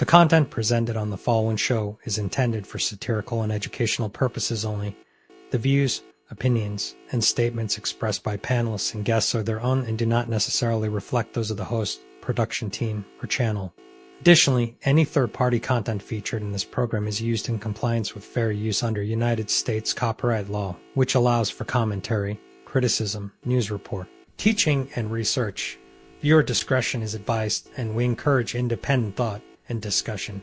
The content presented on the following show is intended for satirical and educational purposes only. The views, opinions, and statements expressed by panelists and guests are their own and do not necessarily reflect those of the host, production team, or channel. Additionally, any third-party content featured in this program is used in compliance with fair use under United States copyright law, which allows for commentary, criticism, news report, teaching, and research. Viewer discretion is advised, and we encourage independent thought and discussion.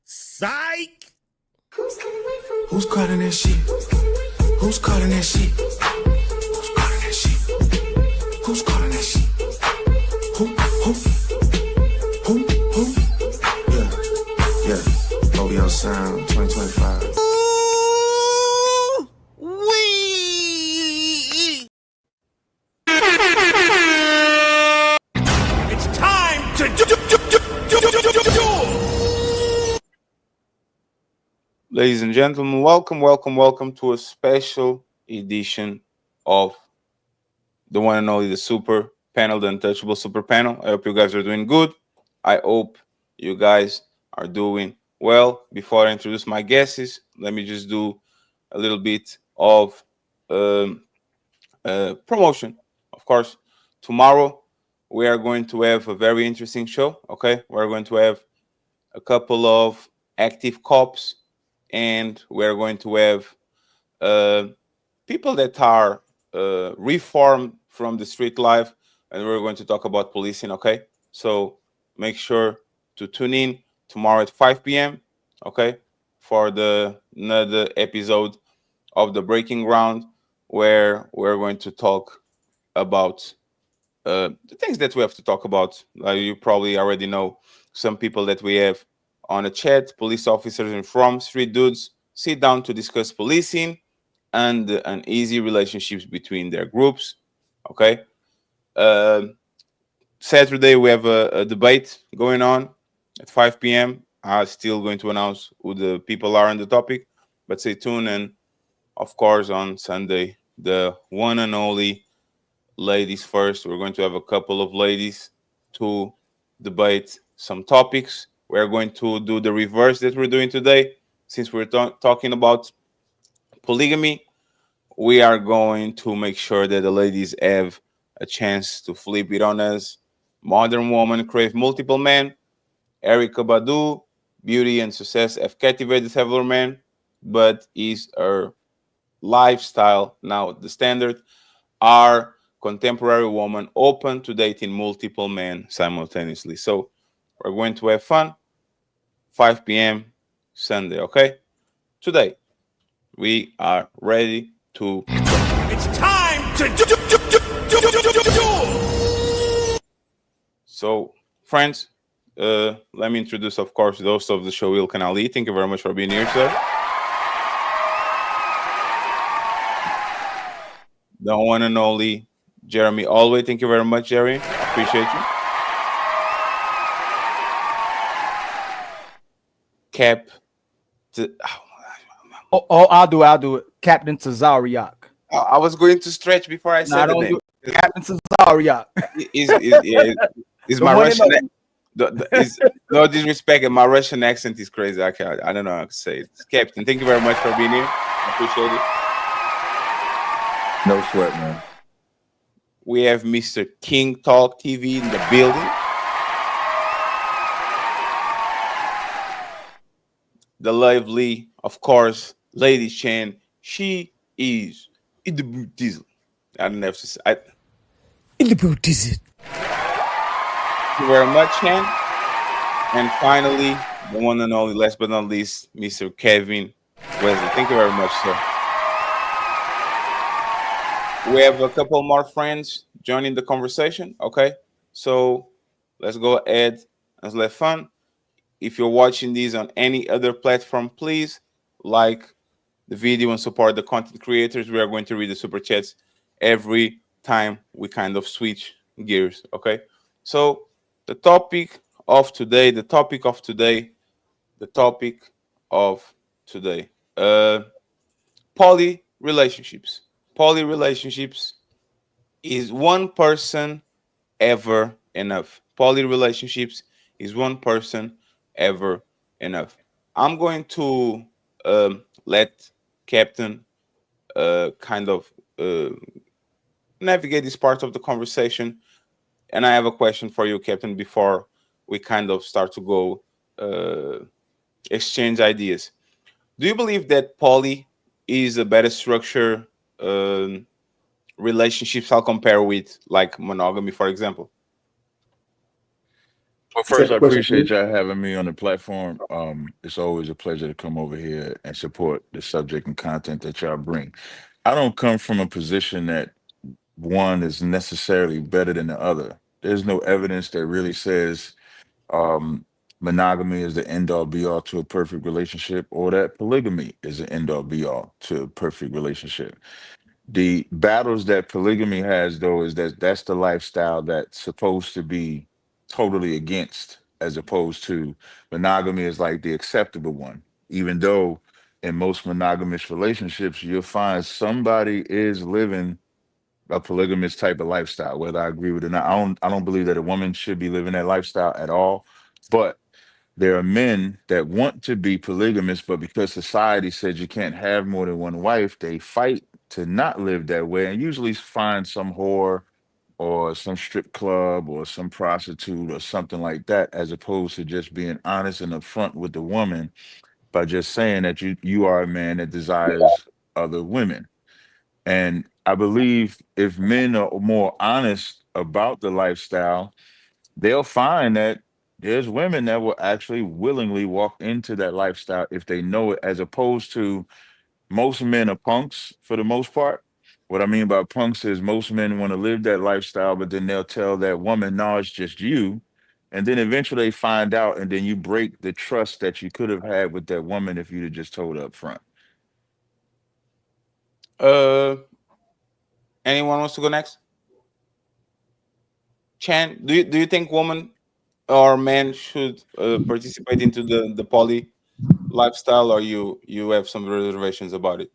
Psych! Who's calling that shit? Who's calling that shit? Who's calling that shit? Who's calling that shit? Who? Yeah. OBO Sound 2025. It's time to do. Ladies and gentlemen, welcome to a special edition of the one and only the super panel, the untouchable super panel. I hope you guys are doing good. I hope you guys are doing well. Before I introduce my guests, let me just do a little bit of promotion. Of course, tomorrow we are going to have a very interesting show. Okay, we're going to have a couple of active cops, and we're going to have people that are reformed from the street life, and we're going to talk about policing. Okay, so make sure to tune in tomorrow at 5 p.m. Okay, for another episode of the Breaking Ground, where we're going to talk about the things that we have to talk about. Like you probably already know, some people that we have on a chat, police officers and from street dudes, sit down to discuss policing and uneasy relationships between their groups. Okay. Saturday we have a debate going on at 5 p.m. I'm still going to announce who the people are on the topic, but stay tuned. And of course, on Sunday, the one and only ladies first. We're going to have a couple of ladies to debate some topics. We're going to do the reverse that we're doing today. Since we're talking about polygamy, we are going to make sure that the ladies have a chance to flip it on us. Modern woman crave multiple men. Erica Badu, beauty and success have captivated several men, but is her lifestyle now the standard? Are contemporary woman open to dating multiple men simultaneously? So we're going to have fun. 5 p.m. Sunday, okay? Today, we are ready to... It's time to do. So, friends, let me introduce, of course, the host of the show, ILKAN. Thank you very much for being here, sir. The one and only Jeremy Alway. Thank you very much, Jerry. Appreciate you. Cap. I'll do it. Captain Tazariak. I was going to stretch before I said the name. Captain Tazariak. Is my Russian... no disrespect, my Russian accent is crazy. I don't know how to say it. Captain, thank you very much for being here. I appreciate it. No sweat, man. We have Mr. King Talk TV in the building. The lovely, of course, Lady Chan. She is in the boot diesel. I don't have to say. In the boot is it? Thank you very much, Chan. And finally, the one and only, last but not least, Mr. Kevin Wesley. Thank you very much, sir. We have a couple more friends joining the conversation. Okay, so let's go ahead and let's have fun. If you're watching these on any other platform, please like the video and support the content creators. We are going to read the super chats every time we kind of switch gears. Okay, so the topic of today, poly relationships. Poly relationships, is one person ever enough? Poly relationships, is one person ever enough? I'm going to let Captain kind of navigate this part of the conversation. And I have a question for you, Captain, before we kind of start to go exchange ideas. Do you believe that poly is a better structure relationships I'll compare with like monogamy, for example? Well, first, I appreciate y'all having me on the platform. It's always a pleasure to come over here and support the subject and content that y'all bring. I don't come from a position that one is necessarily better than the other. There's no evidence that really says um, monogamy is the end all be all to a perfect relationship, or that polygamy is the end all be all to a perfect relationship. The battles that polygamy has, though, is that that's the lifestyle that's supposed to be totally against, as opposed to monogamy is like the acceptable one. Even though in most monogamous relationships, you'll find somebody is living a polygamous type of lifestyle, whether I agree with it or not. I don't believe that a woman should be living that lifestyle at all. But there are men that want to be polygamous, but because society says you can't have more than one wife, they fight to not live that way and usually find some whore or some strip club or some prostitute or something like that, as opposed to just being honest and upfront with the woman by just saying that you are a man that desires other women. And I believe if men are more honest about the lifestyle, they'll find that there's women that will actually willingly walk into that lifestyle if they know it, as opposed to most men are punks for the most part. What I mean by punks is most men want to live that lifestyle, but then they'll tell that woman, no, it's just you. And then eventually they find out, and then you break the trust that you could have had with that woman if you'd have just told her up front. Uh, anyone wants to go next? Chan, do you think women or men should participate into the poly lifestyle, or you have some reservations about it?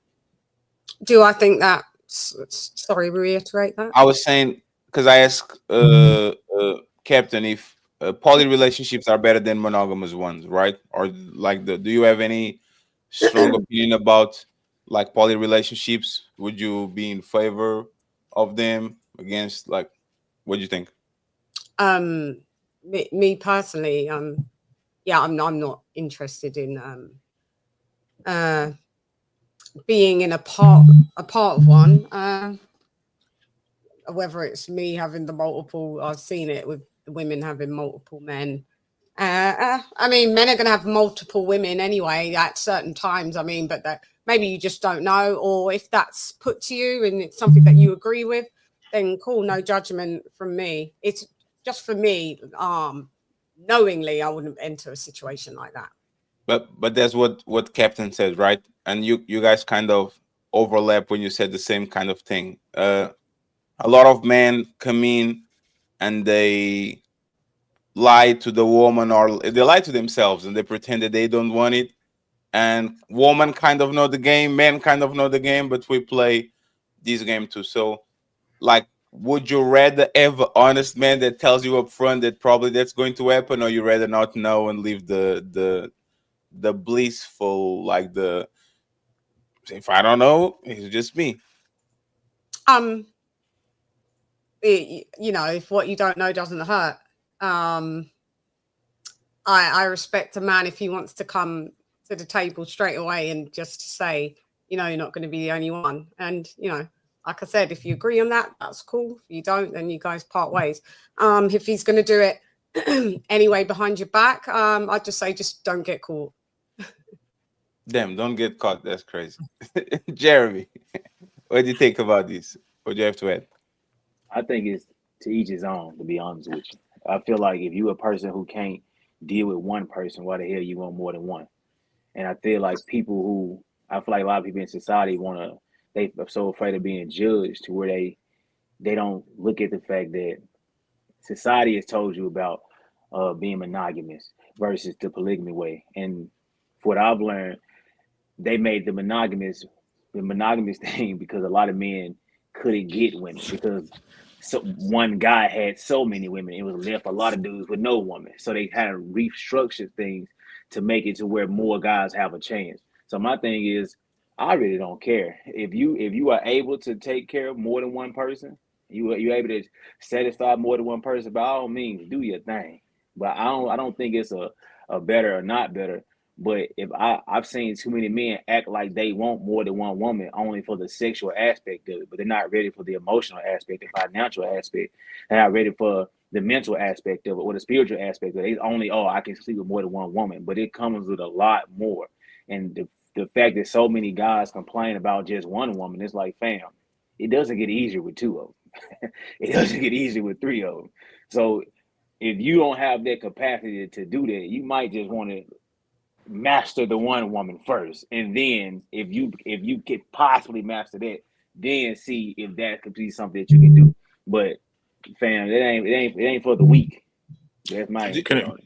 Do I think that? Sorry, reiterate that. I was saying, because I asked Captain if poly relationships are better than monogamous ones, right? Or like do you have any strong opinion about like poly relationships? Would you be in favor of them, against, like, what do you think? Me personally, yeah, I'm not interested in being in a part of one. Whether it's me having the multiple, I've seen it with the women having multiple men. I mean, men are going to have multiple women anyway at certain times. I mean, but that maybe you just don't know, or if that's put to you and it's something that you agree with, then cool, no judgment from me. It's just for me. Knowingly, I wouldn't enter a situation like that. But that's what Captain said, right? And you guys kind of overlap when you said the same kind of thing. A lot of men come in and they lie to the woman, or they lie to themselves, and they pretend that they don't want it. And women kind of know the game, men kind of know the game, but we play this game too. So, like, would you rather have an honest man that tells you up front that probably that's going to happen, or you rather not know and leave the blissful, like, the, if I don't know, it's just me? you know, if what you don't know doesn't hurt. I respect a man if he wants to come to the table straight away and just say, you know, you're not going to be the only one. And, you know, like I said, if you agree on that, that's cool. If you don't, then you guys part ways. If he's going to do it anyway behind your back, I'd just say just don't get caught. Damn, don't get caught. That's crazy. Jeremy, what do you think about this? What do you have to add? I think it's to each his own, to be honest with you. I feel like if you're a person who can't deal with one person, why the hell you want more than one? And I feel like I feel like a lot of people in society they are so afraid of being judged to where they don't look at the fact that society has told you about being monogamous versus the polygamy way. And for what I've learned, they made the monogamous thing because a lot of men couldn't get women because one guy had so many women. It was left a lot of dudes with no woman. So they had to restructure things to make it to where more guys have a chance. So my thing is, I really don't care if you are able to take care of more than one person. You're able to satisfy more than one person. By all means, do your thing. But I don't think it's a better or not better. But if I've seen too many men act like they want more than one woman only for the sexual aspect of it, but they're not ready for the emotional aspect, the financial aspect. They're not ready for the mental aspect of it or the spiritual aspect of it. It's only, I can sleep with more than one woman, but it comes with a lot more. And the fact that so many guys complain about just one woman, it's like, fam, it doesn't get easier with two of them. It doesn't get easier with three of them. So if you don't have that capacity to do that, you might just want to master the one woman first, and then if you could possibly master that, then see if that could be something that you can do. But fam, it ain't for the weak. That's my Can input on it.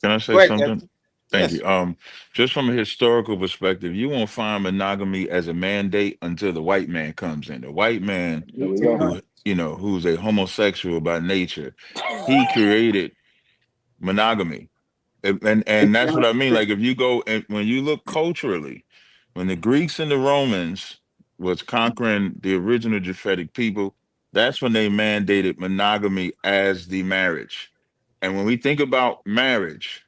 I say Quick, something? Thank yes. you. Just from a historical perspective, you won't find monogamy as a mandate until the white man comes in. The white man There we go. who's a homosexual by nature, he created monogamy. And that's what I mean. Like if you go and when you look culturally, when the Greeks and the Romans was conquering the original Japhetic people, that's when they mandated monogamy as the marriage. And when we think about marriage,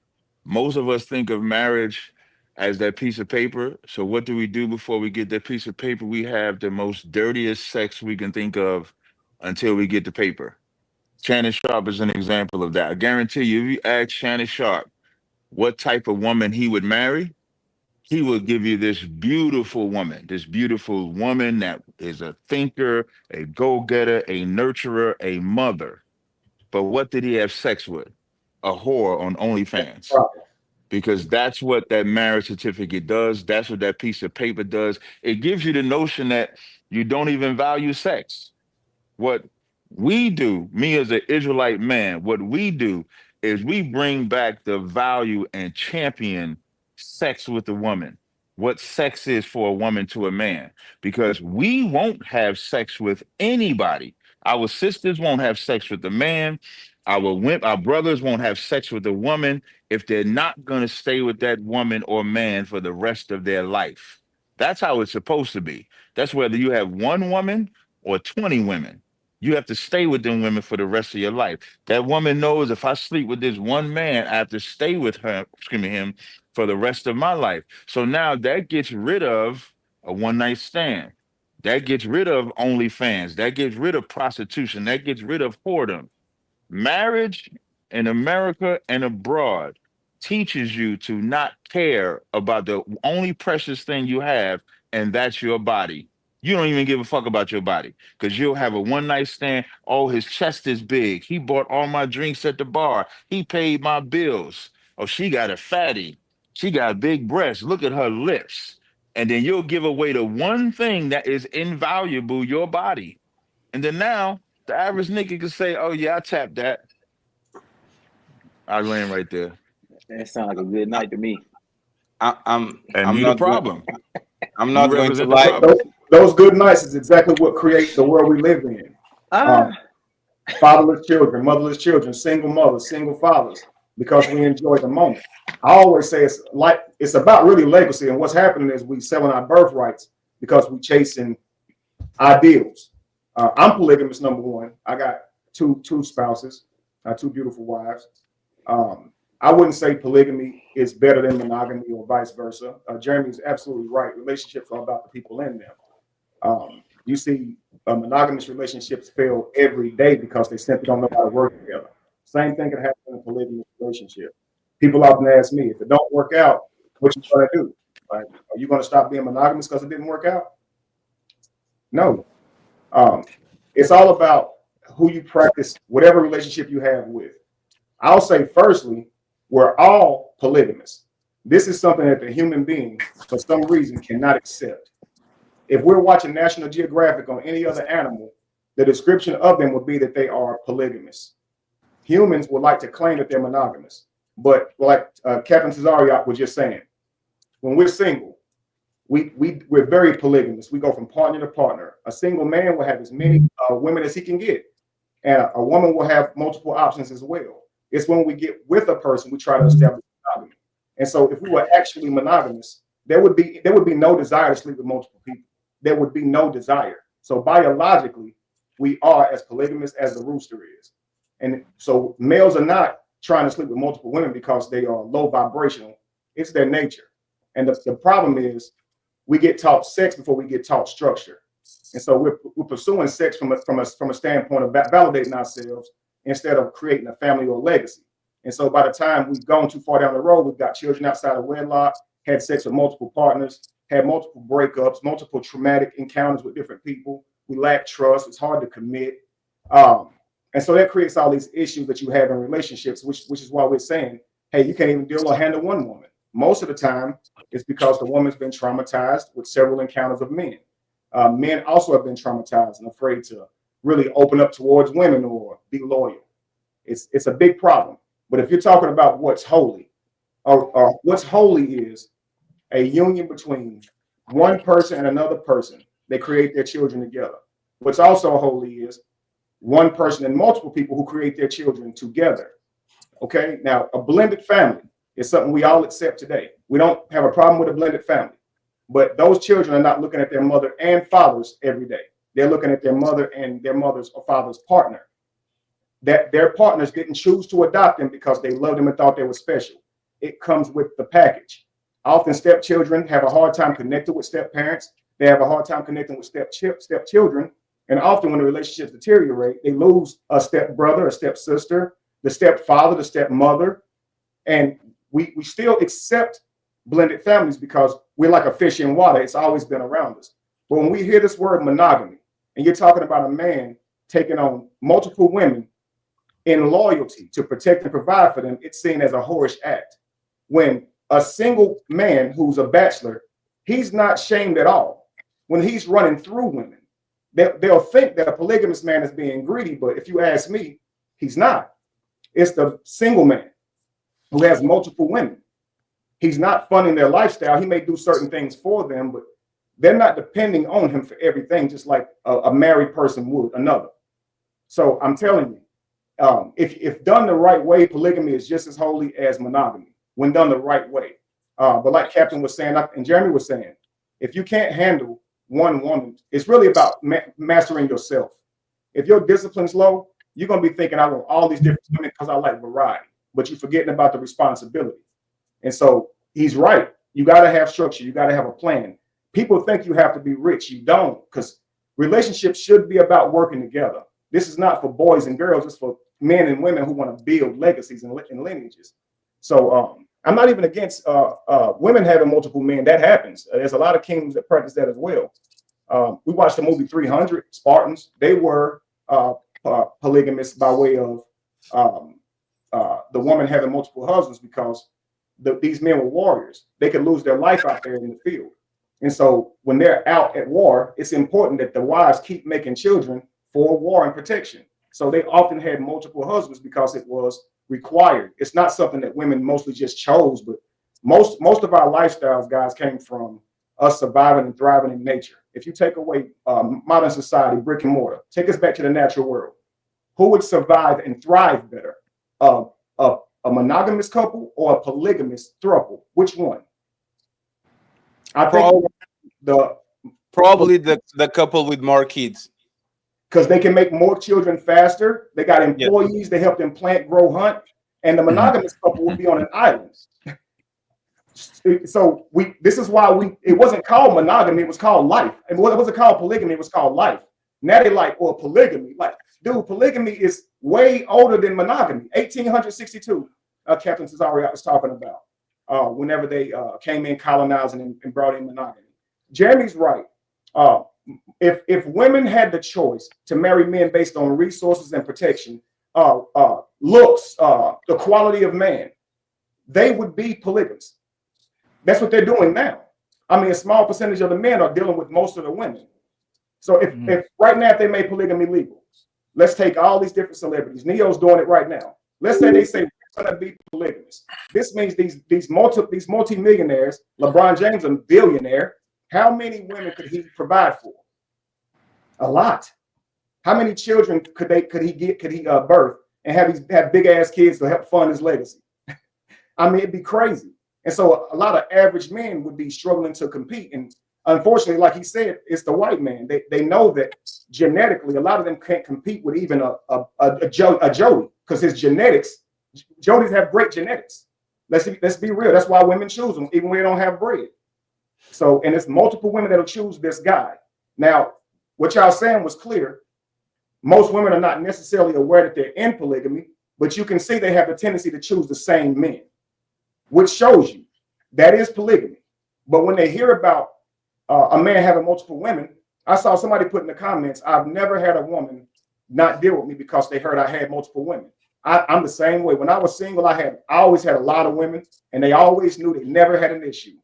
most of us think of marriage as that piece of paper. So what do we do before we get that piece of paper? We have the most dirtiest sex we can think of until we get the paper. Shannon Sharp is an example of that. I guarantee you, if you ask Shannon Sharp what type of woman he would marry, he will give you this beautiful woman that is a thinker, a go-getter, a nurturer, a mother. But what did he have sex with? A whore on OnlyFans. Because that's what that marriage certificate does. That's what that piece of paper does. It gives you the notion that you don't even value sex. What we do, me as an Israelite man, what we do is we bring back the value and champion sex with a woman. What sex is for a woman to a man, because we won't have sex with anybody. Our sisters won't have sex with a man. Our brothers won't have sex with a woman if they're not going to stay with that woman or man for the rest of their life. That's how it's supposed to be. That's whether you have one woman or 20 women. You have to stay with them women for the rest of your life. That woman knows if I sleep with this one man, I have to stay with him for the rest of my life. So now that gets rid of a one night stand. That gets rid of OnlyFans. That gets rid of prostitution. That gets rid of whoredom. Marriage in America and abroad teaches you to not care about the only precious thing you have, and that's your body. You don't even give a fuck about your body because you'll have a one night stand. Oh, his chest is big. He bought all my drinks at the bar. He paid my bills. Oh, she got a fatty. She got big breasts. Look at her lips. And then you'll give away the one thing that is invaluable, your body. And then now the average nigga can say, oh, yeah, I tapped that. I land right there. That sounds like a good night to me. I'm you not the problem. I'm not going to represent the lie. problem. Those good nights is exactly what creates the world we live in. Fatherless children, motherless children, single mothers, single fathers, because we enjoy the moment. I always say it's about really legacy, and what's happening is we selling our birthrights because we chasing ideals. I'm polygamous, number one. I got two spouses, two beautiful wives. I wouldn't say polygamy is better than monogamy or vice versa. Jeremy is absolutely right. Relationships are about the people in them. You see monogamous relationships fail every day because they simply don't know how to work together. Same thing can happen in a polygamous relationship. People often ask me, if it don't work out, what you gonna do? Like, are you gonna stop being monogamous because it didn't work out? No. It's all about who you practice, whatever relationship you have with. I'll say, firstly, we're all polygamous. This is something that the human being, for some reason, cannot accept. If we're watching National Geographic on any other animal, the description of them would be that they are polygamous. Humans would like to claim that they're monogamous, but like Captain Cesariot was just saying, when we're single, we're very polygamous. We go from partner to partner. A single man will have as many women as he can get, and a woman will have multiple options as well. It's when we get with a person we try to establish monogamy. And so, if we were actually monogamous, there would be no desire to sleep with multiple people. There would be no desire. So biologically, we are as polygamous as the rooster is. And so males are not trying to sleep with multiple women because they are low vibrational. It's their nature. And the problem is we get taught sex before we get taught structure. And so we're pursuing sex from a standpoint of validating ourselves instead of creating a family or legacy. And so by the time we've gone too far down the road, we've got children outside of wedlock, had sex with multiple partners, had multiple breakups, multiple traumatic encounters with different people. We lack trust. It's hard to commit. And so that creates all these issues that you have in relationships, which is why we're saying, hey, you can't even deal or handle one woman. Most of the time, it's because the woman's been traumatized with several encounters of men. Men also have been traumatized and afraid to really open up towards women or be loyal. It's a big problem. But if you're talking about what's holy, or what's holy is a union between one person and another person. They create their children together. What's also holy is one person and multiple people who create their children together. Okay, now a blended family is something we all accept today. We don't have a problem with a blended family, but those children are not looking at their mother and fathers every day. They're looking at their mother and their mother's or father's partner. That their partners didn't choose to adopt them because they loved them and thought they were special. It comes with the package. Often stepchildren have a hard time connecting with step parents. They have a hard time connecting with stepchildren. And often when the relationships deteriorate, they lose a step brother, a step sister, the stepfather, the stepmother. And we still accept blended families because we're like a fish in water. It's always been around us. But when we hear this word monogamy, and you're talking about a man taking on multiple women in loyalty to protect and provide for them, it's seen as a whorish act. When a single man who's a bachelor, he's not shamed at all. When he's running through women, they'll think that a polygamous man is being greedy, but if you ask me, he's not. It's the single man who has multiple women. He's not funding their lifestyle. He may do certain things for them, but they're not depending on him for everything, just like a married person would another. So I'm telling you, if done the right way, polygamy is just as holy as monogamy when done the right way. But like Captain was saying, and Jeremy was saying, if you can't handle one woman, it's really about mastering yourself. If your discipline's low, you're going to be thinking, I want all these different women because I like variety, but you're forgetting about the responsibility. And so he's right. You got to have structure. You got to have a plan. People think you have to be rich. You don't, because relationships should be about working together. This is not for boys and girls. It's for men and women who want to build legacies and lineages. So I'm not even against women having multiple men. That happens. There's a lot of kingdoms that practice that as well. We watched the movie 300, Spartans. They were polygamous by way of the woman having multiple husbands because these men were warriors. They could lose their life out there in the field. And so when they're out at war, it's important that the wives keep making children for war and protection. So they often had multiple husbands because it was required. It's not something that women mostly just chose, but most of our lifestyles, guys, came from us surviving and thriving in nature. If you take away modern society, brick and mortar, take us back to the natural world, who would survive and thrive better? A monogamous couple or a polygamous throuple? Which one? I think Probably the couple with more kids. because they can make more children faster. They got Yeah. employees. They help them plant, grow, hunt, and the monogamous couple would be on an island. So this is why it wasn't called monogamy, it was called life. And what was it called? Polygamy, it was called life. Now they like, well, polygamy. Like, dude, polygamy is way older than monogamy. 1862, Captain Cesario was talking about whenever they came in colonizing and brought in monogamy. Jeremy's right. If women had the choice to marry men based on resources and protection, looks, the quality of man, they would be polygamous. That's what they're doing now. I mean, a small percentage of the men are dealing with most of the women. So if right now, if they made polygamy legal, let's take all these different celebrities. Neo's doing it right now. Let's say they say we're going to be polygamous. This means these multi-millionaires, LeBron James, a billionaire. How many women could he provide for? A lot. How many children could he birth and have big ass kids to help fund his legacy? I mean, it'd be crazy. And so a lot of average men would be struggling to compete. And unfortunately, like he said, it's the white man. They know that genetically, a lot of them can't compete with even a Jody, because his genetics, Jodies have great genetics. Let's be real. That's why women choose them, even when they don't have bread. So, and it's multiple women that'll choose this guy. Now, what y'all saying was clear. Most women are not necessarily aware that they're in polygamy, but you can see they have a tendency to choose the same men, which shows you that is polygamy. But when they hear about a man having multiple women, I saw somebody put in the comments, I've never had a woman not deal with me because they heard I had multiple women. I'm the same way. When I was single, I always had a lot of women, and they always knew they never had an issue.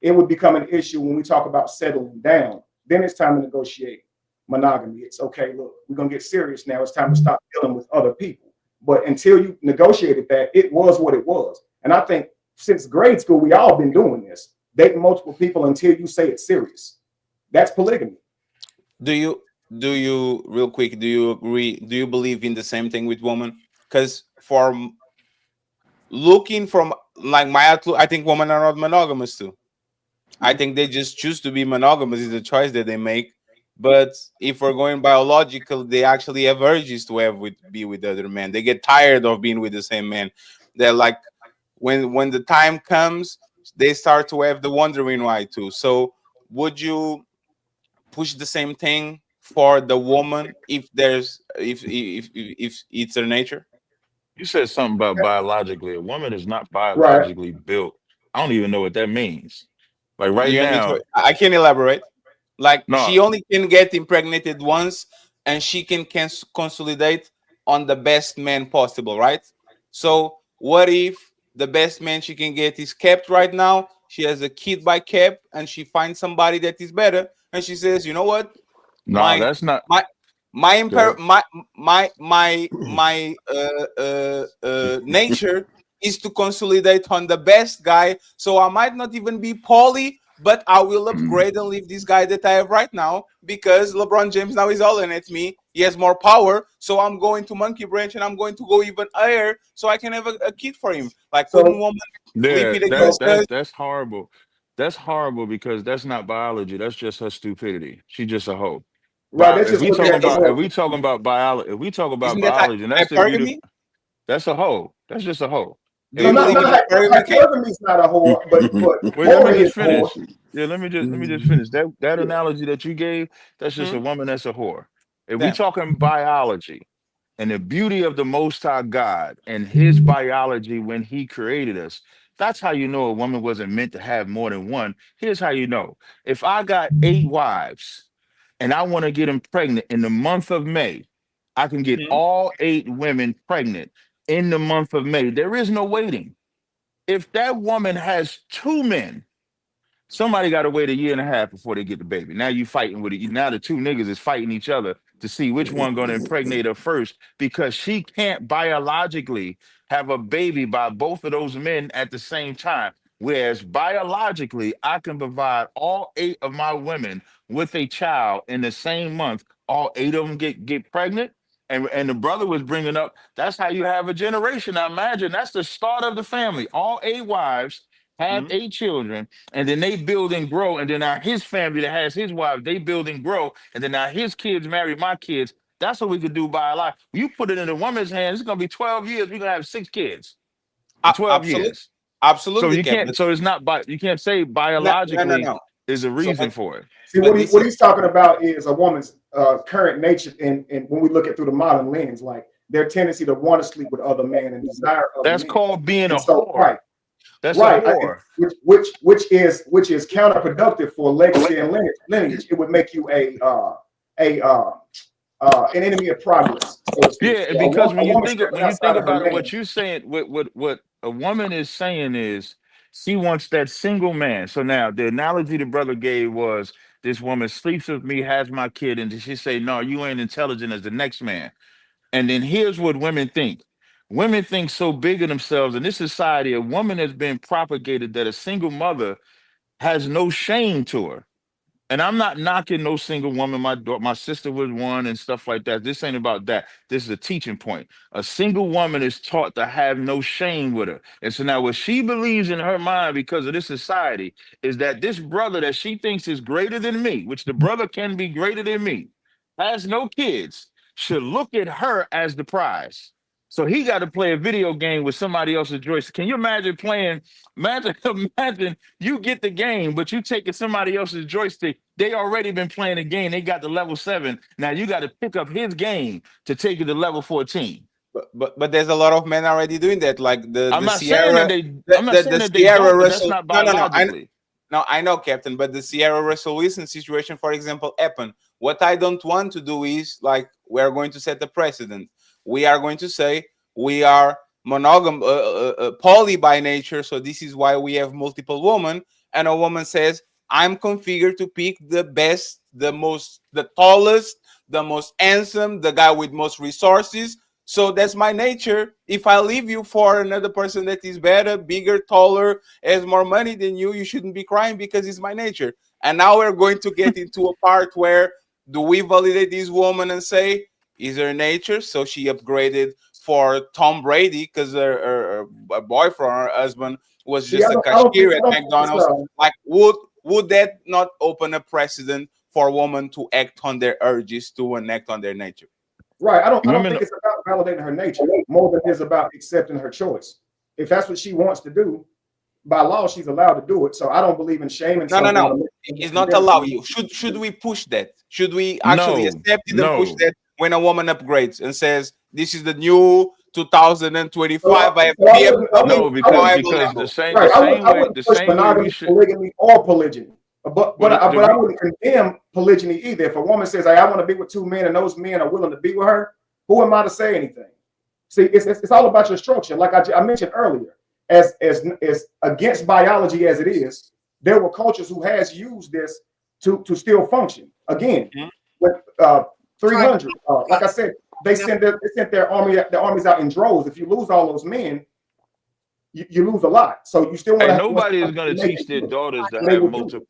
It would become an issue when we talk about settling down. Then it's time to negotiate monogamy. It's okay, look, we're going to get serious now. It's time to stop dealing with other people. But until you negotiated that, it was what it was. And I think since grade school, we all been doing this, dating multiple people until you say it's serious. That's polygamy. Do you real quick, do you agree? Do you believe in the same thing with women? Because for looking from like my outlook, I think women are not monogamous too. I think they just choose to be monogamous. It's a choice that they make. But if we're going biological, they actually have urges to be with other men. They get tired of being with the same man. They're like, when the time comes, they start to have the wondering why too. So would you push the same thing for the woman if it's her nature? You said something about biologically. A woman is not biologically built. I don't even know what that means. Like right now, I can elaborate. Like no, she only can get impregnated once, and she can consolidate on the best man possible, right? So what if the best man she can get is kept right now? She has a kid by Cap, and she finds somebody that is better, and she says, you know what? no, that's not nature is to consolidate on the best guy. So I might not even be poly, but I will upgrade and leave this guy that I have right now because LeBron James now is hollering at me. He has more power, so I'm going to monkey branch and I'm going to go even higher so I can have a kid for him. Like, couldn't woman flip it against us? That's horrible. That's horrible because that's not biology. That's just her stupidity. She's just a hoe. Right. If we talking about biology, if we talk about Isn't that biology, and that's the beauty. hypergamy? That's a hoe. That's just a hoe. Do you believe in hypergamy is not a whore, but wait, let me just is finish. whore. Yeah, let me just finish. That analogy that you gave, that's just a woman that's a whore. If we talking biology and the beauty of the Most High God and his biology when he created us, that's how you know a woman wasn't meant to have more than one. Here's how you know. If I got 8 wives and I want to get them pregnant in the month of May, I can get all 8 women pregnant in the month of May. There is no waiting. If that woman has 2 men, somebody got to wait a year and a half before they get the baby. Now you fighting with it. Now the 2 niggas is fighting each other to see which one going to impregnate her first because she can't biologically have a baby by both of those men at the same time. Whereas biologically, I can provide all 8 of my women with a child in the same month. All 8 of them get pregnant. And the brother was bringing up, that's how you have a generation. Now imagine that's the start of the family. All 8 wives have 8 children, and then they build and grow. And then now his family that has his wives, they build and grow. And then now his kids marry my kids. That's what we could do by a lot. You put it in a woman's hands, it's gonna be 12 years. We're gonna have 6 kids in 12 Absolutely, years. So absolutely, you Captain. can't. So it's not. You can't say No, no, no, biologically no. is a So, reason for it. See, but this what is he's talking about is a woman's current nature, and when we look at through the modern lens, like their tendency to want to sleep with other men and desire other That's men. called being a And so, whore. right, That's right, a whore. which is counterproductive for legacy and lineage. It would make you an enemy of progress, so to speak. Yeah, So because when a you woman think stepping when you outside think of her about it, lane. what you're saying, what a woman is saying is she wants that single man. So now the analogy the brother gave was this woman sleeps with me, has my kid, and she say, "No, you ain't intelligent as the next man." And then here's what women think. Women think so big of themselves in this society. A woman has been propagated that a single mother has no shame to her. And I'm not knocking no single woman. My sister was one and stuff like that. This ain't about that. This is a teaching point. A single woman is taught to have no shame with her. And so now what she believes in her mind because of this society is that this brother that she thinks is greater than me, which the brother can be greater than me, has no kids, should look at her as the prize. So he got to play a video game with somebody else's joystick. Can you imagine playing? Imagine, imagine you get the game, but you taking somebody else's joystick. They already been playing the game. They got to level 7. Now you got to pick up his game to take it to level 14. but there's a lot of men already doing that, like I'm the not saying Sierra, that they. I'm not saying the that they Sierra don't, but that's Russell. not No, no, no. biologically. No, I know, Captain, but the Sierra Russell Wilson situation, for example, happened. What I don't want to do is like we're going to set a precedent. We are going to say we are poly by nature, so this is why we have multiple women. And a woman says, "I'm configured to pick the best, the tallest, the most handsome, the guy with most resources. So that's my nature. If I leave you for another person that is better, bigger, taller, has more money than you shouldn't be crying because it's my nature." And now we're going to get into a part where do we validate this woman and say, is her nature? So she upgraded for Tom Brady because her boyfriend, her husband, was See, just a I don't think, cashier at McDonald's. Like, would that not open a precedent for women to act on their urges to and act on their nature? right. I don't Women, think it's about validating her nature more than it is about accepting her choice. If that's what she wants to do, by law, she's allowed to do it. So I don't believe in shaming No, no, someone. no. It's not allow you. Should we push that? Should we actually no, accept it and push no. that when a woman upgrades and says, "This is the new 2025. I have So I BMW, No, now I have a because the Lambo." same right. the I same way wouldn't push we monogamy, should. polygamy, or polygyny. But Well, I wouldn't condemn polygyny either. If a woman says, "Hey, I want to be with 2 men," and those men are willing to be with her, who am I to say anything? See, it's all about your structure. Like I mentioned earlier, as against biology as it is, there were cultures who has used this to still function. Again, with 300, like I said, they sent their armies out in droves. If you lose all those men, you lose a lot. So you still want to and have nobody is going to teach their daughters to have multiple.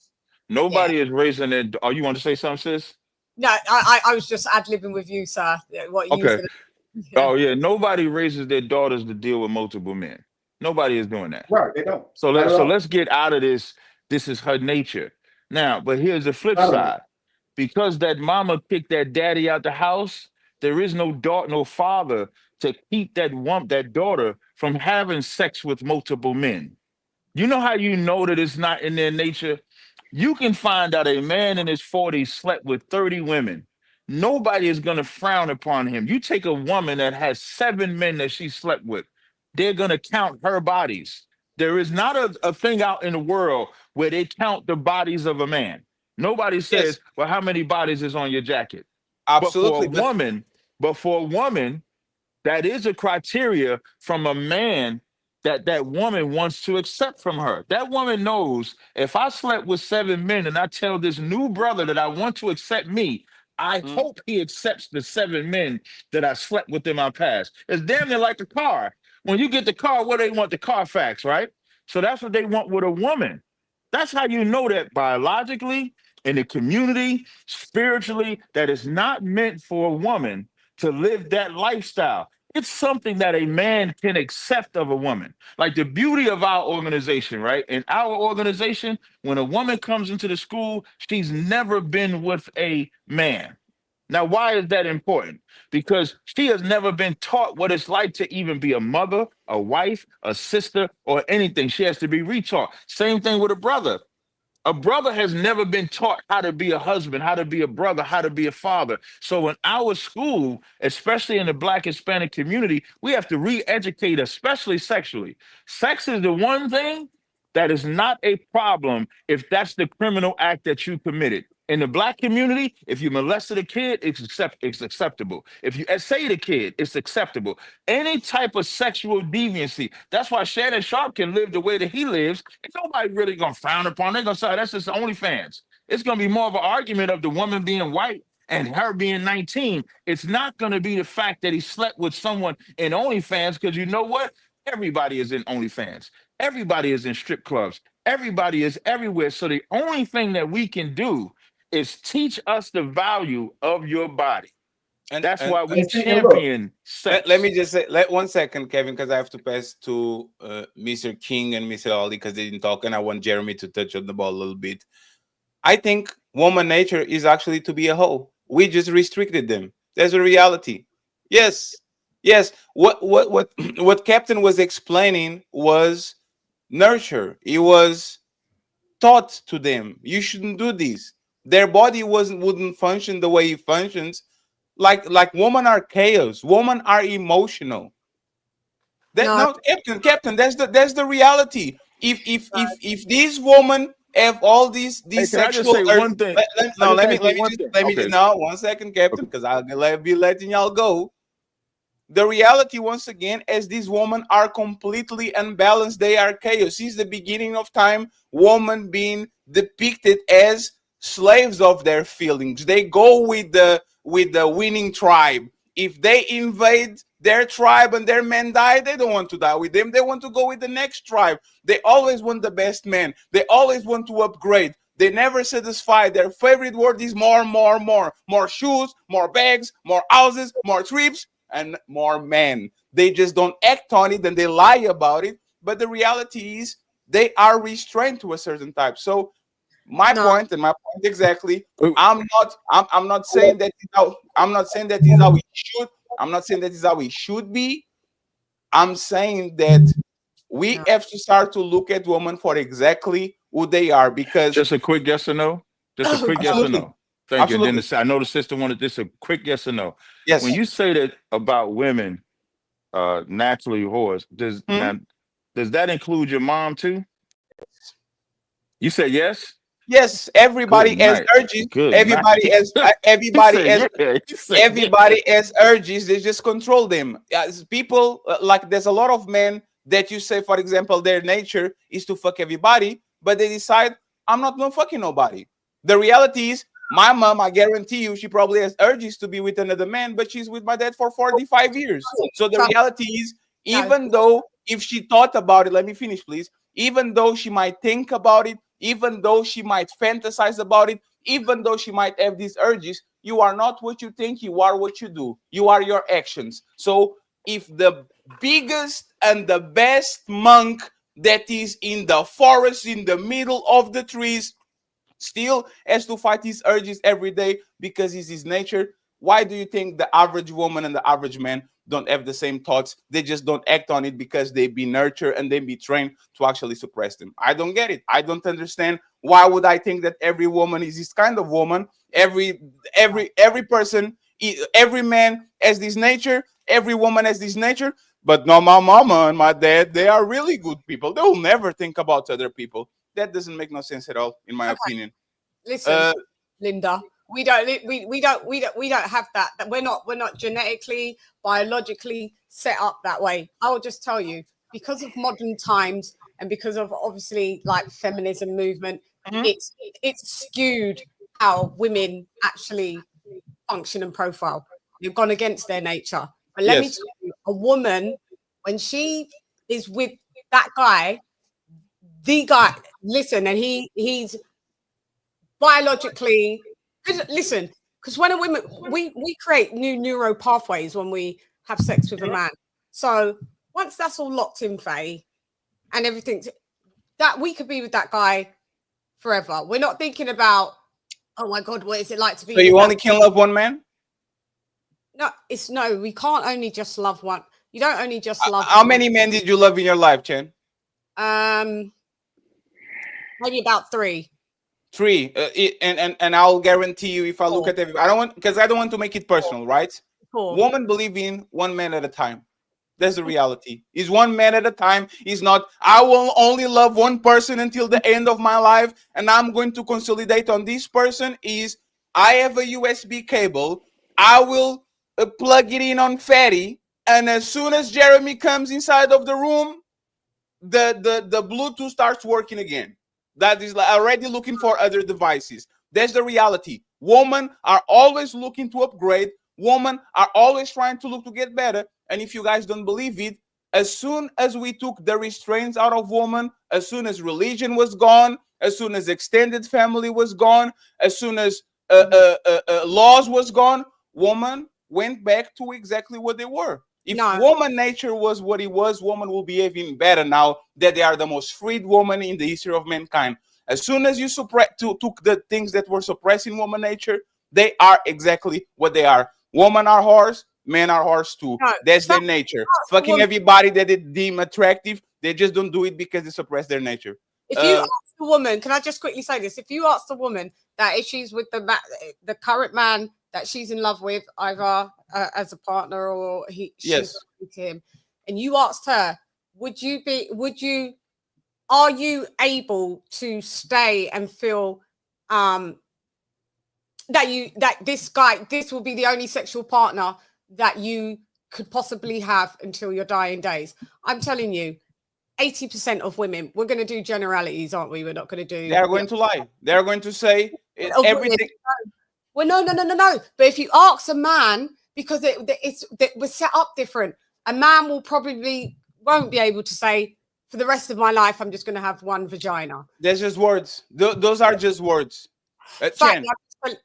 Nobody is raising their. Oh, you want to say something, sis? No, I was just ad-libbing with you, sir. What you was Okay. gonna, Oh yeah, nobody raises their daughters to deal with multiple men. Nobody is doing that. Right, they don't. So Not at all. let's get out of this. This is her nature. Now, but here's the flip Not at all. side. Because that mama kicked that daddy out the house, there is no daughter, no father to keep that daughter from having sex with multiple men. You know how you know that it's not in their nature? You can find out a man in his 40s slept with 30 women. Nobody is going to frown upon him. You take a woman that has 7 men that she slept with, they're going to count her bodies. There is not a thing out in the world where they count the bodies of a man. Nobody says, Yes, well, how many bodies is on your jacket? But for a absolutely. But woman, but for a woman, that is a criteria from a man that woman wants to accept from her. That woman knows if I slept with 7 men and I tell this new brother that I want to accept me, I hope he accepts the 7 men that I slept with in my past. It's damn near like a car. When you get the car, what they want, the Carfax, right? So that's what they want with a woman. That's how you know that biologically, in the community, spiritually, that is not meant for a woman to live that lifestyle. It's something that a man can accept of a woman. Like the beauty of our organization, right? In our organization, when a woman comes into the school, she's never been with a man. Now, why is that important? Because she has never been taught what it's like to even be a mother, a wife, a sister, or anything. She has to be retaught. Same thing with a brother. A brother has never been taught how to be a husband, how to be a brother, how to be a father. So in our school, especially in the Black Hispanic community, we have to re-educate, especially sexually. Sex is the one thing that is not a problem if that's the criminal act that you committed. In the Black community, if you molested a kid, it's acceptable. If you essayed a kid, it's acceptable. Any type of sexual deviancy. That's why Shannon Sharp can live the way that he lives. And nobody really gonna frown upon it. They're gonna say that's just OnlyFans. It's gonna be more of an argument of the woman being white and her being 19. It's not gonna be the fact that he slept with someone in OnlyFans, because you know what? Everybody is in OnlyFans. Everybody is in strip clubs. Everybody is everywhere. So the only thing that we can do is teach us the value of your body. And that's why we and look, champion sex. Let me just say, 1 second, Kevin, because I have to pass to Mr. King and Mr. Ali because they didn't talk, and I want Jeremy to touch on the ball a little bit. I think woman nature is actually to be a hoe. We just restricted them. There's a reality. Yes. What Captain was explaining was nurture. It was taught to them. You shouldn't do this. Their body wouldn't function the way it functions. Like women are chaos. Women are emotional. No, Captain. That's the reality. If these women have all these Hey, can I just sexual say one thing? let me no 1 second, Captain, because I'll be letting y'all go. The reality, once again, is these women are completely unbalanced. They are chaos. Since the beginning of time, women being depicted as slaves of their feelings. They go with the winning tribe. If they invade their tribe and their men die, they don't want to die with them. They want to go with the next tribe. They always want the best man. They always want to upgrade. They never satisfy. Their favorite word is more. More shoes, more bags, more houses, more trips, and more men. They just don't act on it and they lie about it. But the reality is they are restrained to a certain type. So my point exactly. I'm not saying that is how it should. I'm not saying that is how it should be. I'm saying that we have to start to look at women for exactly who they are. Because just a quick yes or no. Just a quick yes or no. Thank you. And then I know the sister wanted this. A quick yes or no. Yes. When you say that about women, naturally whores, does that include your mom too? You said yes. Yes, everybody has urges. Everybody has urges. They just control them. As people, like there's a lot of men that you say, for example, their nature is to fuck everybody, but they decide I'm not gonna fucking nobody. The reality is, my mom, I guarantee you, she probably has urges to be with another man, but she's with my dad for 45 years. So the reality is, even though if she thought about it, let me finish, please. Even though she might think about it, even though she might fantasize about it, even though she might have these urges, you are not what you think, you are what you do. You are your actions. So if the biggest and the best monk that is in the forest, in the middle of the trees, still has to fight his urges every day because it's his nature, why do you think the average woman and the average man don't have the same thoughts? They just don't act on it because they be nurtured and they be trained to actually suppress them. I don't get it. I don't understand. Why would I think that every woman is this kind of woman? Every person, every man has this nature. Every woman has this nature. But no, my mama and my dad, they are really good people. They will never think about other people. That doesn't make no sense at all, in my opinion. Listen, Linda, we don't have that. We're not genetically, biologically set up that way. I will just tell you, because of modern times and because of obviously like feminism movement, it's skewed how women actually function and profile. You've gone against their nature. But let me tell you, a woman, when she is with that guy, listen, and he's biologically, because when a woman, we create new neuro pathways when we have sex with a man. So once that's all locked in, Faye, and everything, that we could be with that guy forever. We're not thinking about, oh my God, what is it like to be? So you only can love one man? No, it's no. We can't only just love one. You don't only just love. How many men did you love in your life, Chen? Maybe about 3. 3. And I'll guarantee you, if I look at every, I don't want to make it personal, right? 4. Women believe in one man at a time. That's the reality. Is one man at a time. Is not, I will only love one person until the end of my life, and I'm going to consolidate on this person. Is I have a USB cable. I will plug it in on Fatty, and as soon as Jeremy comes inside of the room, the Bluetooth starts working again. That is like already looking for other devices. That's the reality. Women are always looking to upgrade. Women are always trying to look to get better. And if you guys don't believe it, as soon as we took the restraints out of women, as soon as religion was gone, as soon as extended family was gone, as soon as laws was gone, women went back to exactly what they were. If woman nature was what it was, woman will behave even better now that they are the most freed woman in the history of mankind. As soon as you took the things that were suppressing woman nature, they are exactly what they are. Women are whores, men are whores too. That's their nature. Fucking everybody that they deem attractive, they just don't do it because they suppress their nature. If you ask a woman, can I just quickly say this? If you ask the woman that if she's with the current man that she's in love with, either as a partner or she's with him, and you asked her, are you able to stay and feel that this will be the only sexual partner that you could possibly have until your dying days? I'm telling you, 80% of women, we're going to do generalities, aren't we? We're not going to do. They are going to lie. They are going to say everything. Well, no. But if you ask a man, because we're set up different, a man won't be able to say, for the rest of my life, I'm just going to have one vagina. That's just words. Those are just words. Chen.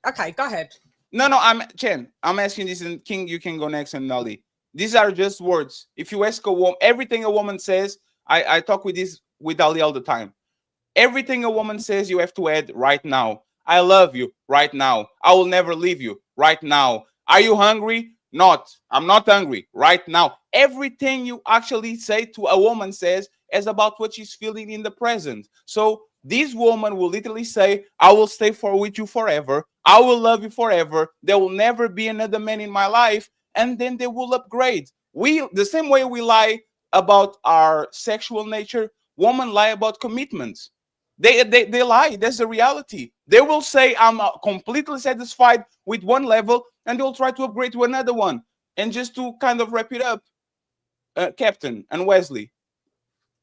Okay, go ahead. No, I'm Chen. I'm asking this, and King, you can go next, and Ali. These are just words. If you ask a woman, everything a woman says, I talk with Ali all the time. Everything a woman says, you have to add right now. I love you right now. I will never leave you right now. Are you hungry? Not. I'm not hungry right now. Everything you actually say to a woman says is about what she's feeling in the present. So this woman will literally say, I will stay with you forever. I will love you forever. There will never be another man in my life. And then they will upgrade. The same way we lie about our sexual nature, women lie about commitments. They lie. That's the reality. They will say, I'm completely satisfied with one level, and they'll try to upgrade to another one. And just to kind of wrap it up, Captain and Wesley,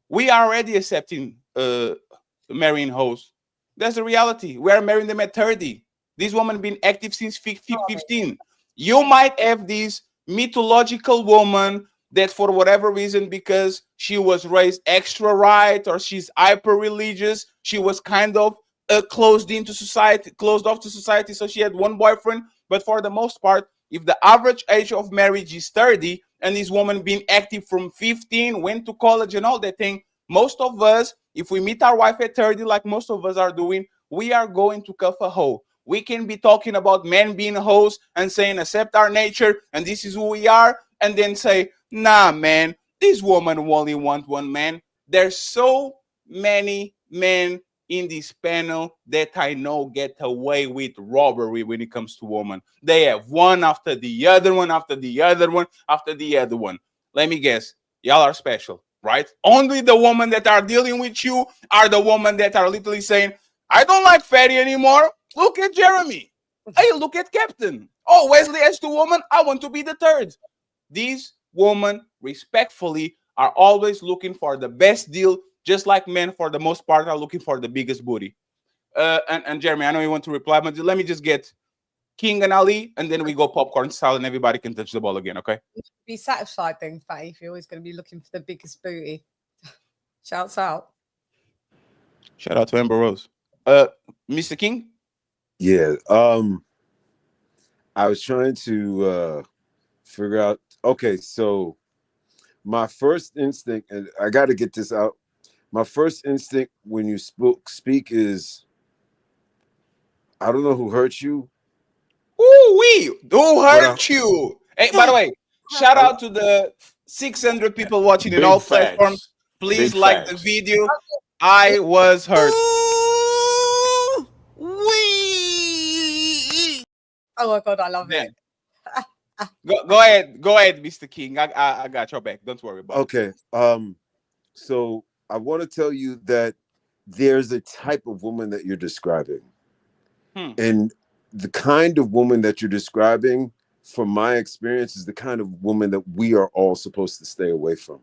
we are already accepting marrying hoes. That's the reality. We are marrying them at 30. This woman been active since 15. You might have this mythological woman that for whatever reason, because she was raised extra right or she's hyper religious, she was kind of closed off to society, so she had one boyfriend. But for the most part, if the average age of marriage is 30 and this woman being active from 15, went to college and all that thing, most of us, if we meet our wife at 30 like most of us are doing, we are going to cuff a hoe. We can be talking about men being hoes and saying accept our nature and this is who we are, and then say, nah, man, this woman only want one man. There's so many men in this panel that I know get away with robbery when it comes to women. They have one after the other one, after the other one, after the other one. Let me guess, y'all are special, right? Only the women that are dealing with you are the women that are literally saying, I don't like Fatty anymore. Look at Jeremy. Hey, look at Captain. Oh, Wesley has 2 women. I want to be the 3rd. These women, respectfully, are always looking for the best deal, just like men, for the most part, are looking for the biggest booty. And Jeremy, I know you want to reply, but let me just get King and Ali, and then we go popcorn style, and everybody can touch the ball again, okay? Be satisfied then, Faye, if you're always going to be looking for the biggest booty. Shouts out. Shout out to Amber Rose. Mr. King? Yeah. I was trying to figure out. Okay, so my first instinct, and I got to get this out. My first instinct when you speak is, I don't know who hurt you. Ooh, who hurt you? Hey, by the way, shout out to the 600 people watching in Big all platforms. facts. Please Big like the facts. video. I was hurt. Oh my god, I love Yeah. it. Go ahead, Mr. King. I got your back. Don't worry about it. Okay. So I want to tell you that there's a type of woman that you're describing. And the kind of woman that you're describing, from my experience, is the kind of woman that we are all supposed to stay away from.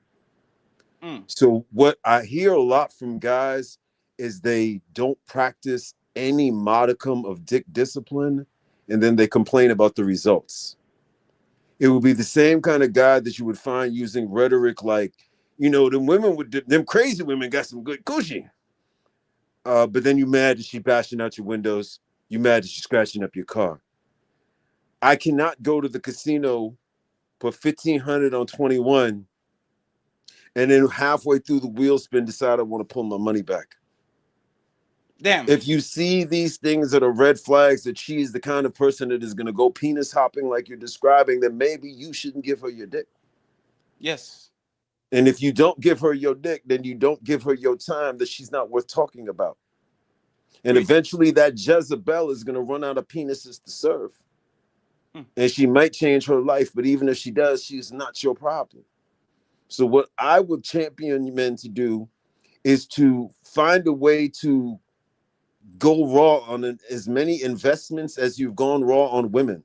So what I hear a lot from guys is they don't practice any modicum of dick discipline, and then they complain about the results. It would be the same kind of guy that you would find using rhetoric like, you know, them crazy women got some good coochie. But then you mad that she bashing out your windows. You mad that she's scratching up your car. I cannot go to the casino, put 1,500 on 21, and then halfway through the wheel spin decide I want to pull my money back. Damn. If you see these things that are red flags that she is the kind of person that is going to go penis hopping like you're describing, then maybe you shouldn't give her your dick. Yes. And if you don't give her your dick, then you don't give her your time that she's not worth talking about. And eventually that Jezebel is going to run out of penises to serve. And she might change her life, but even if she does, she's not your problem. So what I would champion men to do is to find a way to go raw on as many investments as you've gone raw on women.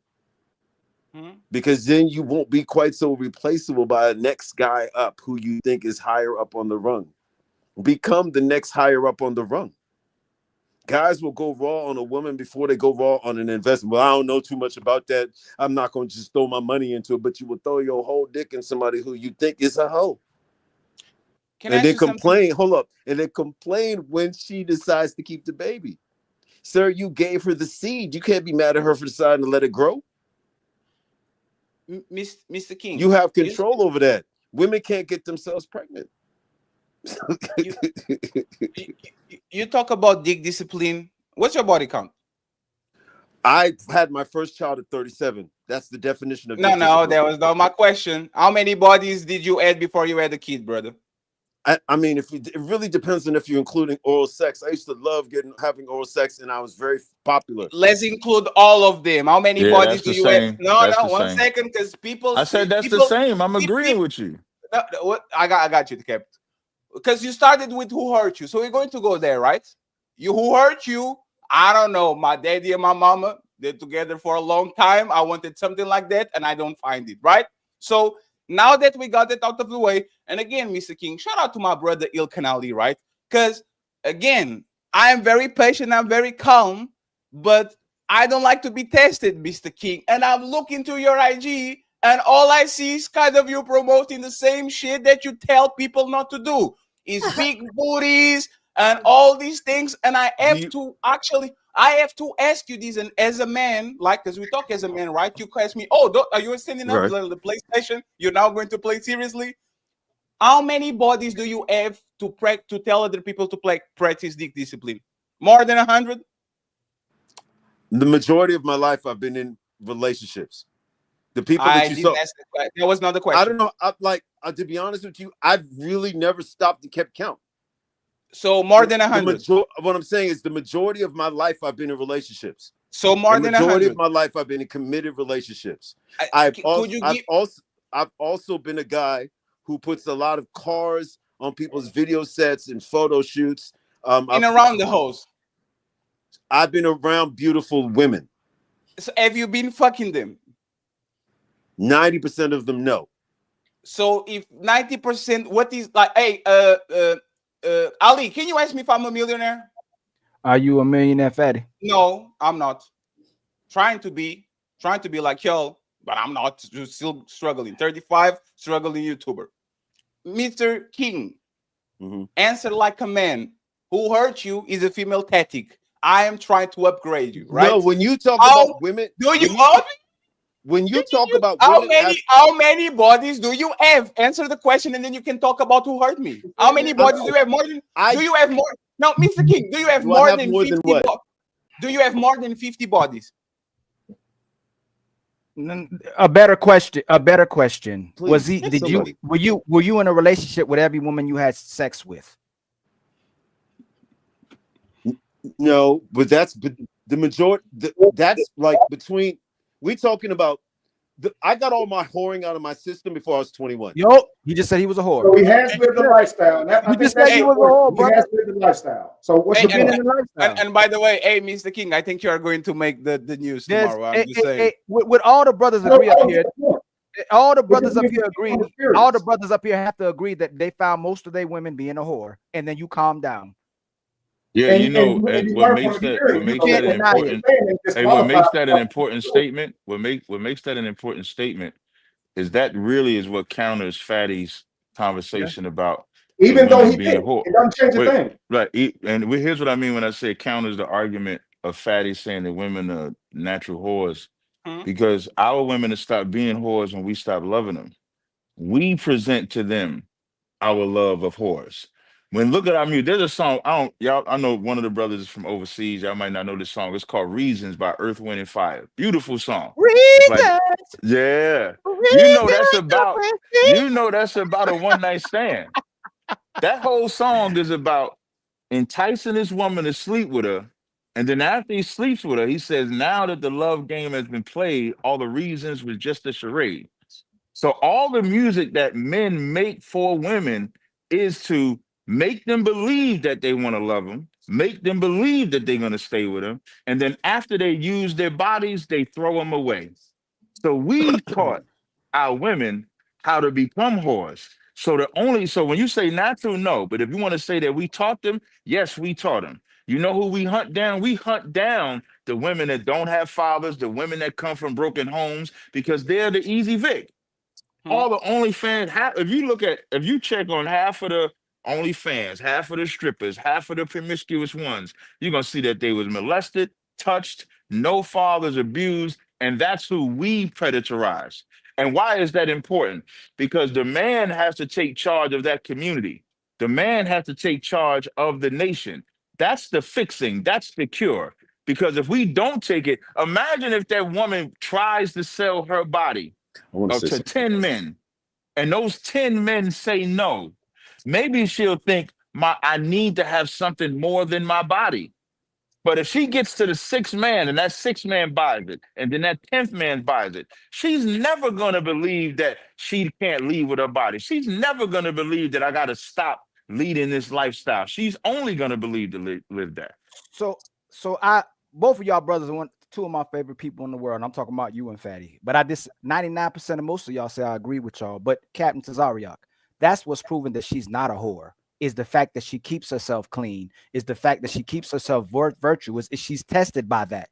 Because then you won't be quite so replaceable by the next guy up who you think is higher up on the rung. Become the next higher up on the rung. Guys will go raw on a woman before they go raw on an investment. Well, I don't know too much about that. I'm not going to just throw my money into it, but you will throw your whole dick in somebody who you think is a hoe. And then complain, hold up, and then complain when she decides to keep the baby. Sir, you gave her the seed. You can't be mad at her for deciding to let it grow. Mr. King, you have control over that. Women can't get themselves pregnant. You talk about dick discipline. What's your body count? I had my first child at 37. That's the definition of no, that was not my question. How many bodies did you add before you had a kid, brother? I mean, it really depends on if you're including oral sex. I used to love having oral sex, and I was very popular. Let's include all of them. How many bodies do you have? No, one same. second, because people. I said that's the same. I'm agreeing with you. No, what I got you, Cap. Because you started with who hurt you, so we're going to go there, right? Who hurt you? I don't know. My daddy and my mama, they're together for a long time. I wanted something like that, and I don't find it, right? So now that we got it out of the way, and again, Mr. King, shout out to my brother ILKAN, right? Because again, I am very patient, I'm very calm, but I don't like to be tested, Mr. King. And I'm looking to your IG, and all I see is kind of you promoting the same shit that you tell people not to do. Is big booties and all these things. And I have to ask you this, and as a man, like, because we talk as a man, right? You ask me, are you standing up the PlayStation? You're now going to play seriously? How many bodies do you have to tell other people to practice dick discipline? More than 100? The majority of my life, I've been in relationships. The people that you saw. That was not the question. I don't know. To be honest with you, I've really never stopped and kept count. So more than 100. What I'm saying is the majority of my life, I've been in relationships. So more than 100. The majority of my life, I've been in committed relationships. I've also been a guy who puts a lot of cars on people's video sets and photo shoots. Around the house. I've been around beautiful women. So have you been fucking them? 90% of them, no. So if 90%, what is like? Hey, Ali, can you ask me if I'm a millionaire? Are you a millionaire, fatty? No, I'm not. Trying to be like y'all, but I'm not. Just still struggling. 35, struggling YouTuber. Mr. King, answer like a man. Who hurt you is a female tactic. I am trying to upgrade you, right? No, when you talk about women, do you own me? When you talk about women, how many bodies do you have? Answer the question, and then you can talk about who hurt me. How many bodies do you have? Do you have more? No, Mr. King, do you have more than 50 bodies? Do you have more than 50 bodies? A better question. A better question. Please, Was he? Did somebody. you? Were you in a relationship with every woman you had sex with? No, but the majority. That's like between. We talking about. I got all my whoring out of my system before I was 21. Yo, he just said he was a whore. So he has lived the lifestyle. And I You think just that's said he was a important. whore, He has brother. lived the lifestyle. So what's Hey, the Been point? in the lifestyle. and by the way, hey, Mr. King, I think you are going to make the news There's tomorrow. I'm just saying. with all the brothers I don't- agree I up don't here. get the point. All the Because brothers up niggas here keep agree. on serious. All the brothers up here have to agree that they found most of their women being a whore, and then you calm down. Yeah, And you know, you and learn from the what experience. makes You that know, an deny it. important and what disqualify makes that an yourself. important statement, what makes that an important statement is that really is what counters Fatty's conversation about the Even though women he being a did, whore. it doesn't change a Wait, thing. right. And here's what I mean when I say it counters the argument of Fatty saying that women are natural whores, Hmm? because our women have stopped being whores when we stop loving them. We present to them our love of whores. When look at our music, there's a song. I know one of the brothers is from overseas. Y'all might not know this song. It's called Reasons by Earth, Wind, and Fire. Beautiful song. It's like, yeah. You know that's about a one night stand. That whole song is about enticing this woman to sleep with her. And then after he sleeps with her, he says, now that the love game has been played, all the reasons was just a charade. So all the music that men make for women is to make them believe that they want to love them, make them believe that they're going to stay with them. And then after they use their bodies, they throw them away. So we taught our women how to become whores. So when you say natural, no. But if you want to say that we taught them, yes, we taught them. You know who we hunt down? We hunt down the women that don't have fathers, the women that come from broken homes, because they're the easy vic. All the OnlyFans, if you check on half of the OnlyFans, half of the strippers, half of the promiscuous ones, you're gonna see that they was molested, touched, no fathers abused, and that's who we predatorize. And why is that important? Because the man has to take charge of that community. The man has to take charge of the nation. That's the fixing, that's the cure. Because if we don't take it, imagine if that woman tries to sell her body I want to say to something. 10 men, and those 10 men say no. Maybe she'll think, I need to have something more than my body. But if she gets to the sixth man and that sixth man buys it, and then that 10th man buys it, she's never going to believe that she can't leave with her body. She's never going to believe that I got to stop leading this lifestyle. She's only going to believe to live that. So I both of y'all brothers are two of my favorite people in the world. And I'm talking about you and Fatty. But 99% of most of y'all say I agree with y'all. But Captain Tazariak, that's what's proven that she's not a whore. Is the fact that she keeps herself clean, is the fact that she keeps herself virtuous, is she's tested by that.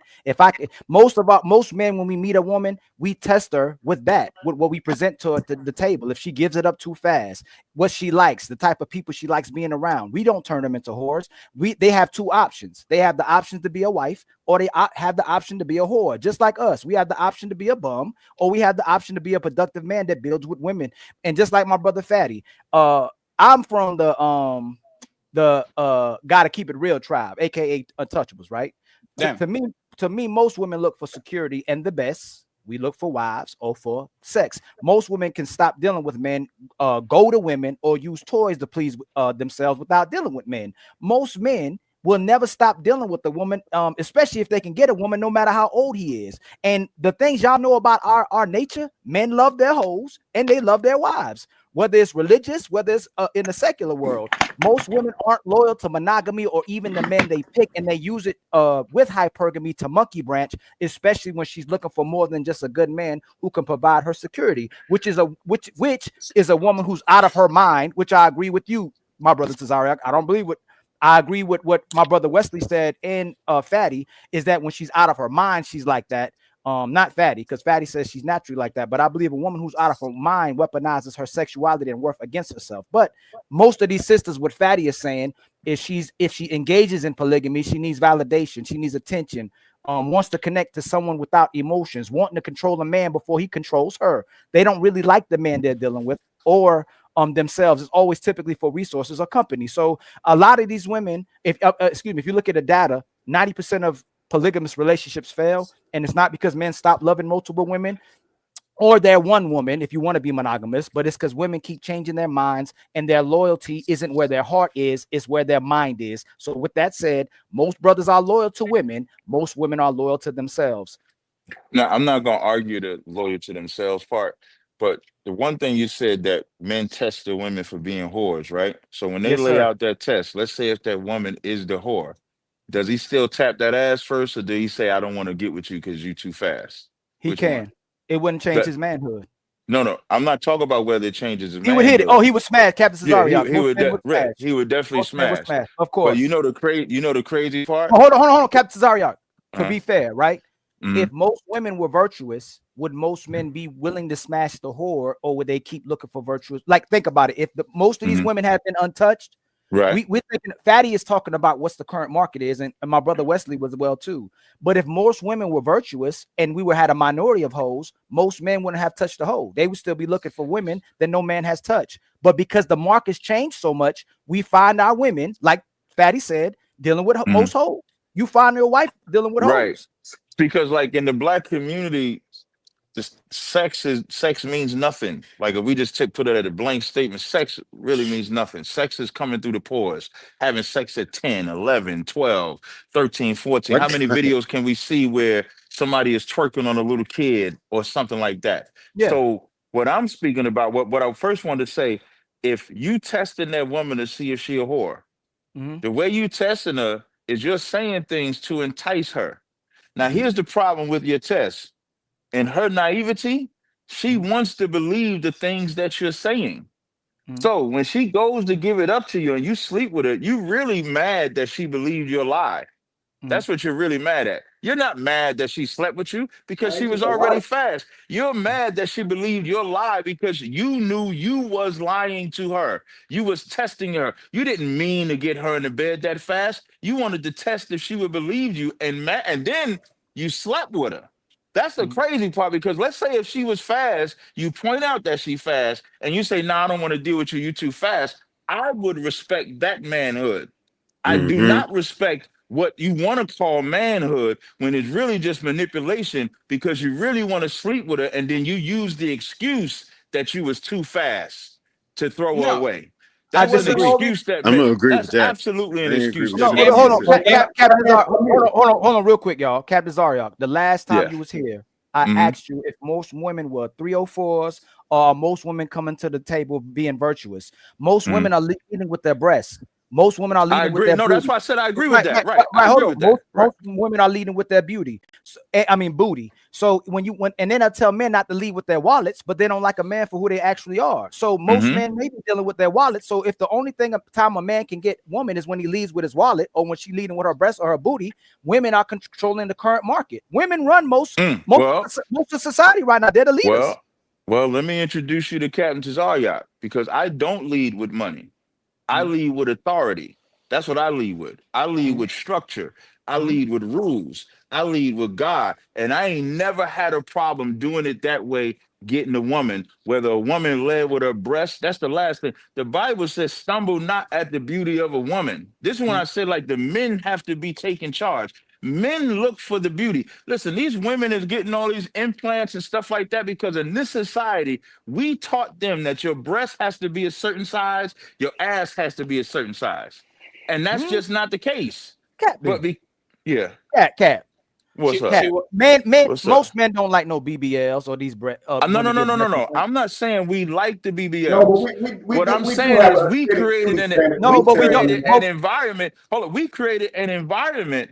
Most men, when we meet a woman, we test her with what we present to her to the table. If she gives it up too fast, what she likes, the type of people she likes being around, we don't turn them into whores. They have two options. They have the option to be a wife, or they have the option to be a whore. Just like us, we have the option to be a bum, or we have the option to be a productive man that builds with women. And just like my brother Fatty, I'm from the gotta keep it real tribe, aka untouchables, right? To me, most women look for security and the best. We look for wives or for sex. Most women can stop dealing with men, go to women, or use toys to please themselves without dealing with men. Most men will never stop dealing with the woman, especially if they can get a woman, no matter how old he is. And the things y'all know about our nature, men love their hoes and they love their wives. Whether it's religious, whether it's in the secular world, most women aren't loyal to monogamy or even the men they pick, and they use it with hypergamy to monkey branch, especially when she's looking for more than just a good man who can provide her security, which is a woman who's out of her mind. Which I agree with you, my brother Cesare. I agree with what my brother Wesley said and Fatty, is that when she's out of her mind, she's like that. Not Fatty, because Fatty says she's naturally like that. But I believe a woman who's out of her mind weaponizes her sexuality and worth against herself. But most of these sisters, what Fatty is saying is if she engages in polygamy, she needs validation, she needs attention, wants to connect to someone without emotions, wanting to control a man before he controls her. They don't really like the man they're dealing with, or themselves. Is always typically for resources or company. So a lot of these women, if you look at the data, 90% of polygamous relationships fail, and it's not because men stop loving multiple women or they're one woman if you want to be monogamous, but it's because women keep changing their minds and their loyalty isn't where their heart is, it's where their mind is. So with that said, most brothers are loyal to women, most women are loyal to themselves. Now, I'm not going to argue the loyal to themselves part, but the one thing you said that men test the women for being whores, right? So when they Yes, lay sir. out that test, let's say if that woman is the whore, does he still tap that ass first, or do he say, I don't want to get with you because you too fast? He Which can. one? It wouldn't change That, his manhood. no, I'm not talking about whether it changes his He would hit it. Oh, manhood. he would smash Captain Yeah, Cesariak. he Most would men would smash. he would definitely Most men would smash. smash, of But course. you know the crazy part? Oh, hold on, Captain Cesariak. To Uh-huh. be fair, right? Mhm. If most women were virtuous, would most men be willing to smash the whore, or would they keep looking for virtuous? Like, think about it. If most of these women have been untouched, right? We're thinking Fatty is talking about what's the current market is, and my brother Wesley was well too. But if most women were virtuous and we had a minority of hoes, most men wouldn't have touched the hoe. They would still be looking for women that no man has touched. But because the market's changed so much, we find our women, like Fatty said, dealing with most hoes. You find your wife dealing with hoes. Because like in the black community, sex means nothing. Like if we just put it at a blank statement, sex really means nothing. Sex is coming through the pores, having sex at 10, 11, 12, 13, 14. How many videos can we see where somebody is twerking on a little kid or something like that? Yeah. So what I'm speaking about, what I first wanted to say, if you testing that woman to see if she a whore, the way you testing her is you're saying things to entice her. Now, here's the problem with your test. In her naivety, she wants to believe the things that you're saying. So when she goes to give it up to you and you sleep with her, you really mad that she believed your lie. That's what you're really mad at. You're not mad that she slept with you because she was already fast. You're mad that she believed your lie because you knew you was lying to her. You was testing her. You didn't mean to get her in the bed that fast. You wanted to test if she would believe you, and then you slept with her. That's the crazy part, because let's say if she was fast, you point out that she fast, and you say, "Nah, I don't want to deal with you. You too fast." I would respect that manhood. I do not respect what you want to call manhood when it's really just manipulation because you really want to sleep with her, and then you use the excuse that you was too fast to throw her away. That's an excuse that I'm gonna agree with that's that. absolutely an I ain't excuse agree that with men Hold use. on, Captain hold on, real quick, y'all. Captain Zariak, the last time Yeah. you was here, I asked you if most women were 304s or most women coming to the table being virtuous. Most women are leading with their breasts. Most women are I leading with agree. their No, beauty. that's why I said I agree with that. Right. Right, I hold agree on. with that. Right. Most women are leading with their beauty. So, booty. So and then I tell men not to lead with their wallets, but they don't like a man for who they actually are. So most men may be dealing with their wallet. So if the only time a man can get woman is when he leads with his wallet or when she leading with her breast or her booty, women are controlling the current market. Women run most of society right now. They're the leaders. Well, let me introduce you to Captain Tazaryak, because I don't lead with money. I lead with authority. That's what I lead with. I lead with structure. I lead with rules. I lead with God. And I ain't never had a problem doing it that way, getting a woman, whether a woman led with her breast. That's the last thing. The Bible says, stumble not at the beauty of a woman. This is when I said, like, the men have to be taking charge. Men look for the beauty. Listen, these women is getting all these implants and stuff like that because in this society, we taught them that your breast has to be a certain size, your ass has to be a certain size. And that's just not the case. But Cat. What's up? What's Most up? men don't like no BBLs or these No. I'm not saying we like the BBLs. No, but What I'm we saying do have is a we fitting created standard. an environment. Hold on, we created an environment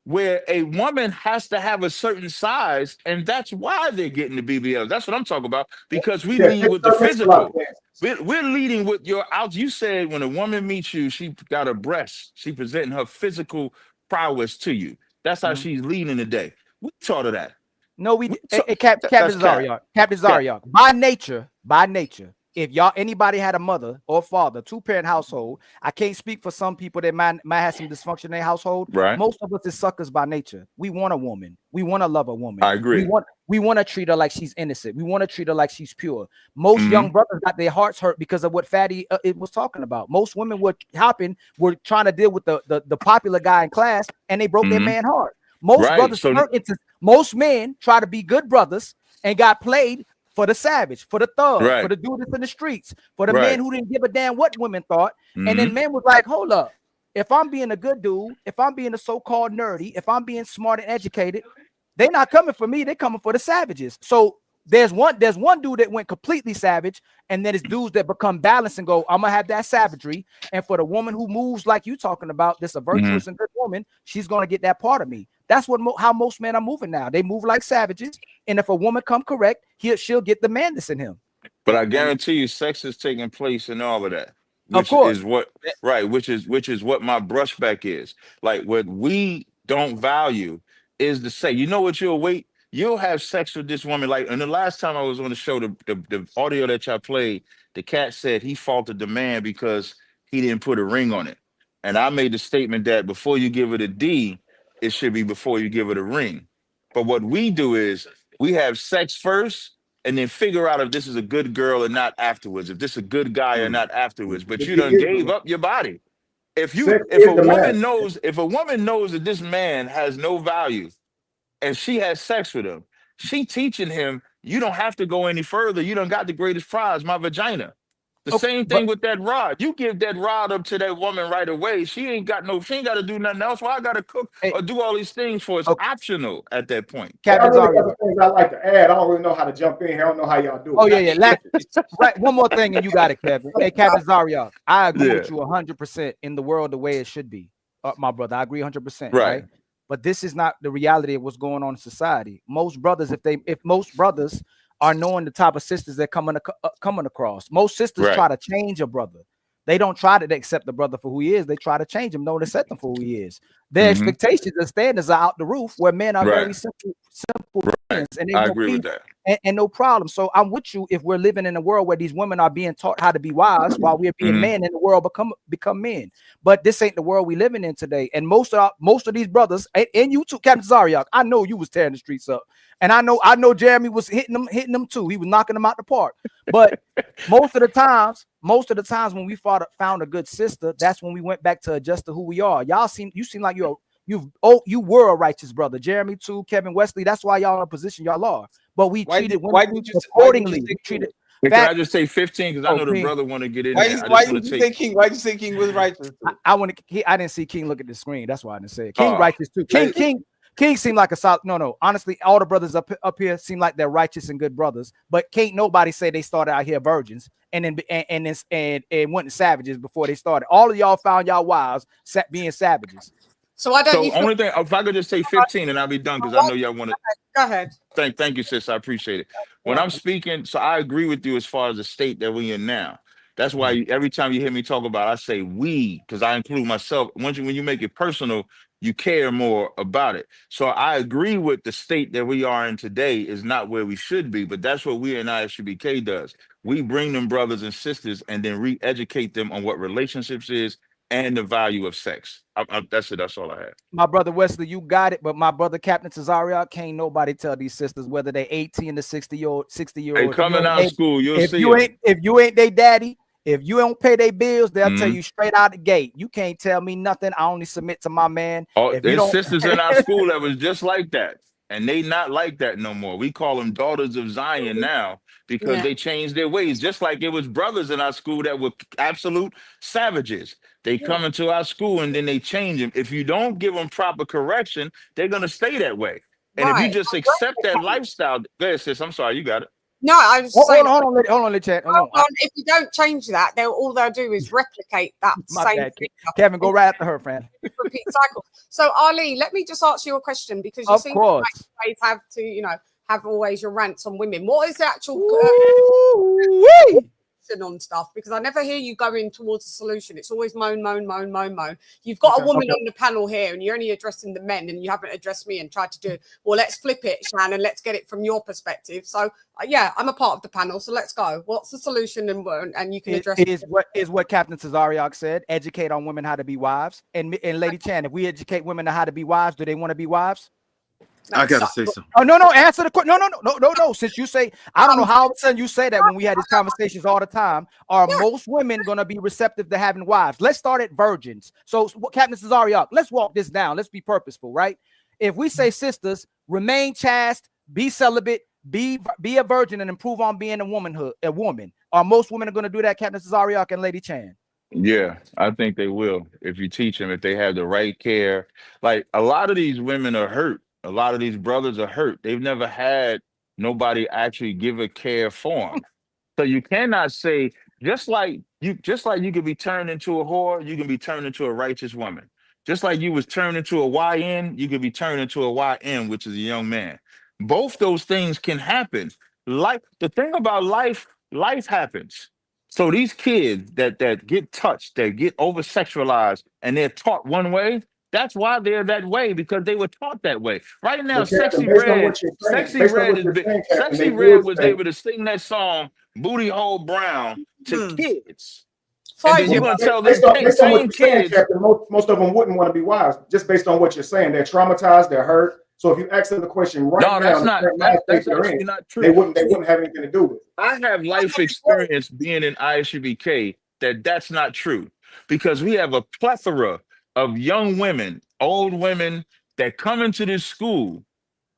where a woman has to have a certain size, and that's why they're getting the BBLs. That's what I'm talking about, because we lead with the physical. We're leading with your out. You said when a woman meets you, she got a breast. She presenting her physical prowess to you. That's how she's leading the day. We taught her that. No, Captain Zariak. By nature, if anybody had a mother or father, two-parent household, I can't speak for some people that might have some dysfunction in their household. Right. Most of us is suckers by nature. We want a woman. We want to love a woman. I agree. We want to treat her like she's innocent. We want to treat her like she's pure. Most young brothers got their hearts hurt because of what Fatty it was talking about. Most women were trying to deal with the popular guy in class, and they broke their man heart. Most Right. brothers So turn into most men try to be good brothers and got played for the savage, for the thug, for right, the dude that's in the streets, for the men right. who didn't give a damn what women thought. And hmm then men was like, hold up. If I'm being a good dude, if I'm being a so-called nerdy, if I'm being smart and educated, they're not coming for me. They're coming for the savages. So there's one dude that went completely savage, and then it's dudes that become balanced and go, I'm gonna have that savagery. And for the woman who moves like you talking about, this a hmm virtuous and good woman, she's gonna get that part of me. That's what how most men are moving now. They move like savages, and if a woman come correct, she'll get the man that's in him. But I guarantee you, sex is taking place in all of that, Of which course. is what right, which is what my brushback is. Like what we don't value is to say, you know what, you'll have sex with this woman. Like, and the last time I was on the show, the audio that y'all played, the cat said he faulted the man because he didn't put a ring on it. And I made the statement that before you give it a D, it should be before you give it a ring. But what we do is we have sex first and then figure out if this is a good girl or not afterwards, if this is a good guy or not afterwards. But you done gave up your body. Sex If is a the woman marriage. knows that this man has no value and she has sex with him, she teaching him, you don't have to go any further. You done got the greatest prize, my vagina. The Okay, same thing with that rod. You give that rod up to that woman right away. She ain't got to do nothing else. Why I gotta cook or do all these things for? It's optional at that point. I Captain really got Zario. some things I like to add. I don't really know how to jump in here. I don't know how y'all do it. Oh yeah. Right. One more thing, and you got it, Kevin. Hey, Captain Zario, I agree Yeah. with you 100% in the world the way it should be, my brother. I agree 100%. Right. Right. But this is not the reality of what's going on in society. Most brothers, if most brothers are knowing the type of sisters they're coming across, most sisters try to change a brother. They don't try to accept the brother for who he is. They try to change him, don't accept him for who he is. Their expectations and standards are out the roof, where men are very simple beings, and I agree with that. And no problem. So I'm with you if we're living in a world where these women are being taught how to be wives while we're being men in the world become men. But this ain't the world we living in today. And most of these brothers, and you too, Captain Zario, I know you was tearing the streets up. And I know Jeremy was hitting them too. He was knocking them out the park. But most of the times when we found a good sister, that's when we went back to adjust to who we are. You seem like you were a righteous brother. Jeremy too, Kevin Wesley. That's why y'all in a position y'all are. But we treated women accordingly. Can I just say 15? Because I know the brother want to get in there. Why did you say King? Why did you say King was righteous? I didn't see King look at the screen. That's why I didn't say it. King righteous too. King seemed like a solid. No. Honestly, all the brothers up here seem like they're righteous and good brothers. But can't nobody say they started out here virgins and went savages before they started. All of y'all found y'all wives being savages. So I don't. So only thing, if I could just say 15 and I'll be done, because I know y'all want to. Go ahead. Thank you, sis. I appreciate it. When I'm speaking, so I agree with you as far as the state that we're in now. That's why every time you hear me talk about it, I say we, because I include myself. When you make it personal, you care more about it. So I agree with the state that we are in today is not where we should be, but that's what we in ISUBK does. We bring them brothers and sisters and then re-educate them on what relationships is and the value of sex. That's it. That's all I have. My brother Wesley, you got it. But my brother Captain Cesario, can't nobody tell these sisters whether they 18 to 60-year-old. Hey, coming out of school, you'll see. If you ain't their daddy, if you don't pay their bills, they'll tell you straight out the gate. You can't tell me nothing. I only submit to my man. There's sisters in our school that was just like that. And they not like that no more. We call them daughters of Zion now because they changed their ways. Just like it was brothers in our school that were absolute savages. They come into our school and then they change them. If you don't give them proper correction, they're going to stay that way. And if you just accept that lifestyle, go ahead, sis. I'm sorry, you got it. No, I was saying. Hold on, chat. Hold on. If you don't change that, all they'll do is replicate that same thing. Kevin, go right after her, friend. Repeat cycle. So, Ali, let me just ask you a question because you seem to always have to, have always your rants on women. What is the actual on stuff? Because I never hear you going towards a solution. It's always moan. You've got a woman on the panel here and you're only addressing the men and you haven't addressed me and tried to do, well, let's flip it, Shannon, let's get it from your perspective. So I'm a part of the panel, so let's go. What's the solution? And you can address is what Captain Cesariak said. Educate on women how to be wives. And Lady Chan, if we educate women on how to be wives, do they want to be wives? I gotta say something. Oh no! Answer the question. No. Since you say, I don't know how all of a sudden you say that when we had these conversations all the time. Are most women gonna be receptive to having wives? Let's start at virgins. So, Captain Cesariak, let's walk this down. Let's be purposeful, right? If we say sisters, remain chaste, be celibate, be a virgin, and improve on being a woman, are most women going to do that, Captain Cesariak and Lady Chan? Yeah, I think they will if you teach them, if they have the right care. Like a lot of these women are hurt. A lot of these brothers are hurt. They've never had nobody actually give a care for them. So you cannot say just like you can be turned into a whore, you can be turned into a righteous woman. Just like you was turned into a YN, you can be turned into a YM, which is a young man. Both those things can happen. Like the thing about life happens. So these kids that get touched, that get over sexualized, and they're taught one way. That's why they're that way, because they were taught that way. Right now, But Captain, Sexy based on Red, what you're saying, Sexy based on Red what you're saying, Captain, Sexy they Red would was say, able to sing that song "Booty Hole Brown" to kids. And Five then you're year gonna old. tell based them on what same you're saying, kids. Captain, most of them wouldn't want to be wives, just based on what you're saying. They're traumatized, they're hurt. So if you ask them the question right No, now, that's the not current mind state that's they're in, actually not they true. wouldn't have anything to do with it. I have life experience being in ISUBK that's not true, because we have a plethora of young women, old women that come into this school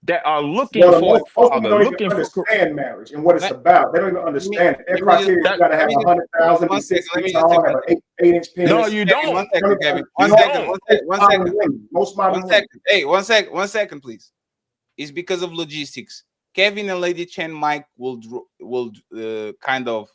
that are looking Well, for a most people father, don't even looking for understand marriage and what it's Let, about. They don't even let me understand it. Their let me just criteria: you that. got to let have me just 100,000, be one second. 6 Let feet me just tall, say have one an eight-inch No, penis. you Kevin. don't. They don't even Kevin. You One understand second. don't. One modern second. women, most modern One women. second. Hey, 1 second. 1 second, please. It's because of logistics. Kevin and Lady Chen mic will kind of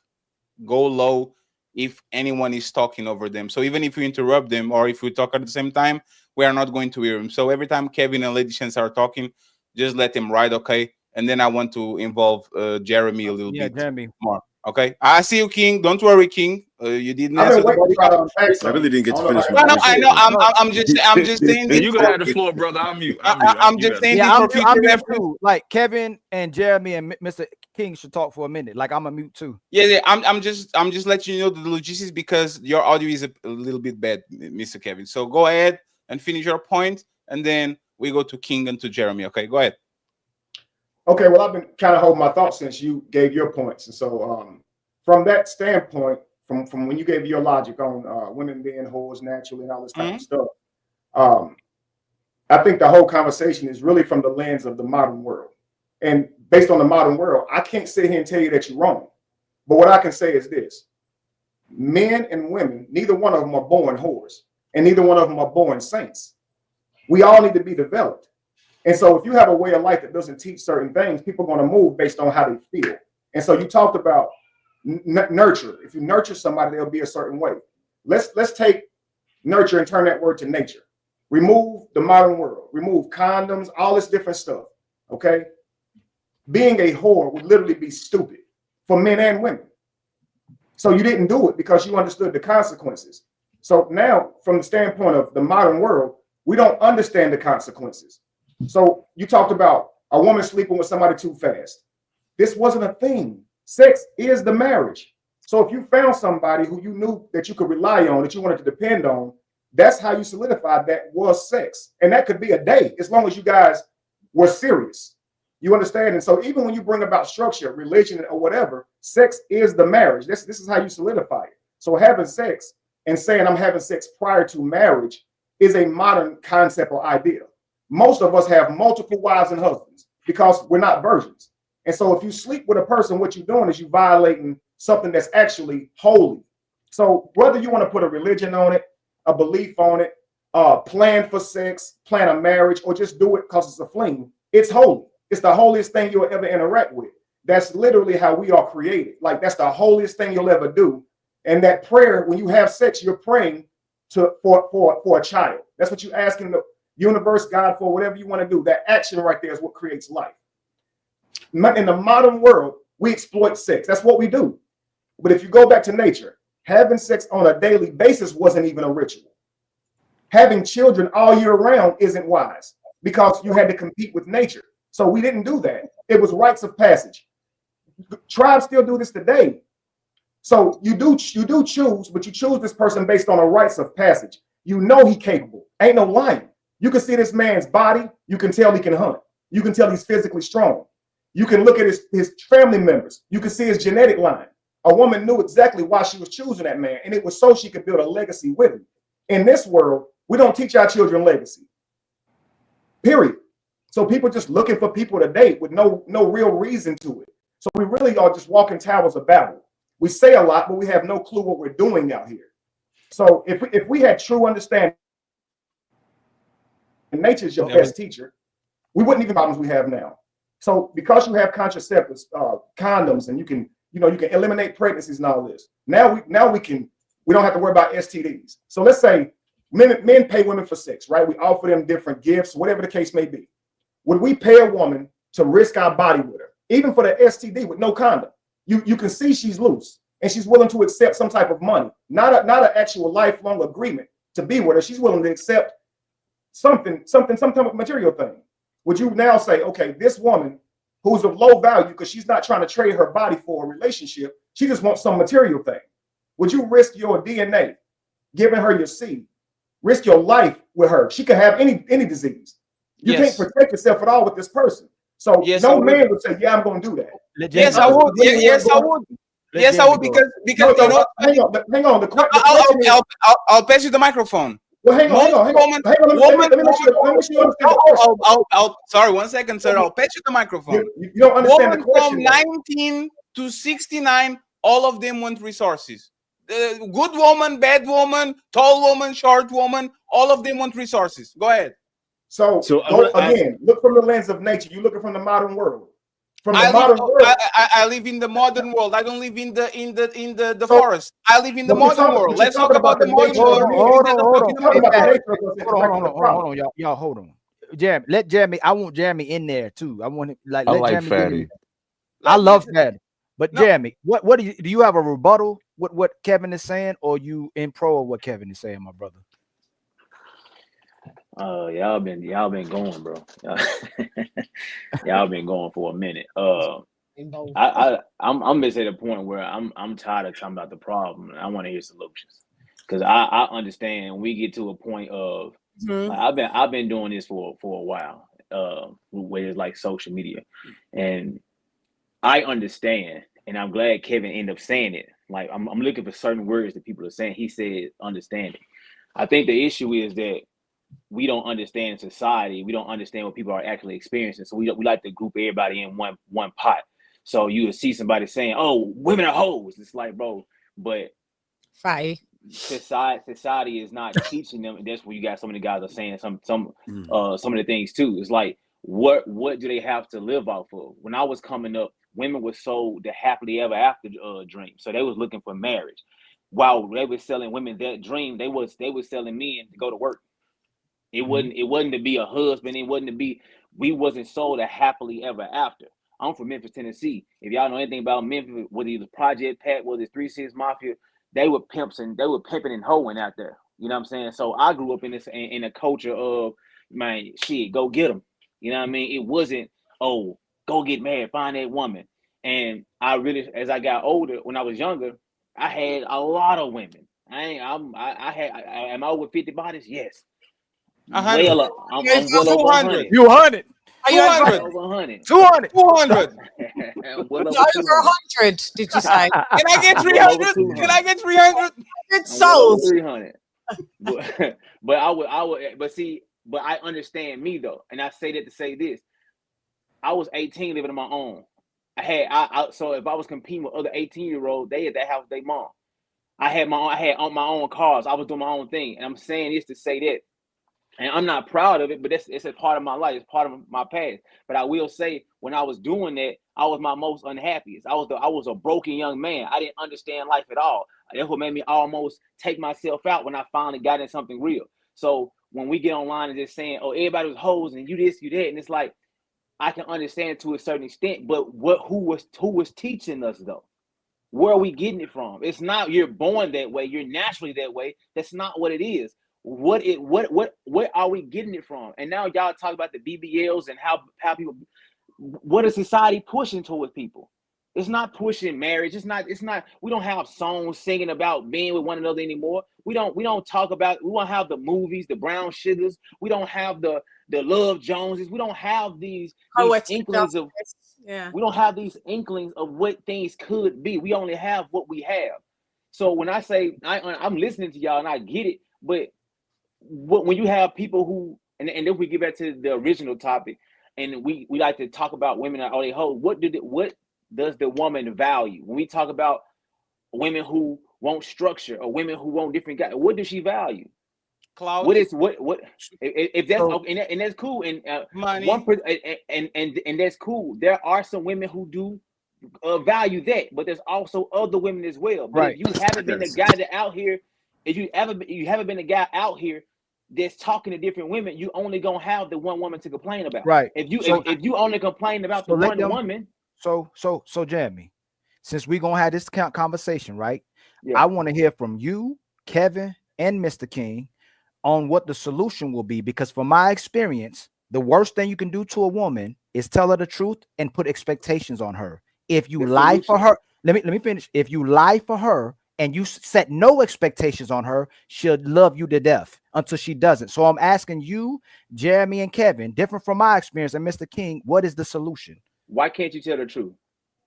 go low if anyone is talking over them. So even if you interrupt them or if we talk at the same time, we are not going to hear them. So every time Kevin and Lady Chen are talking, just let them ride, okay? And then I want to involve Jeremy a little bit Jeremy. more. Okay, I see you, King. Don't worry, King. You didn't I've answer been the waiting body for y'all count. to unpack I something. really didn't I get to don't know finish how my No, y'all no, gonna I do know. it. initial. I'm just saying Yeah, this you for. gonna have the floor, brother. I'm mute. I'm You just got it. saying Yeah, this for I'm future mute reference. too. Like Kevin and Jeremy and Mr. King should talk for a minute. Like I'm a mute too. Yeah. I'm just letting you know the logistics because your audio is a little bit bad, Mr. Kevin. So go ahead and finish your point, and then we go to King and to Jeremy. Okay, go ahead. Okay, well, I've been kind of holding my thoughts since you gave your points, and so from that standpoint, from when you gave your logic on women being whores naturally and all this type of stuff, um, I think the whole conversation is really from the lens of the modern world, and based on the modern world, I can't sit here and tell you that you're wrong, but what I can say is this: men and women, neither one of them are born whores, and neither one of them are born saints. We all need to be developed. And so if you have a way of life that doesn't teach certain things, people are going to move based on how they feel. And so you talked about nurture. If you nurture somebody, they'll be a certain way. Let's take nurture and turn that word to nature. Remove the modern world. Remove condoms, all this different stuff. Okay? Being a whore would literally be stupid for men and women. So you didn't do it because you understood the consequences. So now, from the standpoint of the modern world, we don't understand the consequences. So you talked about a woman sleeping with somebody too fast. This wasn't a thing. Sex is the marriage. So if you found somebody who you knew that you could rely on, that you wanted to depend on, that's how you solidified that was sex. And that could be a day, as long as you guys were serious. You understand? And so even when you bring about structure, religion, or whatever, sex is the marriage. This is how you solidify it. So having sex and saying I'm having sex prior to marriage is a modern concept or idea. Most of us have multiple wives and husbands because we're not virgins. And so if you sleep with a person, what you're doing is you're violating something that's actually holy. So whether you want to put a religion on it, a belief on it, plan for sex, plan a marriage, or just do it because it's a fling, it's holy. It's the holiest thing you'll ever interact with. That's literally how we are created. Like that's the holiest thing you'll ever do. And that prayer, when you have sex, you're praying for a child. That's what you're asking the universe, God, for whatever you want to do. That action right there is what creates life. In the modern world, we exploit sex. That's what we do. But if you go back to nature, having sex on a daily basis wasn't even a ritual. Having children all year round isn't wise because you had to compete with nature. So we didn't do that. It was rites of passage. Tribes still do this today. So you do choose, but you choose this person based on a rites of passage. You know he's capable. Ain't no lying. You can see this man's body. You can tell he can hunt. You can tell he's physically strong. You can look at his family members. You can see his genetic line. A woman knew exactly why she was choosing that man, and it was so she could build a legacy with him. In this world, we don't teach our children legacy. period. So people just looking for people to date with no real reason to it. So we really are just walking towers of Babel. We say a lot, but we have no clue what we're doing out here. So if we had true understanding, nature is your best teacher, we wouldn't even have problems we have now. So because you have contraceptives, condoms, and you can eliminate pregnancies and all this. Now we don't have to worry about STDs. So let's say men pay women for sex, right? We offer them different gifts, whatever the case may be. Would we pay a woman to risk our body with her, even for the STD with no condom? You can see she's loose and she's willing to accept some type of money, not an actual lifelong agreement to be with her. She's willing to accept some type of material thing. Would you now say, okay, this woman who's of low value because she's not trying to trade her body for a relationship, she just wants some material thing. Would you risk your DNA, giving her your seed, risk your life with her? She could have any disease. You can't protect yourself at all with this person. So no man would say, yeah, I'm going to do that. Yes, I would. Yes, I would. Yes, I would because no, hang on. I'll pass you the microphone. Well, hang on. Let me make sure you understand the question. Sorry, 1 second, sir. I'll pass you the microphone. You don't understand the question. From 19 to 69, all of them want resources. Good woman, bad woman, tall woman, short woman, all of them want resources. Go ahead. So again, look from the lens of nature. You're looking from the modern world. I live in the modern world. I don't live in the forest. I live in the modern world. Let's talk about the modern world. Hold on, y'all. Hold on. Jeremy, let Jeremy. I want Jeremy in there too. I want him let Jeremy. Fatty. I love Fatty. But Jeremy, what do you have a rebuttal what Kevin is saying, or you in pro of what Kevin is saying, my brother? Y'all been going, bro. Y'all been going for a minute. I'm just at a point where I'm tired of talking about the problem and I want to hear solutions. Because I understand when we get to a point of I've been doing this for a while, where it's like social media. And I understand, and I'm glad Kevin ended up saying it. Like I'm looking for certain words that people are saying. He said understanding. I think the issue is that we don't understand society. We don't understand what people are actually experiencing. So we like to group everybody in one pot. So you will see somebody saying, "Oh, women are hoes." It's like, bro, but society is not teaching them, and that's where you got so many guys are saying some of the things too. It's like, what do they have to live off of? When I was coming up, women were sold the happily ever after dream. So they was looking for marriage. While they were selling women that dream, they was selling men to go to work. It wasn't to be a husband. It wasn't to be. We wasn't sold a happily ever after. I'm from Memphis, Tennessee. If y'all know anything about Memphis, whether it's Project Pat, whether it's 3 6 Mafia, they were pimps and they were pimping and hoeing out there. You know what I'm saying? So I grew up in a culture of, man, shit, go get them. You know what I mean? It wasn't, oh, go get married, find that woman. And I really, as I got older, when I was younger, I had a lot of women. Am I over 50 bodies? Yes. I'm well over 100. You 100. 200. Over 100. 200. 200. Well over 100. Did you say? Can I get 300? Can I get 300? It's sold. 300. But I understand me though, and I say that to say this. I was 18 living on my own. So if I was competing with other 18-year-olds, they had that house with their mom. I had my own cars. I was doing my own thing, and I'm saying this to say that. And I'm not proud of it, but it's a part of my life. It's part of my past. But I will say, when I was doing that, I was my most unhappiest. I was a broken young man. I didn't understand life at all. That's what made me almost take myself out when I finally got in something real. So when we get online and just saying, "Oh, everybody was hoes and you this, you that," and it's like, I can understand to a certain extent, but who was teaching us though? Where are we getting it from? It's not you're born that way, you're naturally that way. That's not what it is. What are we getting it from? And now y'all talk about the BBLs and how people, what is society pushing towards people? It's not pushing marriage. It's not, we don't have songs singing about being with one another anymore. We don't have the movies, the brown sugars. We don't have the Love Joneses. We don't have these inklings of, we don't have these inklings of what things could be. We only have what we have. So when I say I'm listening to y'all and I get it, but when you have people who and if we get back to the original topic, and we like to talk about women are they hoes. What does the woman value when we talk about women who want structure or women who want different guys? What does she value? Clout. What is what if that's So- okay, and that's cool, and Money. and that's cool. There are some women who do value that, but there's also other women as well. But Right. if you haven't been the guy that out here, if you haven't been a guy out here that's talking to different women, you only gonna have the one woman to complain about. Right. If you So- if you only complain about So the let one them- woman, So Jeremy, since we gonna have this conversation, right? yeah. I want to hear from you, Kevin, and Mr. King on what the solution will be, because from my experience, the worst thing you can do to a woman is tell her the truth and put expectations on her. If you The lie for solution. her, let me finish. If you lie for her and you set no expectations on her, she'll love you to death until she doesn't. So I'm asking you, Jeremy and Kevin, different from my experience, and Mr. King, what is the solution? Why can't you tell the truth?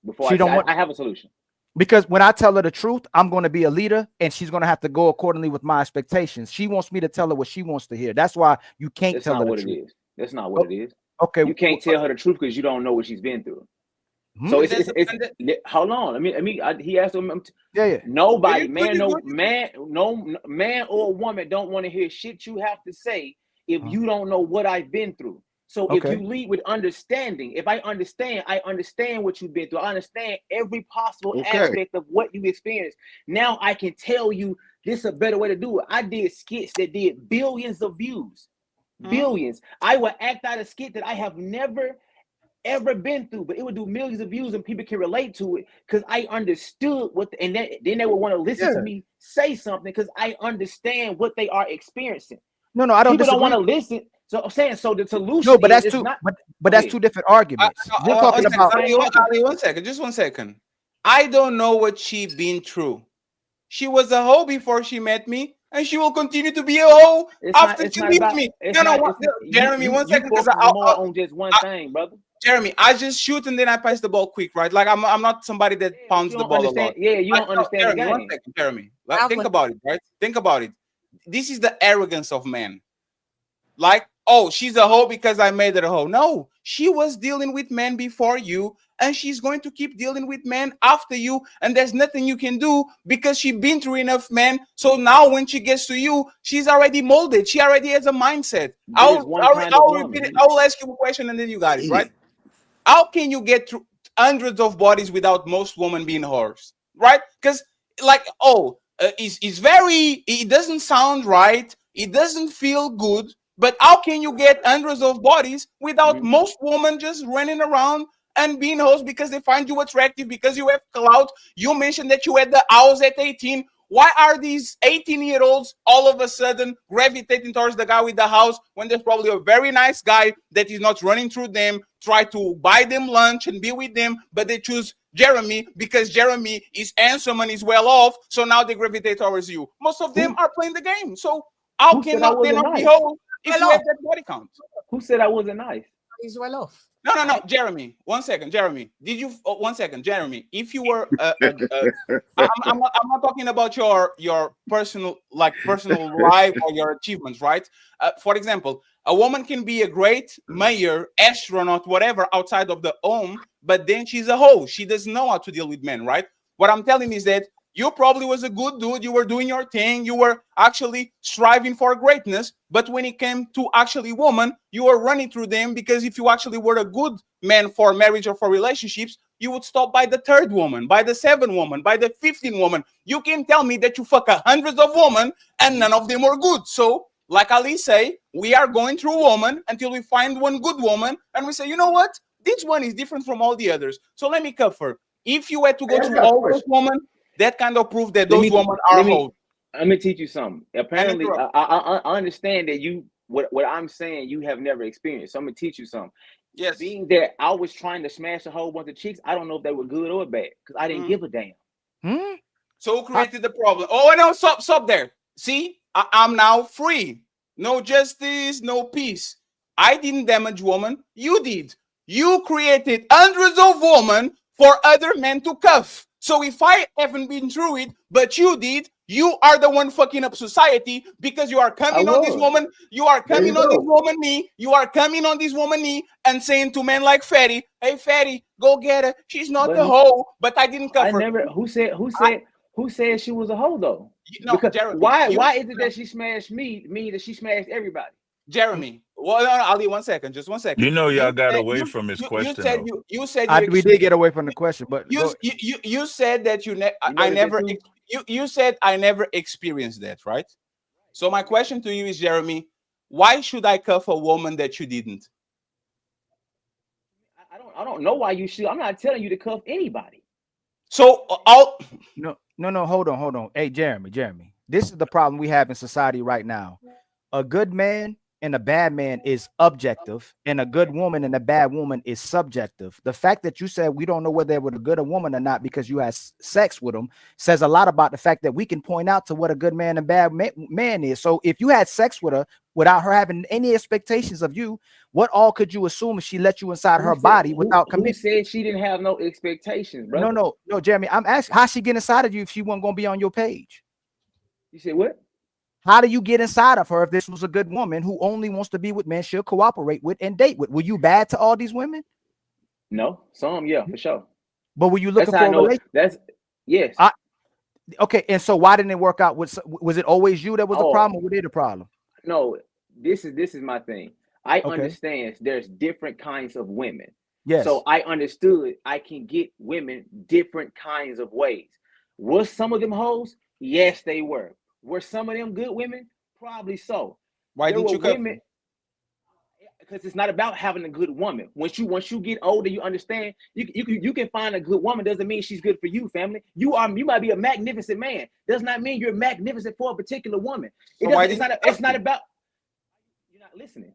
Before She I, don't say, want- I have a solution. Because when I tell her the truth, I'm going to be a leader and she's going to have to go accordingly with my expectations. She wants me to tell her what she wants to hear. That's why you can't That's tell not her what the it truth. is. That's not what it is. Okay. You can't tell her the truth because you don't know what she's been through. So hold on. He asked him. Yeah. Nobody, Yeah, man, good. no man or woman don't want to hear shit you have to say if you don't know what I've been through. So if Okay. you lead with understanding, if I understand what you've been through. I understand every possible Okay. aspect of what you experienced. Now I can tell you this is a better way to do it. I did skits that did billions of views. Billions. I would act out a skit that I have never ever been through, but it would do millions of views and people can relate to it because I understood then they would want to listen to me say something because I understand what they are experiencing. No, I don't People don't disagree. want to listen. So I'm saying, so the solution No, but that's is two. not. But that's two different arguments. We're talking about. Ali, 1 second, just 1 second. I don't know what she been through. She was a hoe before she met me, and she will continue to be a hoe after she meets me. Jeremy, 1 second, because more on just one thing, brother. Jeremy, I just shoot and then I pass the ball quick, right? Like I'm not somebody that pounds the ball a lot. Yeah, you don't understand Jeremy, the game. 1 second, Jeremy. Like, think about it, right? Think about it. This is the arrogance of men. Like, oh, she's a hoe because I made her a hoe. No, she was dealing with men before you, and she's going to keep dealing with men after you, and there's nothing you can do because she's been through enough men. So now when she gets to you, she's already molded. She already has a mindset. I will ask you a question and then you got it, right? How can you get through hundreds of bodies without most women being whores, right? Because like, it doesn't sound right. It doesn't feel good. But how can you get hundreds of bodies without most women just running around and being hoes because they find you attractive, because you have clout? You mentioned that you had the house at 18. Why are these 18-year-olds all of a sudden gravitating towards the guy with the house when there's probably a very nice guy that is not running through them, try to buy them lunch and be with them, but they choose Jeremy because Jeremy is handsome and is well off, so now they gravitate towards you. Most of them are playing the game. So how can they not be hoes if you have that body count? Who said I wasn't nice? He's well off. No, Jeremy. 1 second, Jeremy. Did you? 1 second, Jeremy. If you were, I'm not talking about your personal life or your achievements, right? For example, a woman can be a great mayor, astronaut, whatever outside of the home, but then she's a hoe. She doesn't know how to deal with men, right? What I'm telling is that you probably was a good dude. You were doing your thing. You were actually striving for greatness. But when it came to actually women, you were running through them because if you actually were a good man for marriage or for relationships, you would stop by the 3rd woman, by the 7th woman, by the 15th woman. You can tell me that you fuck hundreds of women and none of them were good. So, like Ali say, we are going through woman until we find one good woman and we say, you know what? This one is different from all the others. So let me cover. If you had to go through all those women, that kind of proof that those women are hoes. Let me teach you something. Apparently, I understand that what I'm saying you have never experienced. So I'm gonna teach you something. Yes. Being that I was trying to smash a whole bunch of chicks, I don't know if they were good or bad because I didn't give a damn. So who created the problem? Oh no, stop there. See, I'm now free. No justice, no peace. I didn't damage woman. You did. You created hundreds of women for other men to cuff. So if I haven't been through it, but you did, You are the one fucking up society because you are coming on this woman. You are coming on this woman knee. You are coming on this woman knee and saying to men like Fatty, "Hey, Fatty, go get her. She's not the hoe." But I didn't cover. I never. Who said she was a hoe though? No, because Jeremy, why is it that she smashed me? Mean that she smashed everybody? Jeremy, well, no, Ali, 1 second, just 1 second. You know, y'all got away from his question. You said we did get away from the question, but you said that you said I never experienced that, right? So my question to you is, Jeremy, why should I cuff a woman that you didn't? I don't know why you should. I'm not telling you to cuff anybody. So no, hold on. Hey, Jeremy, this is the problem we have in society right now. A good man and a bad man is objective, and a good woman and a bad woman is subjective. The fact that you said we don't know whether they were a good woman or not because you had sex with them says a lot about the fact that we can point out to what a good man and bad man is. So if you had sex with her without her having any expectations of you, what all could you assume if she let you inside her body without committing? Who said she didn't have no expectations, brother? No, Jeremy, I'm asking, how she get inside of you if she wasn't going to be on your page? You said what? How do you get inside of her if this was a good woman who only wants to be with men she'll cooperate with and date with? Were you bad to all these women? No, some, yeah, for sure. But were you looking for a relationship? That's yes. Okay, and so why didn't it work out? Was it always you that was the problem, or was it the problem? No, this is my thing. I understand there's different kinds of women. Yes. So I understood I can get women different kinds of ways. Were some of them hoes? Yes, they were. Were some of them good women? Probably so. Why didn't you cut? Because it's not about having a good woman. Once you get older, you understand you can find a good woman. Doesn't mean she's good for you, family. You might be a magnificent man. Does not mean you're magnificent for a particular woman. It's not about. You're not listening.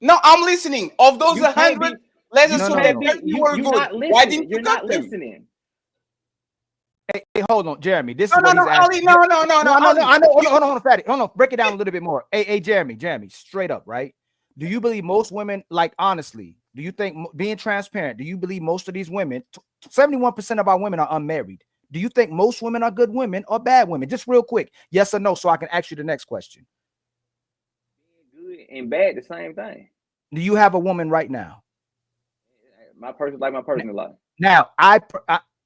No, I'm listening. Of those 100, let's assume that you were good. Why didn't you cut them? Listening. Hey, hold on, Jeremy. This is what he's asking. No. I know. Hold on, Fatty. Hold on. Break it down a little bit more. Hey, Jeremy. Straight up, right? Do you believe most women, like honestly, do you think, being transparent, do you believe most of these women, 71% of our women are unmarried? Do you think most women are good women or bad women? Just real quick, yes or no, so I can ask you the next question. Good and bad, the same thing. Do you have a woman right now? My personal life. Now,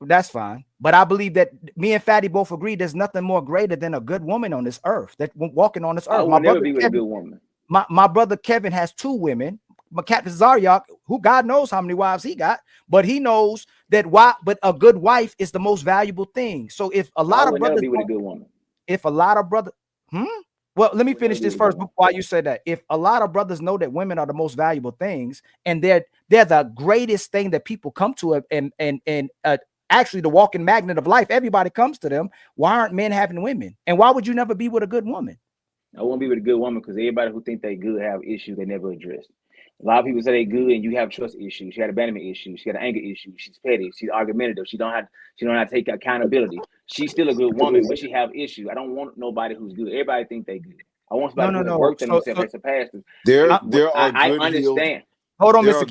that's fine, but I believe that me and Fatty both agree there's nothing more greater than a good woman on this earth, that walking on this earth. I will never be with a good woman. My brother Kevin has 2 women. My Captain Zaryak, who God knows how many wives he got, but he knows that but a good wife is the most valuable thing. So if a lot of brothers never be with a good woman. If a lot of brothers, well, let me finish this first before you say that. If a lot of brothers know that women are the most valuable things and they're the greatest thing that people come to and actually the walking magnet of life, everybody comes to them. Why aren't men having women? And why would you never be with a good woman? I won't be with a good woman because everybody who think they good have issues they never address. A lot of people say they good and you have trust issues. She got abandonment issues. She got an anger issue. She's petty. She's argumentative. She don't have to take accountability. She's still a good woman, but she have issues. I don't want nobody who's good. Everybody think they good. I want somebody who works on themselves as a pastor. I understand. Hold on, Mr.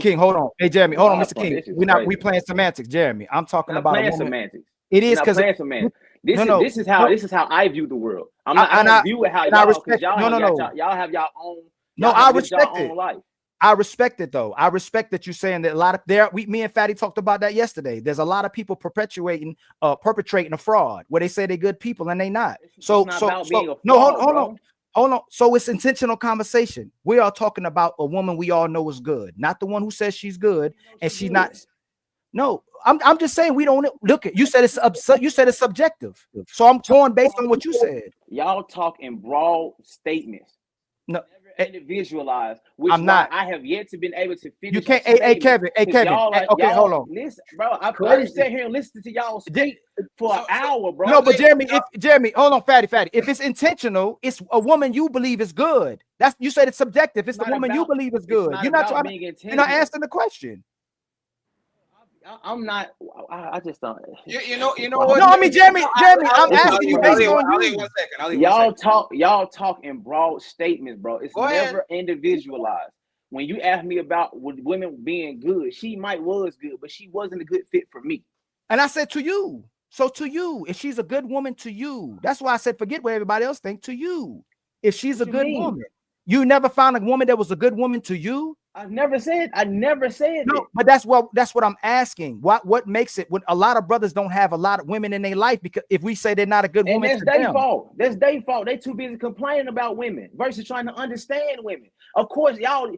King. Hold on. Hey, Jeremy. Hold on, Mr. King. We playing semantics, Jeremy. I'm talking about a woman. Semantics. It is because this is how I view the world. I don't view it how y'all, because y'all have y'all own. No, I respect it. I respect it though. I respect that you're saying that a lot of me and Fatty talked about that yesterday. There's a lot of people perpetrating a fraud where they say they're good people and they not. Hold on. So it's intentional conversation. We are talking about a woman we all know is good, not the one who says she's good and she's not. No, I'm just saying we don't look at. You said it's subjective. So I'm going based on what you said. Y'all talk in broad statements. No, individualized. I'm not. I have yet to been able to finish. You can't. Hey, Kevin. Okay, hold on. Listen, bro. I sit here and listen to y'all speak for an hour, bro. No, but Jeremy, hold on, Fatty. If it's intentional, it's a woman you believe is good. You said it's subjective. It's the woman you believe is good. You're not trying. You're not answering the question. I'm not. I just don't. You know what? No, I mean, Jeremy, I'm asking you based on you. 1 second. Y'all talk in broad statements, bro. It's never individualized. When you ask me about women being good, she was good, but she wasn't a good fit for me. And I said to you, So to you, if she's a good woman to you, that's why I said forget what everybody else think. To you, if she's a good woman, you never found a woman that was a good woman to you. I never said no, but that's what I'm asking. What makes it when a lot of brothers don't have a lot of women in their life, because if we say they're not a good woman, that's their fault. That's their fault. They too busy complaining about women versus trying to understand women. Of course, y'all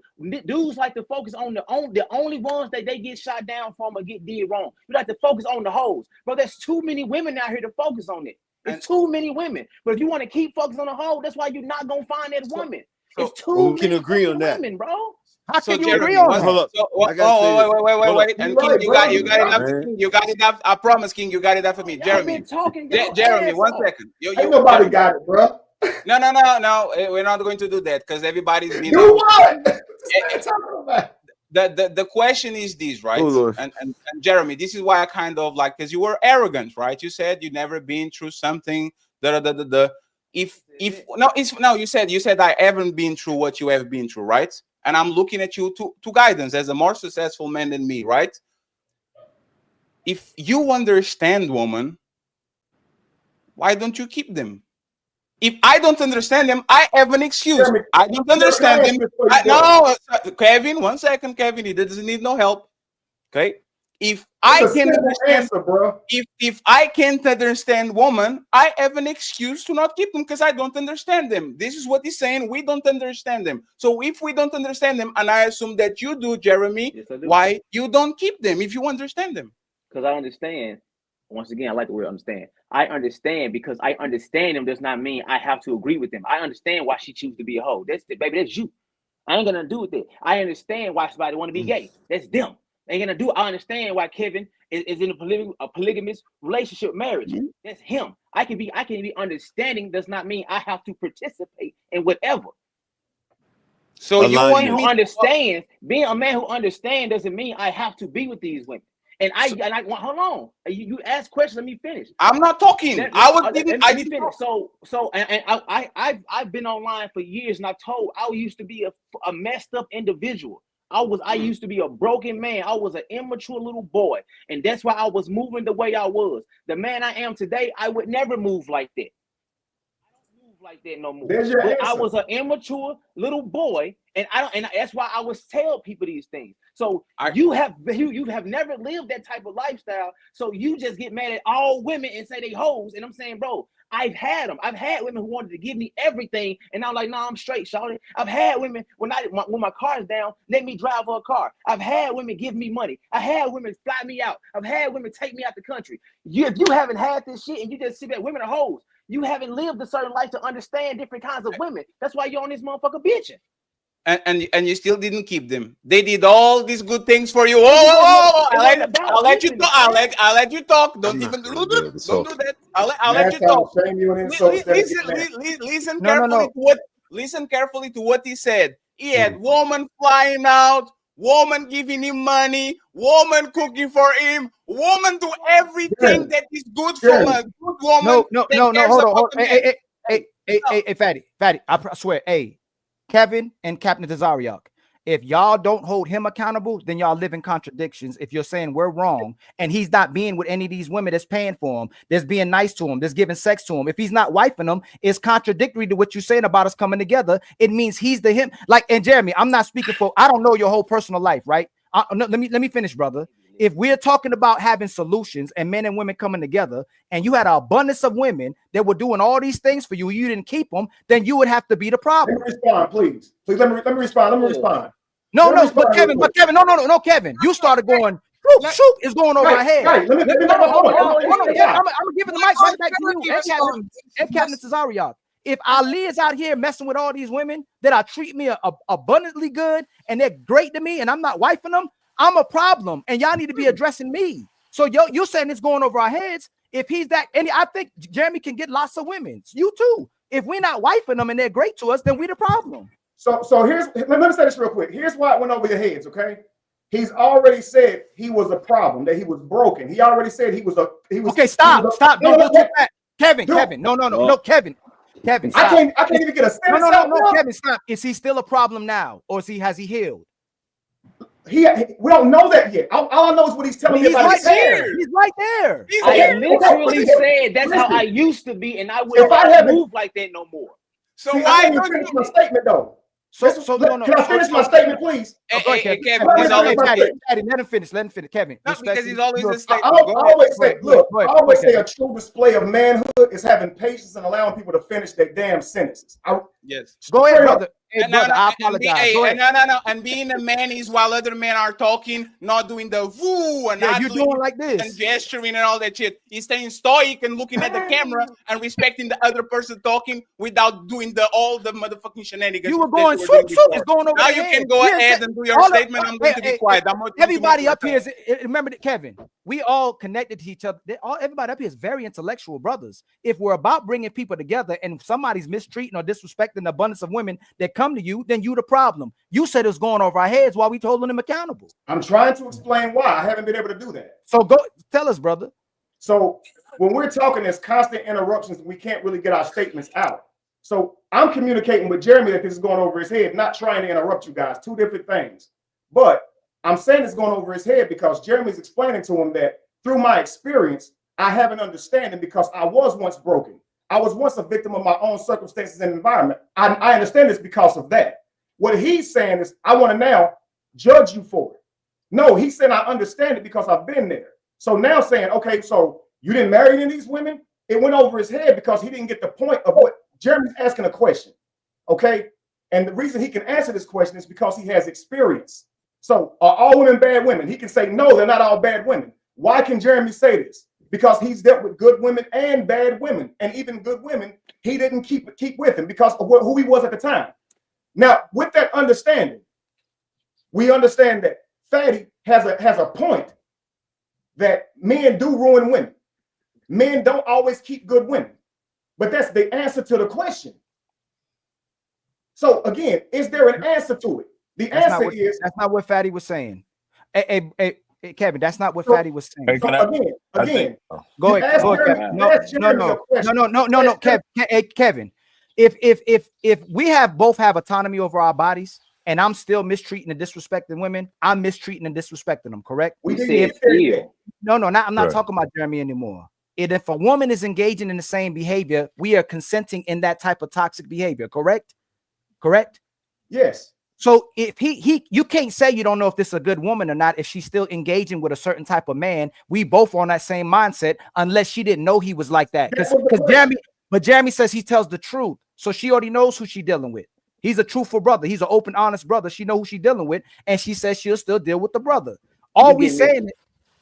dudes like to focus on the only ones that they get shot down from or get did wrong. You like to focus on the hoes, bro. There's too many women out here to focus on it. There's too many women. But if you want to keep focusing on the hoe, that's why you're not gonna find that woman. It's too we can agree on that, women, bro. How can you agree on that? Hold up. Wait. And King, you got it up. You got it up. I promise, King, you got it up for me. Jeremy. Jeremy, 1 second. Ain't nobody got it, bro. No. We're not going to do that because everybody's been. You what? The question is this, right? And Jeremy, this is why I kind of like, because you were arrogant, right? You said you never been through something. You said I haven't been through what you have been through, right? And I'm looking at you to guidance as a more successful man than me, right? If you understand woman, why don't you keep them? If I don't understand them, I have an excuse. Jeremy, I don't understand them. No, Kevin, 1 second, Kevin. He doesn't need no help. Okay. If I can understand, bro. If I can't understand woman, I have an excuse to not keep them because I don't understand them. This is what he's saying. We don't understand them. So if we don't understand them, and I assume that you do, Jeremy, Yes, I do. why you don't keep them if you understand them? Because I understand. Once again, I like the word understand. I understand because I understand them does not mean I have to agree with them. I understand why she chooses to be a hoe. That's you. I ain't gonna do with it. I understand why somebody want to be gay. That's them. Ain't gonna do. I understand why Kevin is in a polygamous relationship marriage. That's him. I can be understanding does not mean I have to participate in whatever. So you want who understands, being a man who understands doesn't mean I have to be with these women. And I hold on. You ask questions. Let me finish. I'm not talking. Let me finish. I've been online for years, and I used to be a messed up individual. I used to be a broken man. I was an immature little boy, and that's why I was moving the way I was. The man I am today, I would never move like that. I don't move like that no more. But I was an immature little boy, and that's why I was tell people these things. So you have never lived that type of lifestyle. So you just get mad at all women and say they hoes. And I'm saying, bro, I've had them. I've had women who wanted to give me everything, and I'm like, nah, I'm straight, shawty. I've had women when my car's down, let me drive her car. I've had women give me money. I had women fly me out. I've had women take me out the country. If you haven't had this shit and you just see that women are hoes, you haven't lived a certain life to understand different kinds of women. That's why you're on this motherfucker bitching. And you still didn't keep them. They did all these good things for you. I'll let you talk. I'll let you talk. Don't even do that. Don't do that. I'll let you talk. Listen carefully to what he said. He had woman flying out, woman giving him money, woman cooking for him, woman do everything that is good from a good woman. No, hold on. Hey, Fatty, I swear, hey. Kevin and Captain Tazariak, if y'all don't hold him accountable, then y'all live in contradictions. If you're saying we're wrong and he's not being with any of these women that's paying for him, that's being nice to him, that's giving sex to him, if he's not wifing them, it's contradictory to what you're saying about us coming together. It means he's the him. Like, and Jeremy, I'm not speaking for, I don't know your whole personal life, right? No, let me finish, brother. If we're talking about having solutions and men and women coming together, and you had an abundance of women that were doing all these things for you, you didn't keep them, then you would have to be the problem. Let me respond, please. Let me respond. No, Kevin, no, Kevin. You started going, shoot, is going over my head. Right, let me make my point. I'm gonna give the mic right back to you and Captain Cesariak. If Ali is out here messing with all these women that are treating me abundantly good and they're great to me and I'm not wifing them, I'm a problem, and y'all need to be addressing me. So you're saying it's going over our heads. If he's that, and I think Jeremy can get lots of women. You too. If we're not wifing them and they're great to us, then we the problem. So let me say this real quick. Here's why it went over your heads. Okay, he's already said he was a problem, that he was broken. He already said he was. Okay, stop. Don't do that, Kevin. No, Kevin. Stop. I can't even get a sentence. No, Kevin, stop. Is he still a problem now, or has he healed? we don't know that yet. All I know is what he's telling me He's about right his hair. there. He's right there. I literally said that's how I used to be, and I would not move like that no more. So See, why I didn't don't even finish you? my statement though. No. Can I finish my statement, please? Kevin, Let he's always Let him finish. Kevin. not because he's always a I statement. always say, look, I always say Kevin. a true display of manhood is having patience and allowing people to finish their damn sentences. Yes. Go ahead, Straight up. brother. Hey, brother, I apologize. Go ahead. No. And being a man is while other men are talking, not doing the woo and not you're doing like this and gesturing and all that shit. He's staying stoic and looking at the camera and respecting the other person talking without doing all the motherfucking shenanigans. You were going swoop. It's going over. Now you can go ahead and do your statement. I'm going to be quiet. Everybody up here is, remember that, Kevin, we all connected to each other. Everybody up here is very intellectual brothers. If we're about bringing people together and somebody's mistreating or disrespecting the abundance of women that come to you, then you the problem. You said it was going over our heads while we holding them accountable. I'm trying to explain why I haven't been able to do that. So go tell us, brother. So when we're talking, there's constant interruptions. We can't really get our statements out. So I'm communicating with Jeremy that this is going over his head, not trying to interrupt you guys. Two different things. But I'm saying it's going over his head because Jeremy's explaining to him that through my experience, I have an understanding because I was once broken. I was once a victim of my own circumstances and environment. I understand this because of that. What he's saying is, I want to now judge you for it. No, he said, I understand it because I've been there. So now saying, okay, so you didn't marry any of these women? It went over his head because he didn't get the point of what Jeremy's asking a question. Okay. And the reason he can answer this question is because he has experience. So are all women bad women? He can say, no, they're not all bad women. Why can Jeremy say this? Because he's dealt with good women and bad women, and even good women, he didn't keep with him because of who he was at the time. Now, with that understanding, we understand that Fatty has a point that men do ruin women. Men don't always keep good women, but that's the answer to the question. So again, is there an answer to it? The answer is that's not what Fatty was saying. Hey, Kevin, that's not what Fatty was saying. Again, go ahead. No, Kevin. If we both have autonomy over our bodies, and I'm still mistreating and disrespecting women, I'm mistreating and disrespecting them. Correct? I'm not talking about Jeremy anymore. If a woman is engaging in the same behavior, we are consenting in that type of toxic behavior. Correct? Yes. So if you can't say you don't know if this is a good woman or not, if she's still engaging with a certain type of man, we both are on that same mindset, unless she didn't know he was like that. But Jeremy says he tells the truth. So she already knows who she's dealing with. He's a truthful brother. He's an open, honest brother. She knows who she's dealing with, and she says she'll still deal with the brother. All we saying,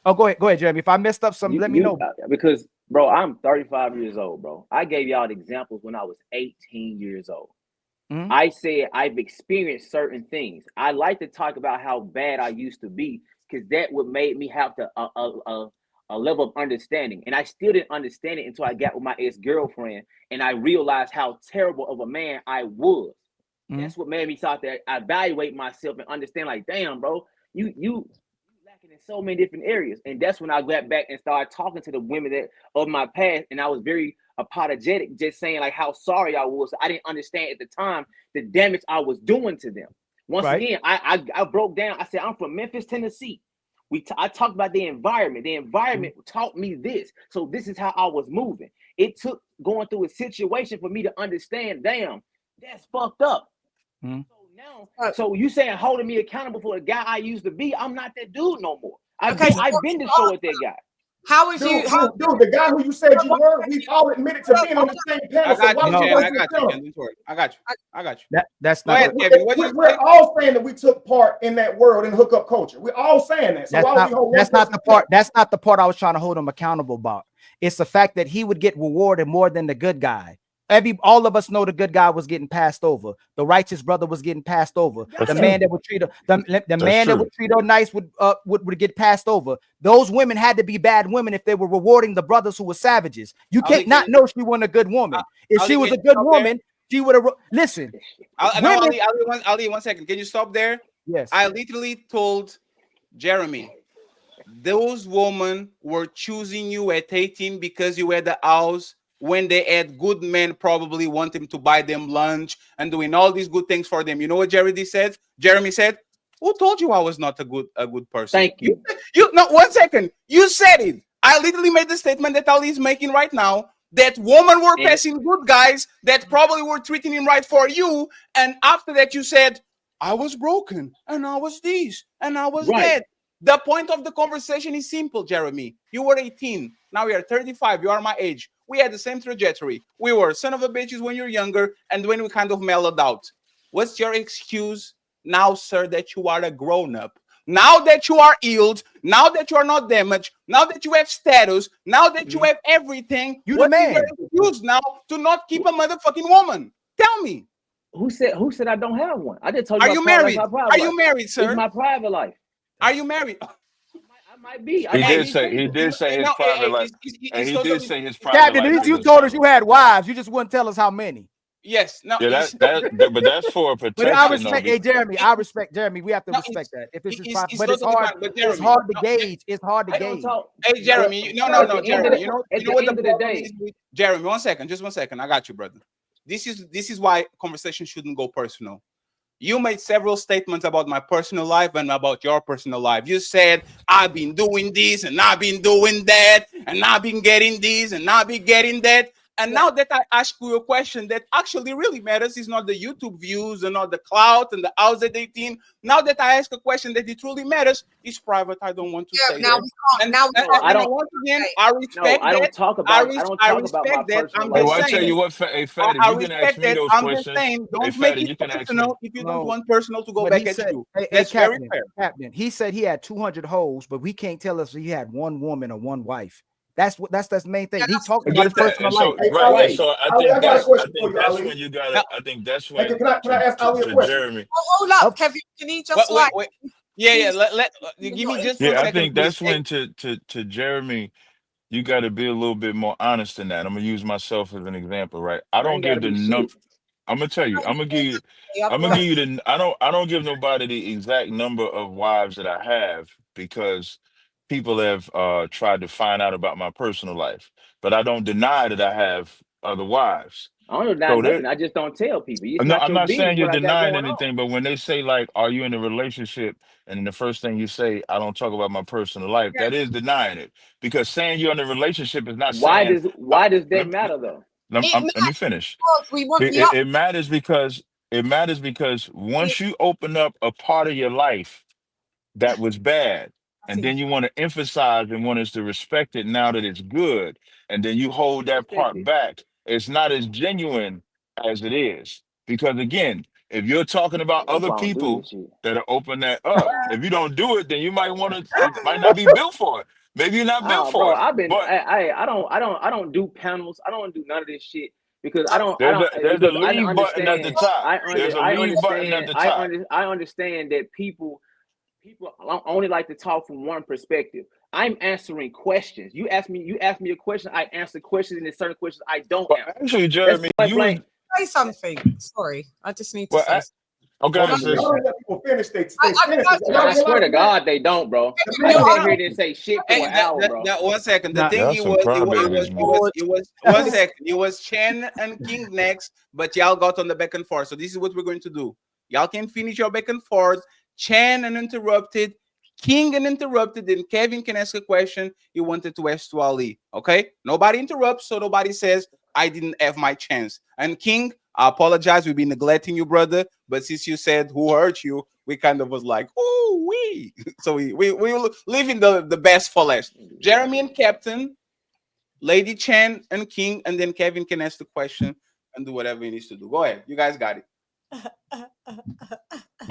go ahead, Jeremy. If I messed up something, let me know. Because, bro, I'm 35 years old, bro. I gave y'all examples when I was 18 years old. Mm-hmm. I said I've experienced certain things. I like to talk about how bad I used to be because that would make me have a level of understanding. And I still didn't understand it until I got with my ex-girlfriend and I realized how terrible of a man I was. Mm-hmm. That's what made me start to evaluate myself and understand, like, damn, bro, you lacking in so many different areas. And that's when I got back and started talking to the women of my past. And I was very apologetic, just saying like how sorry I was. I didn't understand at the time the damage I was doing to them. Once again, I broke down. I said, I'm from Memphis, Tennessee. I talked about the environment. The environment taught me this. So this is how I was moving. It took going through a situation for me to understand, damn, that's fucked up. Mm-hmm. So now, so you saying holding me accountable for the guy I used to be, I'm not that dude no more. I've been destroyed that guy. How is dude, the guy who you said you were, we've all admitted to being on the same panel. I got you. That's not. We're all saying that we took part in that world in hookup culture. We're all saying that. So that's not the part. That's not the part I was trying to hold him accountable about. It's the fact that he would get rewarded more than the good guy. All of us know the good guy was getting passed over. The righteous brother was getting passed over. The man that would treat her, the man that would treat her nice would get passed over. Those women had to be bad women if they were rewarding the brothers who were savages. You can't not know she wasn't a good woman. If she was a good woman, she would have listen. Ali, 1 second. Can you stop there? Yes. I literally told Jeremy, those women were choosing you at 18 because you had the house. When they had good men probably want him to buy them lunch and doing all these good things for them. You know what Jeremy said? Who told you I was not a good person? Thank you. You no 1 second. You said it. I literally made the statement that Ali is making right now. That women were passing good guys that probably were treating him right for you. And after that, you said, I was broken and I was this and I was that. The point of the conversation is simple, Jeremy. You were 18. Now we are 35. You are my age. We had the same trajectory. We were son of a bitches when you're younger and when we kind of mellowed out. What's your excuse now, sir, that you are a grown-up? Now that you are healed, now that you are not damaged, now that you have status, now that you have everything, you the man. Your excuse now to not keep a motherfucking woman? Tell me. Who said I don't have one? I just told you. Are you married? Are you married, sir? It's my private life. Are you married? I might be. He did say his private life. And he did say his private life. Captain, at least you told us you had wives. You just wouldn't tell us how many. Yes, no. Yeah, but that's for protection. But I respect, Jeremy. I respect Jeremy. We have to respect that. If it's his private, but it's hard. It's hard to gauge. It's hard to gauge. Hey, Jeremy. No, Jeremy. You know what the problem is? Jeremy, 1 second. Just 1 second. I got you, brother. This is why conversation shouldn't go personal. You made several statements about my personal life and about your personal life. You said, I've been doing this and I've been doing that and I've been getting this and I've been getting that. And now that I ask you a question that actually really matters, is not the YouTube views and not the clout and the house at 18. Now that I ask a question that it truly matters, it's private. I don't want to say now that. I don't. Once again, I respect I don't talk about. I respect that. I'm just saying. I tell you what, hey, Fatty, you can ask me those questions. Don't make it personal if you don't want personal to go back at you. That's very fair. Captain, he said he had 200 hoes, but we can't tell us if he had one woman or one wife. That's the main thing. He talked about his personal life. Right. So I think that's when you gotta. I think that's when. Can I ask Ali a question? Jeremy. Hold up, Kevin. Can you just wait. Yeah. Let give me just. 1 second, I think that's please. when to Jeremy, you got to be a little bit more honest in that. I'm gonna use myself as an example, right? I don't give the number. I'm gonna tell you. I'm gonna give you the. I don't give nobody the exact number of wives that I have because people have tried to find out about my personal life, but I don't deny that I have other wives. I don't deny nothing. I just don't tell people. No, I'm not saying you're denying anything, but when they say like, "Are you in a relationship?" and the first thing you say, "I don't talk about my personal life," that is denying it. Because saying you're in a relationship is not. Why does that matter though? Let me finish. It matters because once you open up a part of your life that was bad, and then you want to emphasize and want us to respect it now that it's good, and then you hold that part back, it's not as genuine as it is. Because again, if you're talking about other people that are open that up, if you don't do it, then you might want to. It might not be built for it. Maybe you're not built for it. I don't do panels. I don't do none of this shit because I don't. There's a leave button at the top. There's a leave button at the top. I understand that people only like to talk from one perspective. I'm answering questions. You ask me a question, I answer questions, and there's certain questions I don't answer. Actually, Jeremy, say something. Sorry, I just need to say. Okay, let people finish. I swear to God, they don't, bro. I didn't hear them say shit for an hour, bro. 1 second. The thing it was 1 second. It was Chen and King next, but y'all got on the back and forth. So this is what we're going to do. Y'all can finish your back and forth. Chen uninterrupted, King uninterrupted, then Kevin can ask a question he wanted to ask to Ali. Okay? Nobody interrupts, so nobody says I didn't have my chance. And King, I apologize. We've been neglecting you, brother. But since you said who hurt you, we kind of was like, ooh, we. So we leaving the best for last. Jeremy and Captain, Lady Chen and King, and then Kevin can ask the question and do whatever he needs to do. Go ahead. You guys got it.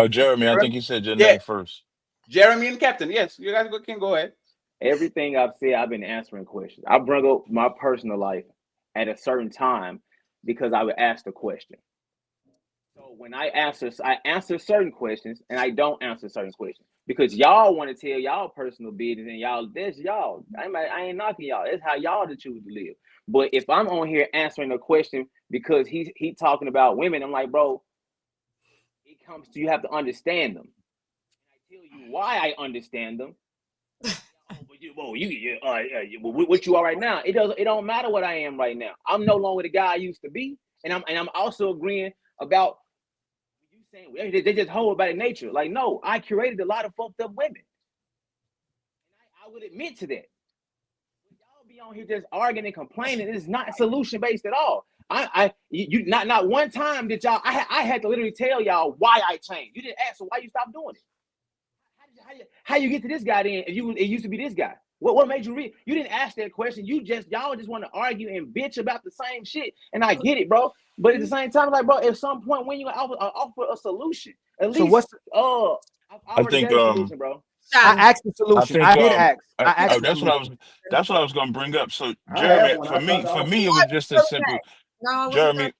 Jeremy, I think you said your name first. Jeremy and Captain, yes, you guys can go ahead. Everything I've said, I've been answering questions. I bring up my personal life at a certain time because I would ask the question. So when I answer certain questions and I don't answer certain questions because y'all want to tell y'all personal business and that's y'all. I ain't knocking y'all. That's how y'all to choose to live. But if I'm on here answering a question because he talking about women, I'm like, bro, it comes to you have to understand them. And I tell you why I understand them. What you are right now, it don't matter what I am right now. I'm no longer the guy I used to be, and I'm also agreeing about you saying they just whole by nature. Like, no, I curated a lot of fucked up women. And I would admit to that. Y'all be on here just arguing and complaining. It's not solution based at all. You not one time did y'all. I had to literally tell y'all why I changed. You didn't ask, so why you stopped doing it? How you get to this guy then? If it used to be this guy. What made you read? You didn't ask that question. Y'all just want to argue and bitch about the same shit. And I get it, bro. But at the same time, like, bro, at some point when you offer a solution, at least I already think got a solution, bro. I asked the solution. I did ask. I asked. That's what I was going to bring up. So I Jeremy, have one. for me, it was just as simple. No, I wasn't Jeremy, done.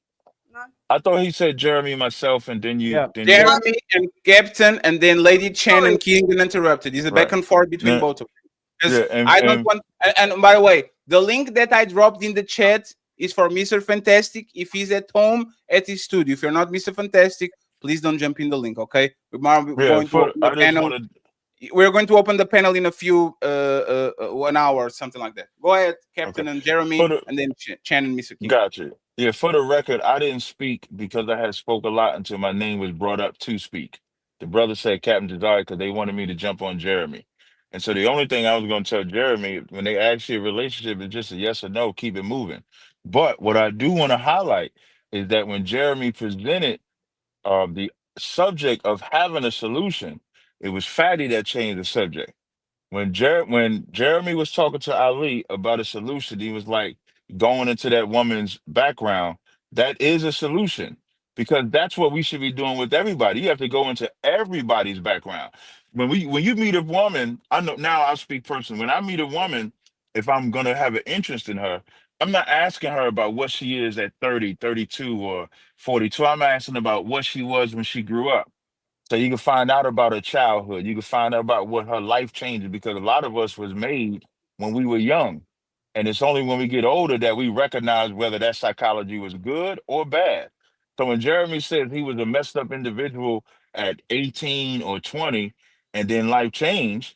No. I thought he said Jeremy, myself, and then you. Then Jeremy and Captain, and then Lady Chen and King interrupted. There's a back and forth between both of them. Yeah, I don't want. And by the way, the link that I dropped in the chat is for Mr. Fantastic. If he's at home at his studio, if you're not Mr. Fantastic, please don't jump in the link. Okay, we're going to open the panel. We're going to open the panel in a few 1 hour or something like that. Go ahead, Captain and Jeremy, and then Chen and Mr. King. Gotcha. Yeah, for the record, I didn't speak because I had spoke a lot until my name was brought up to speak. The brother said Captain Desire because they wanted me to jump on Jeremy. And so the only thing I was going to tell Jeremy, when they ask you a relationship, is just a yes or no, keep it moving. But what I do want to highlight is that when Jeremy presented the subject of having a solution, it was Fatty that changed the subject. When Jeremy was talking to Ali about a solution, he was like, going into that woman's background, that is a solution, because that's what we should be doing with everybody. You have to go into everybody's background. When you meet a woman, I know now I'll speak personally. When I meet a woman, if I'm gonna have an interest in her, I'm not asking her about what she is at 30, 32, or 42. I'm asking about what she was when she grew up. So you can find out about her childhood. You can find out about what her life changes, because a lot of us was made when we were young. And it's only when we get older that we recognize whether that psychology was good or bad. So when Jeremy says he was a messed up individual at 18 or 20, and then life changed,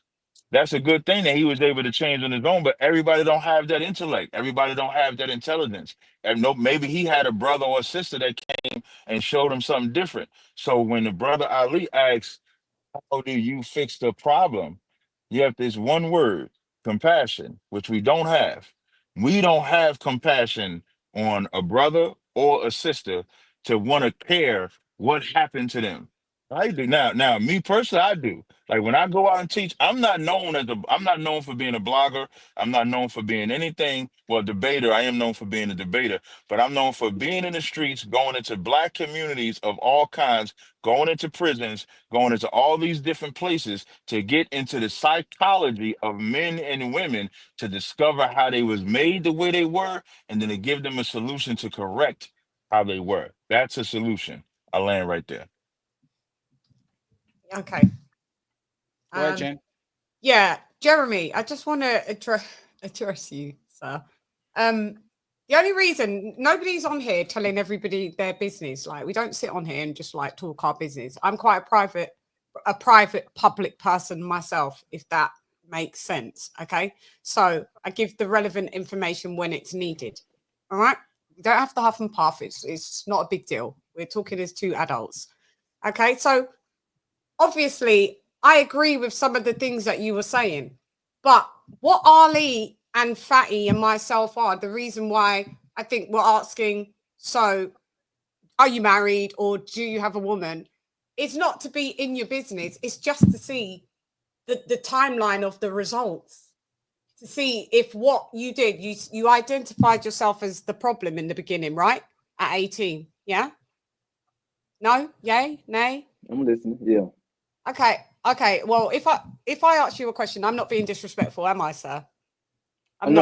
that's a good thing that he was able to change on his own. But everybody don't have that intellect. Everybody don't have that intelligence. And maybe he had a brother or a sister that came and showed him something different. So when the brother Ali asks, how do you fix the problem? You have this one word, compassion, which we don't have. We don't have compassion on a brother or a sister to want to care what happened to them. I do now. Me personally, I do. Like when I go out and teach, I'm not known for being a blogger. I'm not known for being anything. Well, debater. I am known for being a debater, but I'm known for being in the streets, going into black communities of all kinds, going into prisons, going into all these different places to get into the psychology of men and women, to discover how they was made the way they were, and then to give them a solution to correct how they were. That's a solution. I land right there. Okay. Go ahead, Jen. Yeah, Jeremy, I just want to address you, sir. The only reason nobody's on here telling everybody their business, like we don't sit on here and just like talk our business. I'm quite a private public person myself, if that makes sense. Okay, so I give the relevant information when it's needed. All right, you don't have to huff and puff. It's not a big deal. We're talking as two adults. Okay, so obviously I agree with some of the things that you were saying, but what Ali and Fatty and myself are, the reason why I think we're asking, so are you married or do you have a woman? It's not to be in your business. It's just to see the timeline of the results, to see if what you did, you identified yourself as the problem in the beginning, right? At 18. Yeah? No? Yay? Nay? I'm listening. Yeah. Okay. Well, if I ask you a question, I'm not being disrespectful, am I, sir? I'm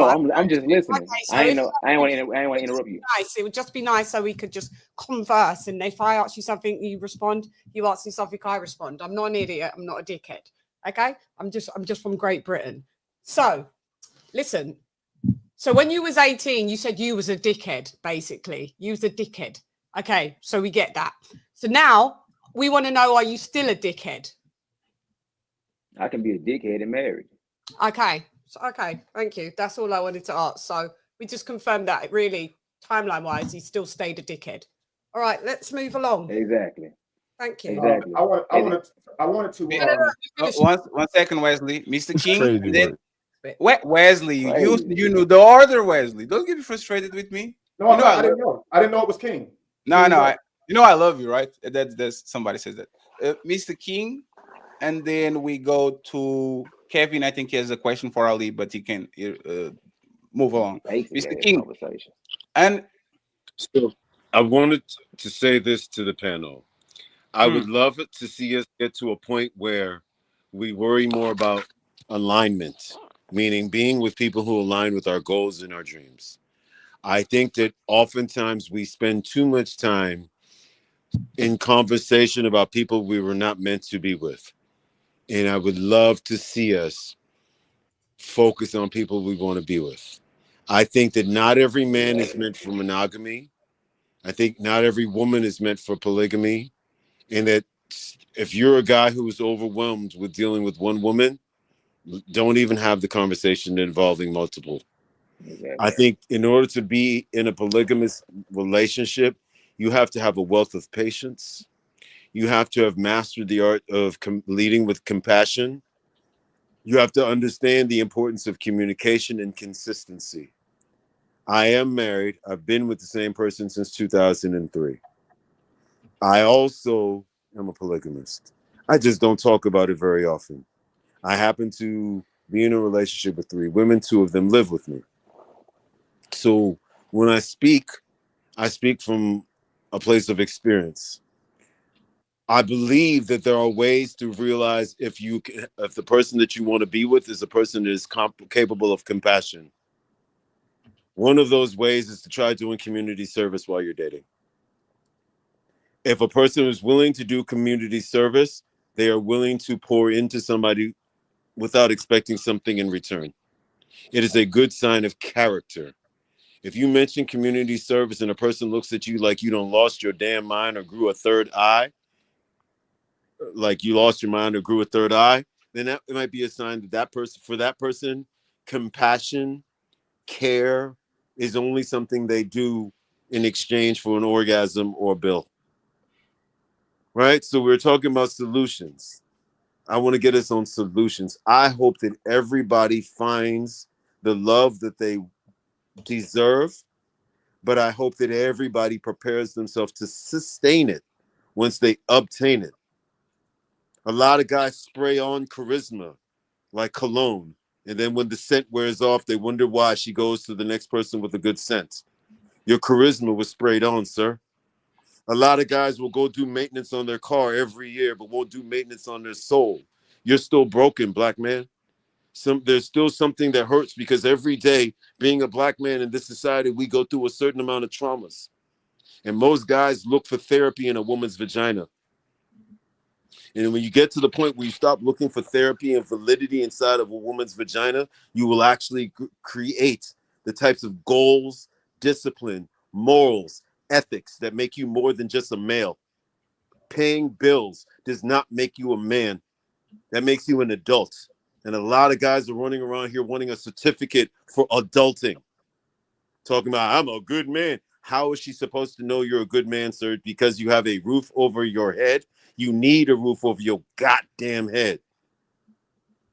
just listening. Okay, so I ain't want to interrupt you. Nice. It would just be nice so we could just converse. And if I ask you something, you respond. You ask me something, I respond. I'm not an idiot. I'm not a dickhead. Okay. I'm just from Great Britain. So, listen. So when you was 18, you said you was a dickhead. Basically, you was a dickhead. Okay. So we get that. So now we want to know: are you still a dickhead? I can be a dickhead and married. Okay. Okay. Thank you. That's all I wanted to ask. So we just confirmed that really, timeline wise, he still stayed a dickhead. All right. Let's move along. Exactly. Thank you. Exactly. I wanted to. One second, Wesley, Mr. It's King, crazy and then work. Wesley, you Crazy. know the order, Wesley. Don't get frustrated with me. No, You know I didn't know. I didn't know it was King. No, King no, what? I love you, right? That's somebody says that. Mr. King, and then we go to Kevin. I think he has a question for Ali, but he can move along. Basic Mr. ass King, conversation. and So I wanted to say this to the panel. I would love it to see us get to a point where we worry more about alignment, meaning being with people who align with our goals and our dreams. I think that oftentimes we spend too much time in conversation about people we were not meant to be with. And I would love to see us focus on people we want to be with. I think that not every man is meant for monogamy. I think not every woman is meant for polygamy. And that if you're a guy who is overwhelmed with dealing with one woman, don't even have the conversation involving multiple. Exactly. I think in order to be in a polygamous relationship, you have to have a wealth of patience. You have to have mastered the art of leading with compassion. You have to understand the importance of communication and consistency. I am married. I've been with the same person since 2003. I also am a polygamist. I just don't talk about it very often. I happen to be in a relationship with 3 women. 2 of them live with me. So when I speak from a place of experience. I believe that there are ways to realize if the person that you want to be with is a person that is capable of compassion. One of those ways is to try doing community service while you're dating. If a person is willing to do community service, they are willing to pour into somebody without expecting something in return. It is a good sign of character. If you mention community service and a person looks at you like you don't lost your damn mind or grew a third eye, like you lost your mind or grew a third eye, then that might be a sign that for that person, compassion, care is only something they do in exchange for an orgasm or a bill. Right? So we're talking about solutions. I want to get us on solutions. I hope that everybody finds the love that they deserve, but I hope that everybody prepares themselves to sustain it once they obtain it. A lot of guys spray on charisma like cologne, and then when the scent wears off, they wonder why she goes to the next person with a good scent. Your charisma was sprayed on, sir. A lot of guys will go do maintenance on their car every year, but won't do maintenance on their soul. You're still broken, black man. There's still something that hurts because every day, being a black man in this society, we go through a certain amount of traumas. And most guys look for therapy in a woman's vagina. And when you get to the point where you stop looking for therapy and validity inside of a woman's vagina, you will actually create the types of goals, discipline, morals, ethics that make you more than just a male. Paying bills does not make you a man. That makes you an adult. And a lot of guys are running around here wanting a certificate for adulting. Talking about, I'm a good man. How is she supposed to know you're a good man, sir? Because you have a roof over your head? You need a roof over your goddamn head.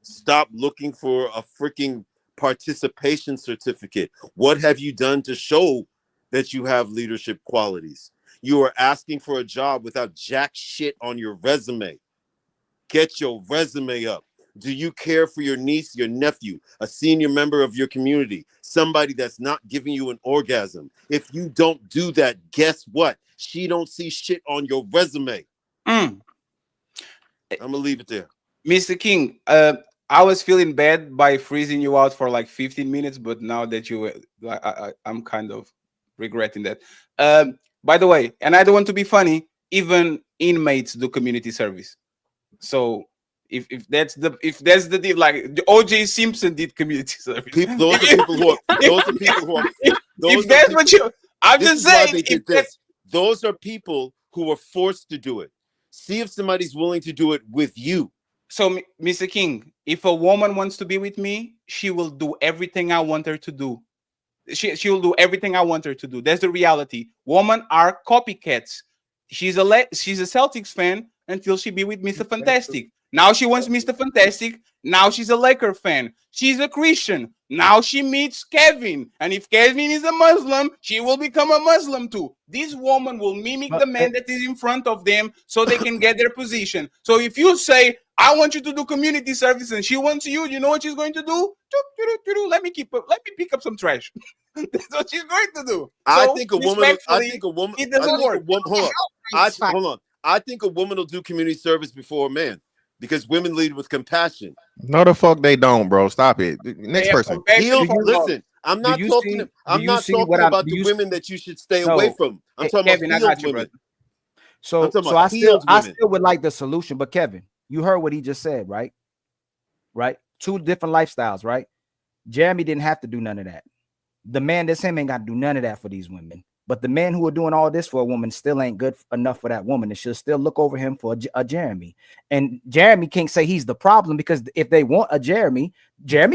Stop looking for a freaking participation certificate. What have you done to show that you have leadership qualities? You are asking for a job without jack shit on your resume. Get your resume up. Do you care for your niece, your nephew, a senior member of your community, somebody that's not giving you an orgasm? If you don't do that, guess what? She don't see shit on your resume. I'm gonna leave it there. Mr. King, I was feeling bad by freezing you out for like 15 minutes, but now that I'm kind of regretting that. By the way, and I don't want to be funny, even inmates do community service. So if that's the deal, like the O.J. Simpson did community service. Those are people who are. If that's what you, I'm just saying. Those are people who are forced to do it. See if somebody's willing to do it with you. So, Mr. King, if a woman wants to be with me, she will do everything I want her to do. She will do everything I want her to do. That's the reality. Women are copycats. she's a Celtics fan until she be with Mr. Fantastic. Now she wants Mr. Fantastic. Now she's a Laker fan. She's a Christian. Now she meets Kevin. And if Kevin is a Muslim, she will become a Muslim too. This woman will mimic the man that is in front of them so they can get their position. So if you say, I want you to do community service and she wants you, you know what she's going to do? Let me pick up some trash. That's what she's going to do. I So, think a woman. it doesn't work. Hold on. I think a woman will do community service before a man because women lead with compassion. No, the fuck they don't, bro. Stop it. Next person. Listen, I'm not talking about the women that you should stay away from. I'm talking Kevin, about healed women. So I still would like the solution, but Kevin, you heard what he just said, right? Right? Two different lifestyles, right? Jeremy didn't have to do none of that. The man that's him ain't got to do none of that for these women. But the men who are doing all this for a woman still ain't good enough for that woman. They should still look over him for a Jeremy. And Jeremy can't say he's the problem because if they want a Jeremy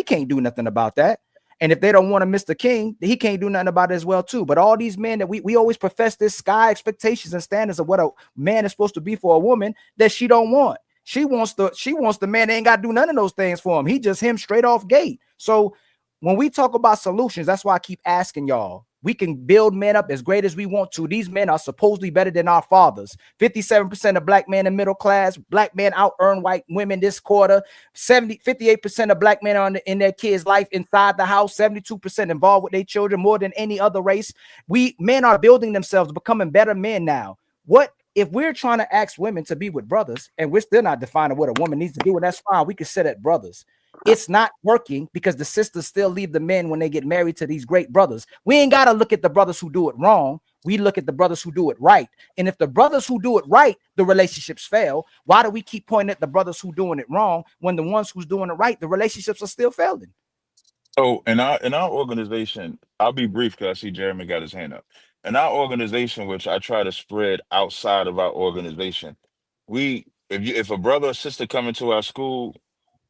can't do nothing about that. And if they don't want a Mr. King, he can't do nothing about it as well too. But all these men that we always profess this sky expectations and standards of what a man is supposed to be for a woman that she don't want. She wants the man that ain't got to do none of those things for him. He just him straight off gate. So when we talk about solutions, that's why I keep asking y'all. We can build men up as great as we want to. These men are supposedly better than our fathers. 57% of black men in middle class. Black men out earn white women this quarter. 58% of black men are in their kids' life inside the house. 72% involved with their children more than any other race. Men are building themselves, becoming better men now. What if we're trying to ask women to be with brothers and we're still not defining what a woman needs to do? And that's fine. We can sit at brothers. It's not working because the sisters still leave the men when they get married to these great brothers. We ain't got to look at the brothers who do it wrong. We look at the brothers who do it right. And if the brothers who do it right, the relationships fail, why do we keep pointing at the brothers who doing it wrong when the ones who's doing it right, the relationships are still failing? So in our organization, I'll be brief because I see Jeremy got his hand up. In our organization, which I try to spread outside of our organization, if a brother or sister come into our school,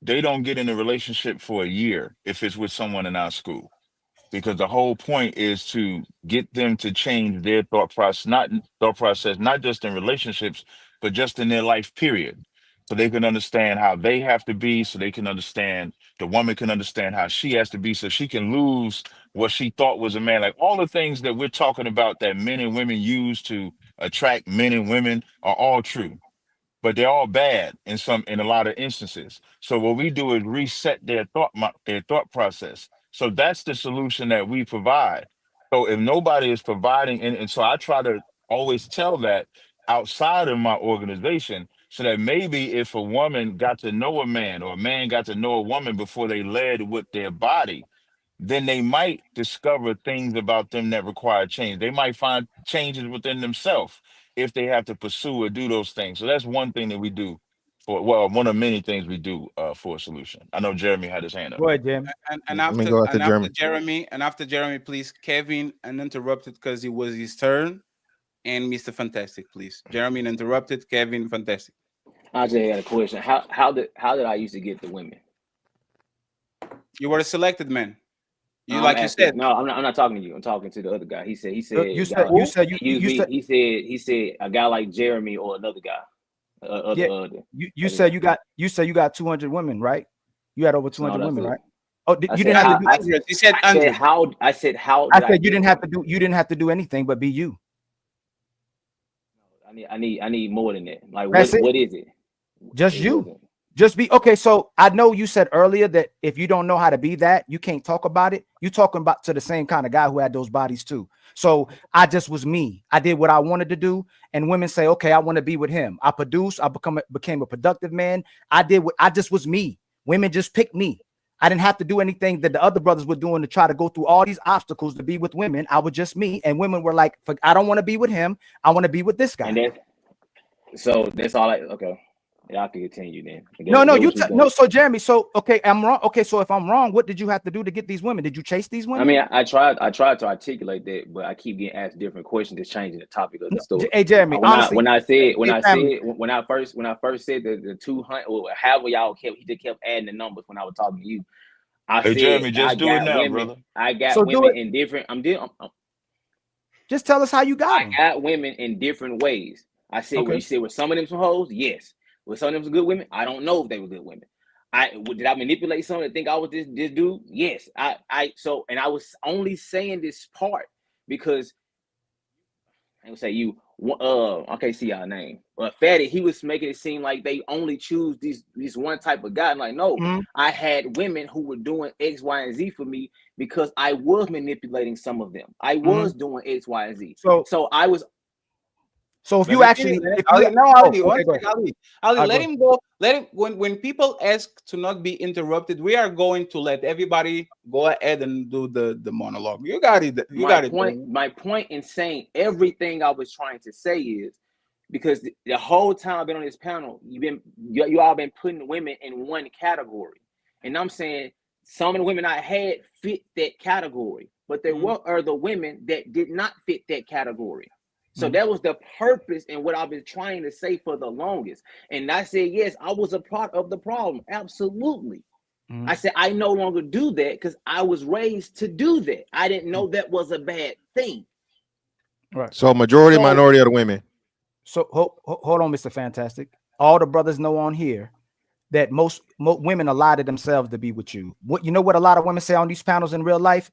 they don't get in a relationship for a year if it's with someone in our school, because the whole point is to get them to change their thought process, not just in relationships, but just in their life period. So they can understand how they have to be, so they can understand, the woman can understand how she has to be, so she can lose what she thought was a man. Like all the things that we're talking about that men and women use to attract men and women are all true, but they're all bad in a lot of instances. So what we do is reset their thought process. So that's the solution that we provide. So if nobody is providing, and so I try to always tell that outside of my organization, so that maybe if a woman got to know a man or a man got to know a woman before they led with their body, then they might discover things about them that require change. They might find changes within themselves if they have to pursue or do those things. So that's one thing that we do one of many things we do for a solution. I know Jeremy had his hand up. Go ahead, Jim. And after Jeremy, please, Kevin uninterrupted because it was his turn, and Mr. Fantastic, please. Jeremy uninterrupted, Kevin Fantastic. I just had a question. How did I used to get the women? You were a selected man. You said. No, I'm not talking to you. I'm talking to the other guy. He said he said a guy like Jeremy or another guy. You said you got 200 women, right? You had over 200 women, right? Oh, you didn't have to do. He said how. I said you didn't have to do. You didn't have to do anything but be you. I need more than that. Like what is it? Just you. Just be okay. So I know you said earlier that if you don't know how to be that, you can't talk about it. You talking about to the same kind of guy who had those bodies too. So I just was me. I did what I wanted to do, and women say, "Okay, I want to be with him." I produced. I became a productive man. I just was me. Women just picked me. I didn't have to do anything that the other brothers were doing to try to go through all these obstacles to be with women. I was just me, and women were like, "I don't want to be with him. I want to be with this guy." And so that's all. Okay. Yeah, I can continue then. No. So Jeremy, okay, I'm wrong. Okay, so if I'm wrong, what did you have to do to get these women? Did you chase these women? I mean, I tried to articulate that, but I keep getting asked different questions that's changing the topic of the story. Hey Jeremy, when I first said the 200, or however y'all kept adding the numbers when I was talking to you. Jeremy, just do it now, brother. I got women in different. Just tell us how you got them. I got women in different ways. I said, well, you said, were some of them some hoes? Yes. Were some of them some good women? I don't know if they were good women. Did I manipulate someone to think I was this dude? Yes. And I was only saying this part because I would say you. I can't see y'all name, but Fatty, he was making it seem like they only choose these one type of guy. I'm like, no, I had women who were doing X, Y, and Z for me because I was manipulating some of them. I was doing X, Y, and Z. So I was. So if you actually, Ali, let him go. Let him. When people ask to not be interrupted, we are going to let everybody go ahead and do the monologue. You got it. My point in saying everything I was trying to say is because the whole time I've been on this panel, you all been putting women in one category, and I'm saying some of the women I had fit that category, but there were other women that did not fit that category. So that was the purpose and what I've been trying to say for the longest. And I said, yes, I was a part of the problem. Absolutely. I said, I no longer do that because I was raised to do that. I didn't know that was a bad thing. Right. So minority of the women. So hold on, Mr. Fantastic. All the brothers know on here that most women allotted themselves to be with you. You know what a lot of women say on these panels in real life?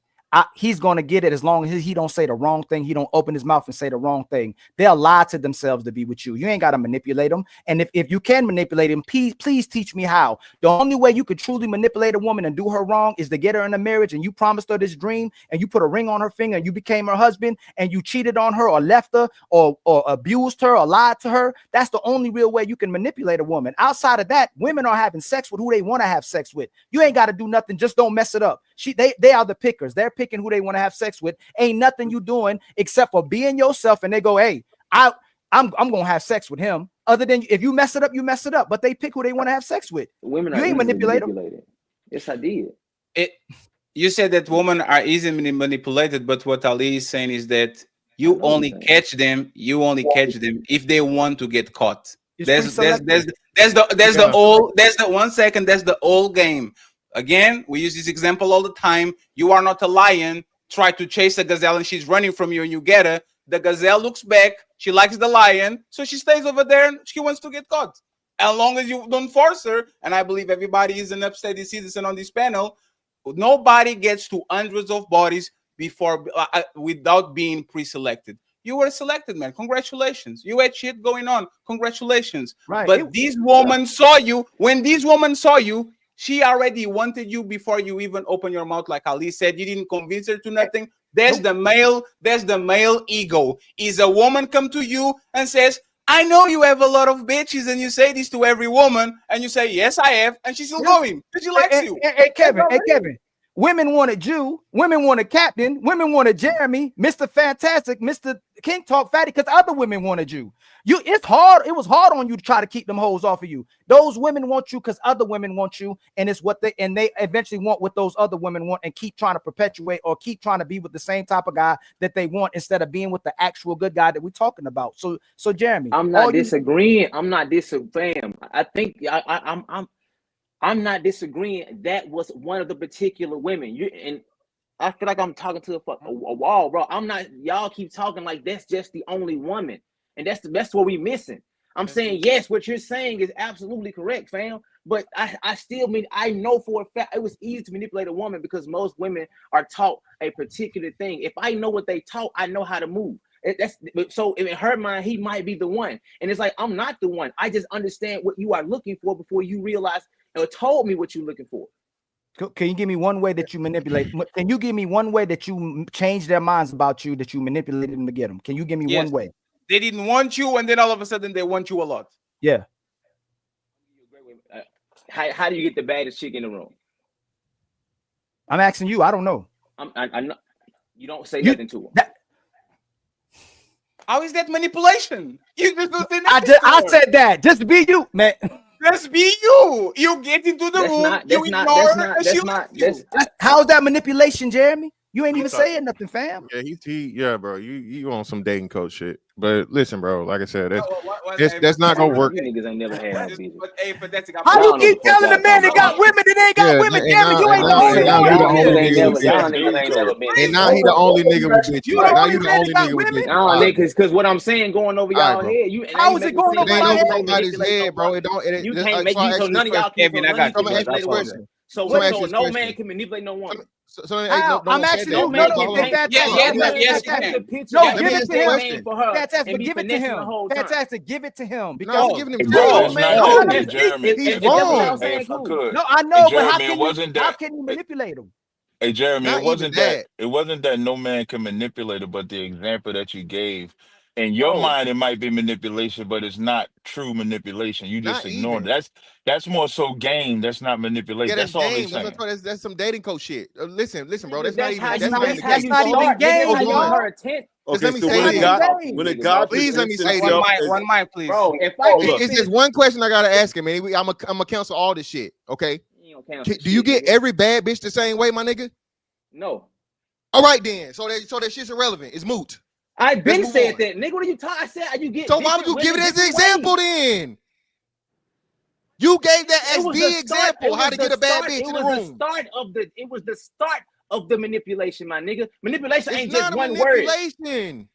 He's going to get it as long as he don't say the wrong thing. He don't open his mouth and say the wrong thing. They'll lie to themselves to be with you. You ain't got to manipulate them. And if you can manipulate him, please teach me how. The only way you could truly manipulate a woman and do her wrong is to get her in a marriage and you promised her this dream and you put a ring on her finger and you became her husband and you cheated on her or left her or abused her or lied to her. That's the only real way you can manipulate a woman. Outside of that, women are having sex with who they want to have sex with. You ain't got to do nothing. Just don't mess it up. They are the pickers. They're picking who they want to have sex with. Ain't nothing you doing except for being yourself. And they go, hey, I'm gonna have sex with him. Other than if you mess it up, you mess it up. But they pick who they want to have sex with. Women you ain't manipulated. Yes, I did. You said that women are easily manipulated, but what Ali is saying is that you only catch them if they want to get caught. That's the old game. Again, we use this example all the time. You are not a lion. Try to chase a gazelle and she's running from you and you get her. The gazelle looks back. She likes the lion. So she stays over there and she wants to get caught. As long as you don't force her, and I believe everybody is an upstanding citizen on this panel, nobody gets to hundreds of bodies before without being pre-selected. You were selected, man. Congratulations. You had shit going on. Congratulations. Right. But this woman saw you. When this woman saw you, she already wanted you before you even open your mouth. Like Ali said, you didn't convince her to nothing. There's the male ego. Is a woman come to you and says, I know you have a lot of bitches, and you say this to every woman, and you say, yes, I have, and she's still going because she likes you. Hey, Kevin. Women wanted you. Women wanted Captain. Women wanted Jeremy, Mr. Fantastic, Mr. King Talk Fatty, because other women wanted you. It's hard. It was hard on you to try to keep them hoes off of you. Those women want you because other women want you, and it's what they eventually want what those other women want, and keep trying to perpetuate or keep trying to be with the same type of guy that they want instead of being with the actual good guy that we're talking about. So Jeremy, I'm not disagreeing. I'm not disagreeing. I think I'm not disagreeing. That was one of the particular women. And I feel like I'm talking to a wall, bro. I'm not. Y'all keep talking like that's just the only woman, and that's what we missing. I'm saying yes, what you're saying is absolutely correct, fam. But I still mean I know for a fact it was easy to manipulate a woman because most women are taught a particular thing. If I know what they taught, I know how to move. So in her mind, he might be the one, and it's like I'm not the one. I just understand what you are looking for before you realize or told me what you're looking for. Can you give me one way that you manipulate? Can you give me one way that you change their minds about you, that you manipulated them to get them? Can you give me one way? They didn't want you, and then all of a sudden they want you a lot. Yeah. How do you get the baddest chick in the room? I'm asking you. I don't know. I know. You don't say nothing to her. How is that manipulation? You just don't say nothing. I said that. Just be you, man. Just be you. You get into the room. You ignore her. How's that manipulation, Jeremy? You ain't even saying nothing, fam. Yeah, bro. You on some dating coach shit. But listen, bro. Like I said, that's not gonna work. You niggas ain't never had no bitches. How you keep telling the man that got women that ain't got women? Damn it, you ain't the only one. And now he the only nigga with bitches. Now you the only nigga with bitches. Nah, niggas, because what I'm saying going over y'all head. How is it going over my head? Nobody's head, bro. It don't. You can't make you so none of y'all can manipulate a woman. So no man can manipulate no woman. I'm actually no. Give it to him. Fantastic, give it to him. Fantastic, give it to him. Because giving him he's wrong. No, I know, but how can you manipulate him? Hey, Jeremy, it wasn't that no man can manipulate it, but the example that you gave. In your mind, it might be manipulation, but it's not true manipulation. You just ignored it. That's more so game. That's not manipulation. Yeah, that's all they're saying. That's some dating coach shit. Listen, bro. That's not even game. Okay, so when a guy please let me say one mic, please. Bro, it's just one question I gotta ask him, man. I'm gonna cancel all this shit. Okay. Do you get every bad bitch the same way, my nigga? No. All right then. So that shit's irrelevant. It's moot. I've been said that, nigga. What are you talking? I said you get. So why would you give it as an example then? You gave that as the example how to get a bad bitch in the room. It was the start of the manipulation, my nigga. Manipulation ain't just one word.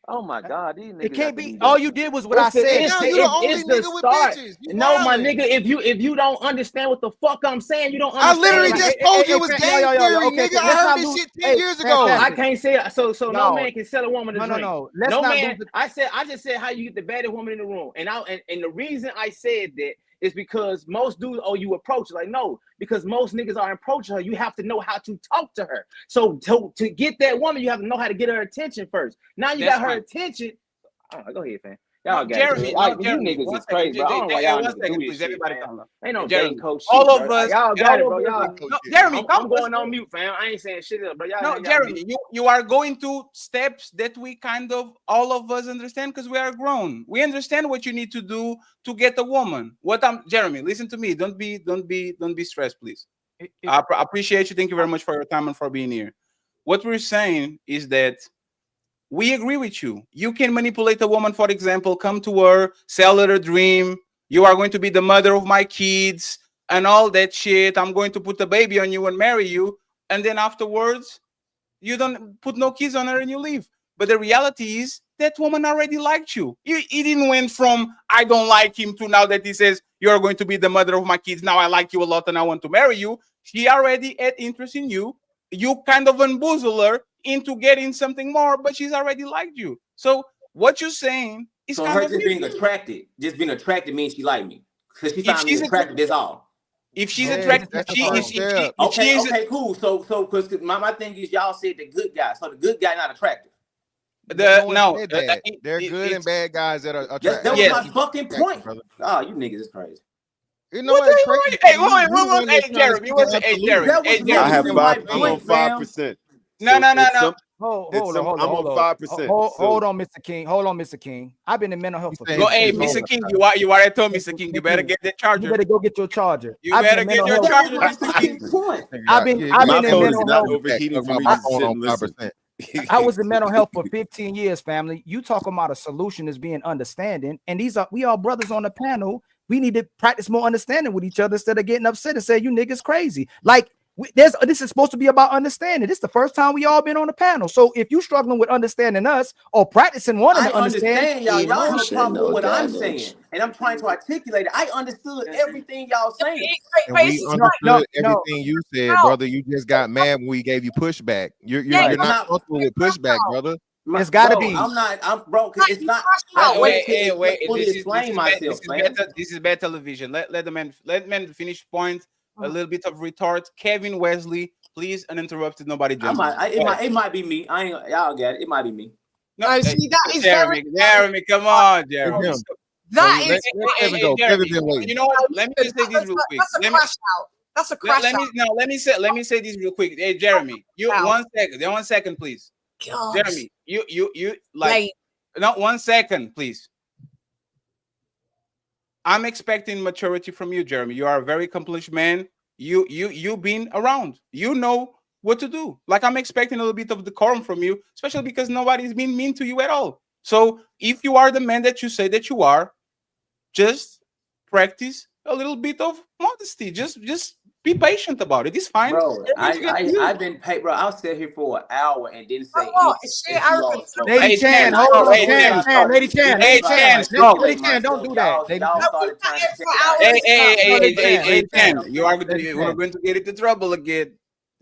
Oh my God, these niggas. It can't be. All you did was what I said. It's the start. No, my nigga. If you don't understand what the fuck I'm saying, you don't understand. I literally just told you it was game theory, nigga. I heard this shit 10 years ago. I can't say it. So no man can sell a woman a drink. No. No man. I just said how you get the baddest woman in the room, and the reason I said that is because most dudes you approach like no, because most niggas are approaching her. You have to know how to talk to her. So to get that woman, you have to know how to get her attention first. Now you got her attention. Go ahead, fam. Y'all got Jeremy, you niggas is crazy. I don't know why y'all niggas do this shit, everybody man. Ain't no dating coach. All of us. Y'all got it, bro. Jeremy, I'm going on mute, fam. I ain't saying shit else, bro. No, Jeremy, you are going to steps that we kind of all of us understand because we are grown. We understand what you need to do to get a woman. Jeremy, listen to me. Don't be stressed, please. I appreciate you. Thank you very much for your time and for being here. What we're saying is that we agree with you. You can manipulate a woman, for example, come to her, sell her a dream. You are going to be the mother of my kids and all that shit. I'm going to put a baby on you and marry you. And then afterwards, you don't put no kids on her and you leave. But the reality is that woman already liked you. It didn't went from, I don't like him to now that he says, you're going to be the mother of my kids. Now I like you a lot and I want to marry you. She already had interest in you. You kind of unboozle her into getting something more, but she's already liked you. So what you're saying is so kind her of just being attracted. Just being attracted means she liked me because she found me attractive. That's all. If she's attracted, okay, cool. So because my thing is, y'all said the good guy. So the good guy not attractive. They're good and bad guys that are attractive. That was my fucking point. Oh, you niggas is crazy. You know what? Hey, Jeremy. I have 5. I'm on 5%. No. Hold on, 5%. Hold on, Mr. King. Hold on, Mr. King. I've been in mental health for Mr. King, you already told Mr. King, you better get that charger. You better go get your charger. You better get your charger. I've been in mental health. Overheating for me just sit and listen. I was in mental health for 15 years, family. You talking about a solution is being understanding, and we are brothers on the panel. We need to practice more understanding with each other instead of getting upset and say you niggas crazy. Like this is supposed to be about understanding. This is the first time we all been on the panel. So if you struggling with understanding us or practicing wanting to understand, y'all have a problem with what I'm saying, and I'm trying to articulate it. I understood everything y'all saying. And we understood everything you said, brother. You just got mad when we gave you pushback. You're not comfortable with pushback, brother. It's got to be. I'm broke. It's not. Wait. This is bad television. Let the man finish point. A little bit of retort. Kevin Wesley, please, uninterrupted. Nobody jump. It might be me. Y'all get it. It might be me. No, see, that is Jeremy, come on, Jeremy. That is. You know what? Let me just say this real quick. That's a crash out. Let me say this real quick. Hey, Jeremy, you 1 second. 1 second, please. God. Jeremy, you like not 1 second, please. I'm expecting maturity from you, Jeremy. You are a very accomplished man. You've been around. You know what to do. Like, I'm expecting a little bit of decorum from you, especially because nobody's been mean to you at all. So if you are the man that you say that you are, just practice a little bit of modesty. Just be patient about it. It's fine. Bro, I've been paid, bro. I'll sit here for an hour and didn't say Lady Chan, hold on, Chan, Lady Chan, Lady Chan, don't do that. Y'all started trying to take Hey, Chan, we're going to get into trouble again.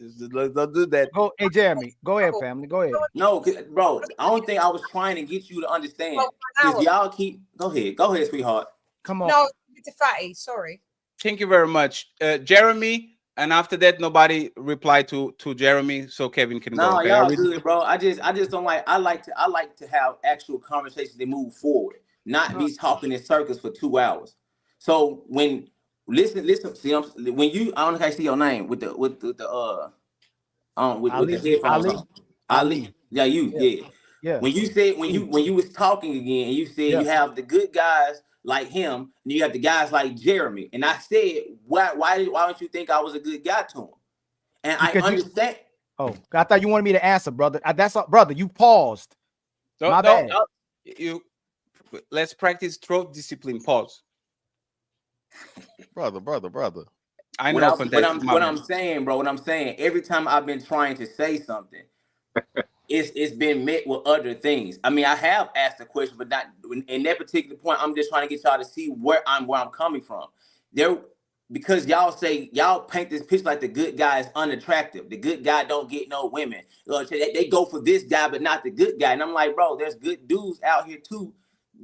Don't do that. Go, hey, Jeremy, go ahead, family, go ahead. No, bro, I don't think I was trying to get you to understand. Because y'all keep, go ahead, sweetheart. Come on. No, it's a fatty. Sorry. Thank you very much, Jeremy. And after that, nobody replied to Jeremy, so Kevin can go. No, y'all good, bro. I just don't like. I like to have actual conversations that move forward, not be talking in circles for 2 hours. So when listen, see, when you, I don't know if I see your name with the headphones on. Ali. Yeah, you. Yeah. When you said when you was talking again, and you said you have the good guys like him, and you have the guys like Jeremy, and I said, why don't you think I was a good guy to him? And because I understand. I thought you wanted me to answer, brother. That's all, brother. You paused. My bad. Let's practice throat discipline. Pause. brother. I know what I'm saying, bro. What I'm saying, every time I've been trying to say something, it's been met with other things. I mean, I have asked a question, but not in that particular point. I'm just trying to get y'all to see where I'm coming from. Because y'all paint this picture like the good guy is unattractive. The good guy don't get no women. They go for this guy, but not the good guy. And I'm like, bro, there's good dudes out here too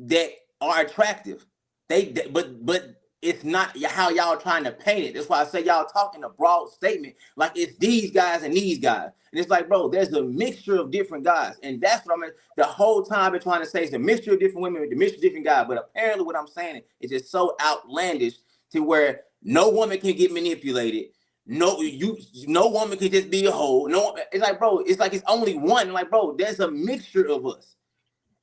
that are attractive. But it's not how y'all trying to paint it. That's why I say y'all talking a broad statement like it's these guys and these guys. And it's like, bro, there's a mixture of different guys. And that's what the whole time I've been trying to say is a mixture of different women, the mixture of different guys. But apparently what I'm saying is just so outlandish to where no woman can get manipulated. No woman can just be a hoe. No, it's like, bro, it's like it's only one. Like, bro, there's a mixture of us.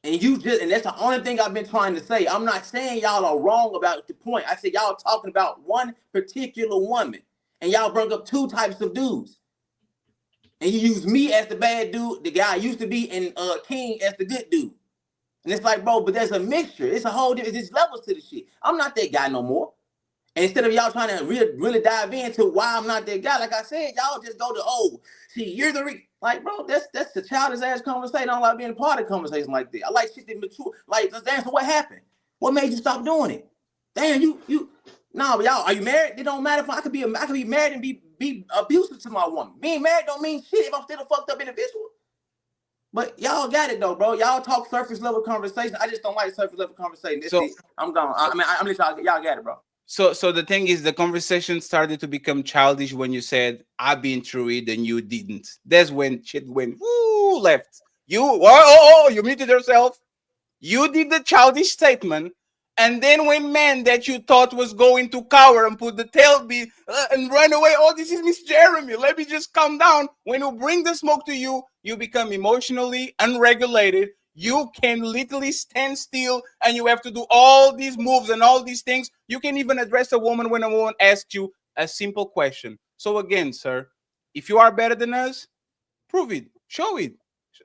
And that's the only thing I've been trying to say. I'm not saying y'all are wrong about the point. I said y'all talking about one particular woman. And y'all brought up two types of dudes. And you use me as the bad dude, the guy I used to be, and King as the good dude. And it's like, bro, but there's a mixture. It's a whole different, there's levels to the shit. I'm not that guy no more. And instead of y'all trying to really dive into why I'm not that guy, like I said, y'all just go to, see, you're the like, bro, that's the childish ass conversation. I don't like being a part of conversation like that. I like shit that mature. Like, let's answer what happened. What made you stop doing it? Damn, but y'all, are you married? It don't matter if I could be married and be abusive to my woman. Being married don't mean shit if I'm still a fucked up individual. But y'all got it though, bro. Y'all talk surface level conversation. I just don't like surface level conversation. I'm gone. I'm y'all got it, bro. So the thing is, the conversation started to become childish when you said, I've been through it and you didn't. That's when shit went left. You muted yourself. You did the childish statement. And then when man that you thought was going to cower and put the tail and run away, this is Miss Jeremy. Let me just calm down. When you bring the smoke to you, you become emotionally unregulated. You can literally stand still and you have to do all these moves and all these things. You can even address a woman when a woman asks you a simple question. So again, sir, if you are better than us, prove it. Show it.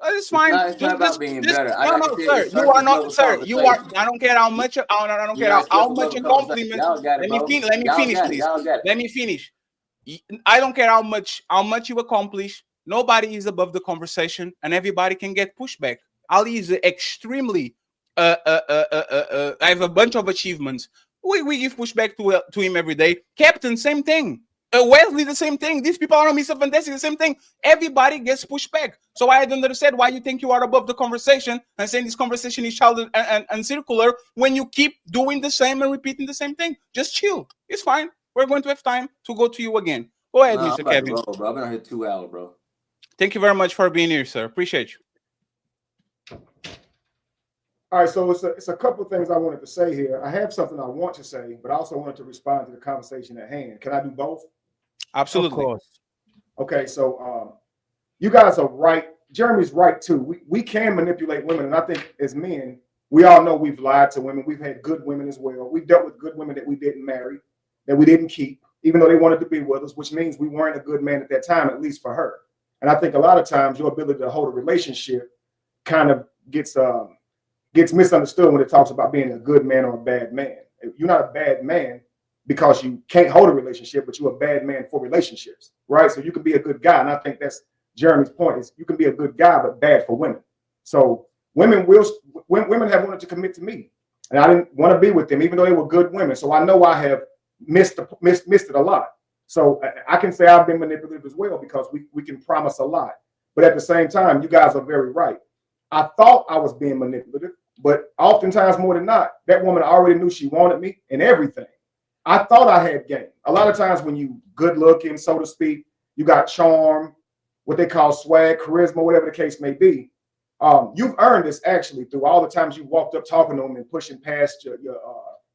It's fine. It's not about being better. No, sir. You are not, sir. You are. I don't care how much. I don't care how much a compliment. Let me finish, please. Let me finish. I don't care how much you accomplish. Nobody is above the conversation, and everybody can get pushback. Ali is extremely. I have a bunch of achievements. We give pushback to him every day. Captain, same thing. Wesley, the same thing. These people are on Mr. Fantastic, the same thing. Everybody gets pushed back. So I don't understand why you think you are above the conversation and saying this conversation is childish and circular when you keep doing the same and repeating the same thing. Just chill. It's fine. We're going to have time to go to you again. Go ahead, Mr. Kevin. Bro. I've been on here 2 hours, bro. Thank you very much for being here, sir. Appreciate you. All right, so it's a couple of things I wanted to say here. I have something I want to say, but I also wanted to respond to the conversation at hand. Can I do both? Absolutely. Of course. Okay, so you guys are right. Jeremy's right too. We can manipulate women, and I think as men, we all know we've lied to women. We've had good women as well. We've dealt with good women that we didn't marry, that we didn't keep, even though they wanted to be with us, which means we weren't a good man at that time, at least for her. And I think a lot of times your ability to hold a relationship kind of gets misunderstood when it talks about being a good man or a bad man. You're not a bad man because you can't hold a relationship, but you're a bad man for relationships, right? So you can be a good guy. And I think that's Jeremy's point, is you can be a good guy, but bad for women. So women have wanted to commit to me, and I didn't want to be with them, even though they were good women. So I know I have missed it a lot. So I can say I've been manipulative as well, because we can promise a lot. But at the same time, you guys are very right. I thought I was being manipulative, but oftentimes more than not, that woman already knew she wanted me and everything. I thought I had game. A lot of times when you good looking, so to speak, you got charm, what they call swag, charisma, whatever the case may be. You've earned this actually through all the times you walked up talking to them and pushing past your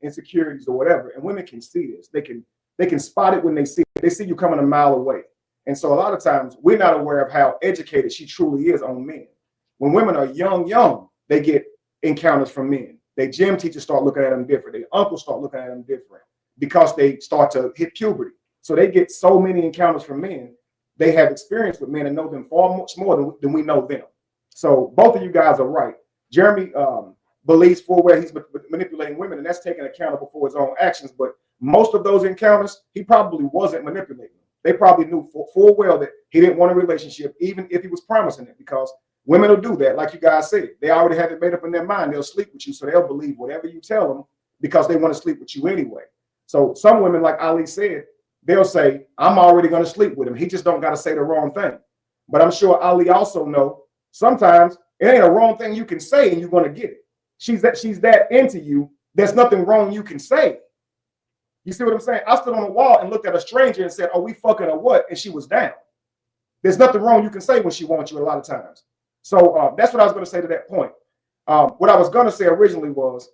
insecurities or whatever. And women can see this. They can spot it when they see it. They see you coming a mile away. And so a lot of times we're not aware of how educated she truly is on men. When women are young, they get encounters from men. Their gym teachers start looking at them different. Their uncles start looking at them different because they start to hit puberty. So they get so many encounters from men. They have experience with men and know them far much more than we know them. So both of you guys are right. Jeremy believes full well he's manipulating women, and that's taking accountable for his own actions. But most of those encounters, he probably wasn't manipulating. They probably knew full well that he didn't want a relationship, even if he was promising it, because women will do that. Like you guys said, they already have it made up in their mind. They'll sleep with you, so they'll believe whatever you tell them because they want to sleep with you anyway. So some women, like Ali said, they'll say, I'm already going to sleep with him. He just don't got to say the wrong thing. But I'm sure Ali also know sometimes it ain't a wrong thing you can say and you're going to get it. She's that into you. There's nothing wrong you can say. You see what I'm saying? I stood on a wall and looked at a stranger and said, "Oh, we fucking or what?" And she was down. There's nothing wrong you can say when she wants you a lot of times. So that's what I was going to say to that point. What I was going to say originally was,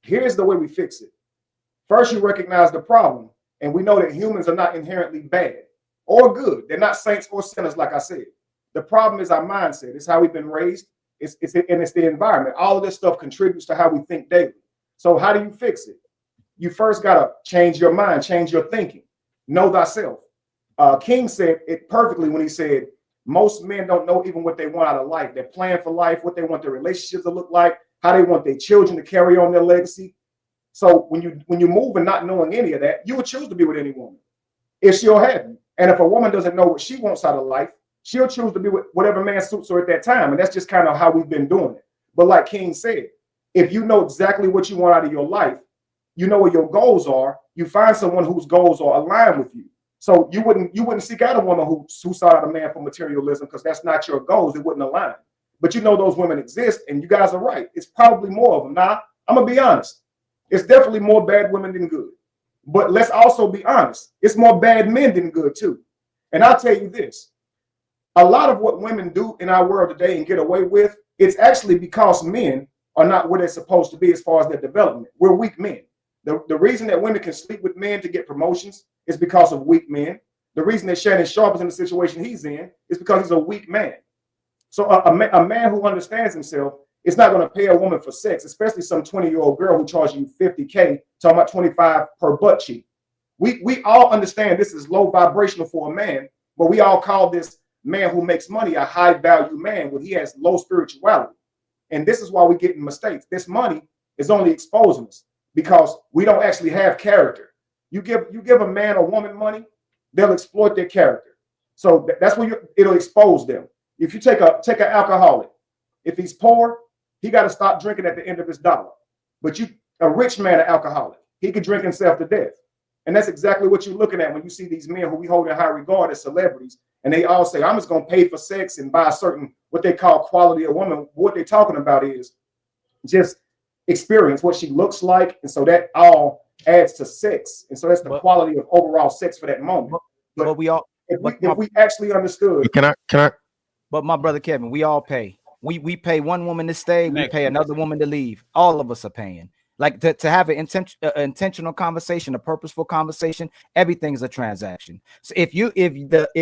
here's the way we fix it. First, you recognize the problem. And we know that humans are not inherently bad or good. They're not saints or sinners, like I said. The problem is our mindset. It's how we've been raised. It's the environment. All of this stuff contributes to how we think daily. So how do you fix it? You first got to change your mind, change your thinking. Know thyself. King said it perfectly when he said, most men don't know even what they want out of life. They're planning for life, what they want their relationships to look like, how they want their children to carry on their legacy. So when you move and not knowing any of that, you would choose to be with any woman if she'll have you. And if a woman doesn't know what she wants out of life, she'll choose to be with whatever man suits her at that time. And that's just kind of how we've been doing it. But like King said, if you know exactly what you want out of your life, you know what your goals are, you find someone whose goals are aligned with you. So you wouldn't seek out a woman who sought out a man for materialism, because that's not your goals. It wouldn't align. But you know those women exist, and you guys are right. It's probably more of them. Now, I'm going to be honest. It's definitely more bad women than good. But let's also be honest. It's more bad men than good, too. And I'll tell you this. A lot of what women do in our world today and get away with, it's actually because men are not where they're supposed to be as far as their development. We're weak men. The reason that women can sleep with men to get promotions is because of weak men. The reason that Shannon Sharp is in the situation he's in is because he's a weak man. So a man who understands himself is not going to pay a woman for sex, especially some 20-year-old girl who charges you $50K, talking about $25 per butt cheek. We all understand this is low vibrational for a man, but we all call this man who makes money a high value man when he has low spirituality. And this is why we get in mistakes. This money is only exposing us because we don't actually have character. You give a man or woman money, they'll exploit their character. So that's when it'll expose them. If you take an alcoholic, if he's poor, he got to stop drinking at the end of his dollar. But a rich man, an alcoholic, he could drink himself to death. And that's exactly what you're looking at when you see these men who we hold in high regard as celebrities. And they all say, I'm just going to pay for sex and buy a certain, what they call quality of woman. What they're talking about is just experience, what she looks like. And so that all adds to sex. And so that's the quality of overall sex for that moment. But if we actually understood. Can I? But my brother Kevin, we all pay. We pay one woman to stay. We pay another woman to leave. All of us are paying. Like to have an intentional conversation, a purposeful conversation, everything's a transaction. So if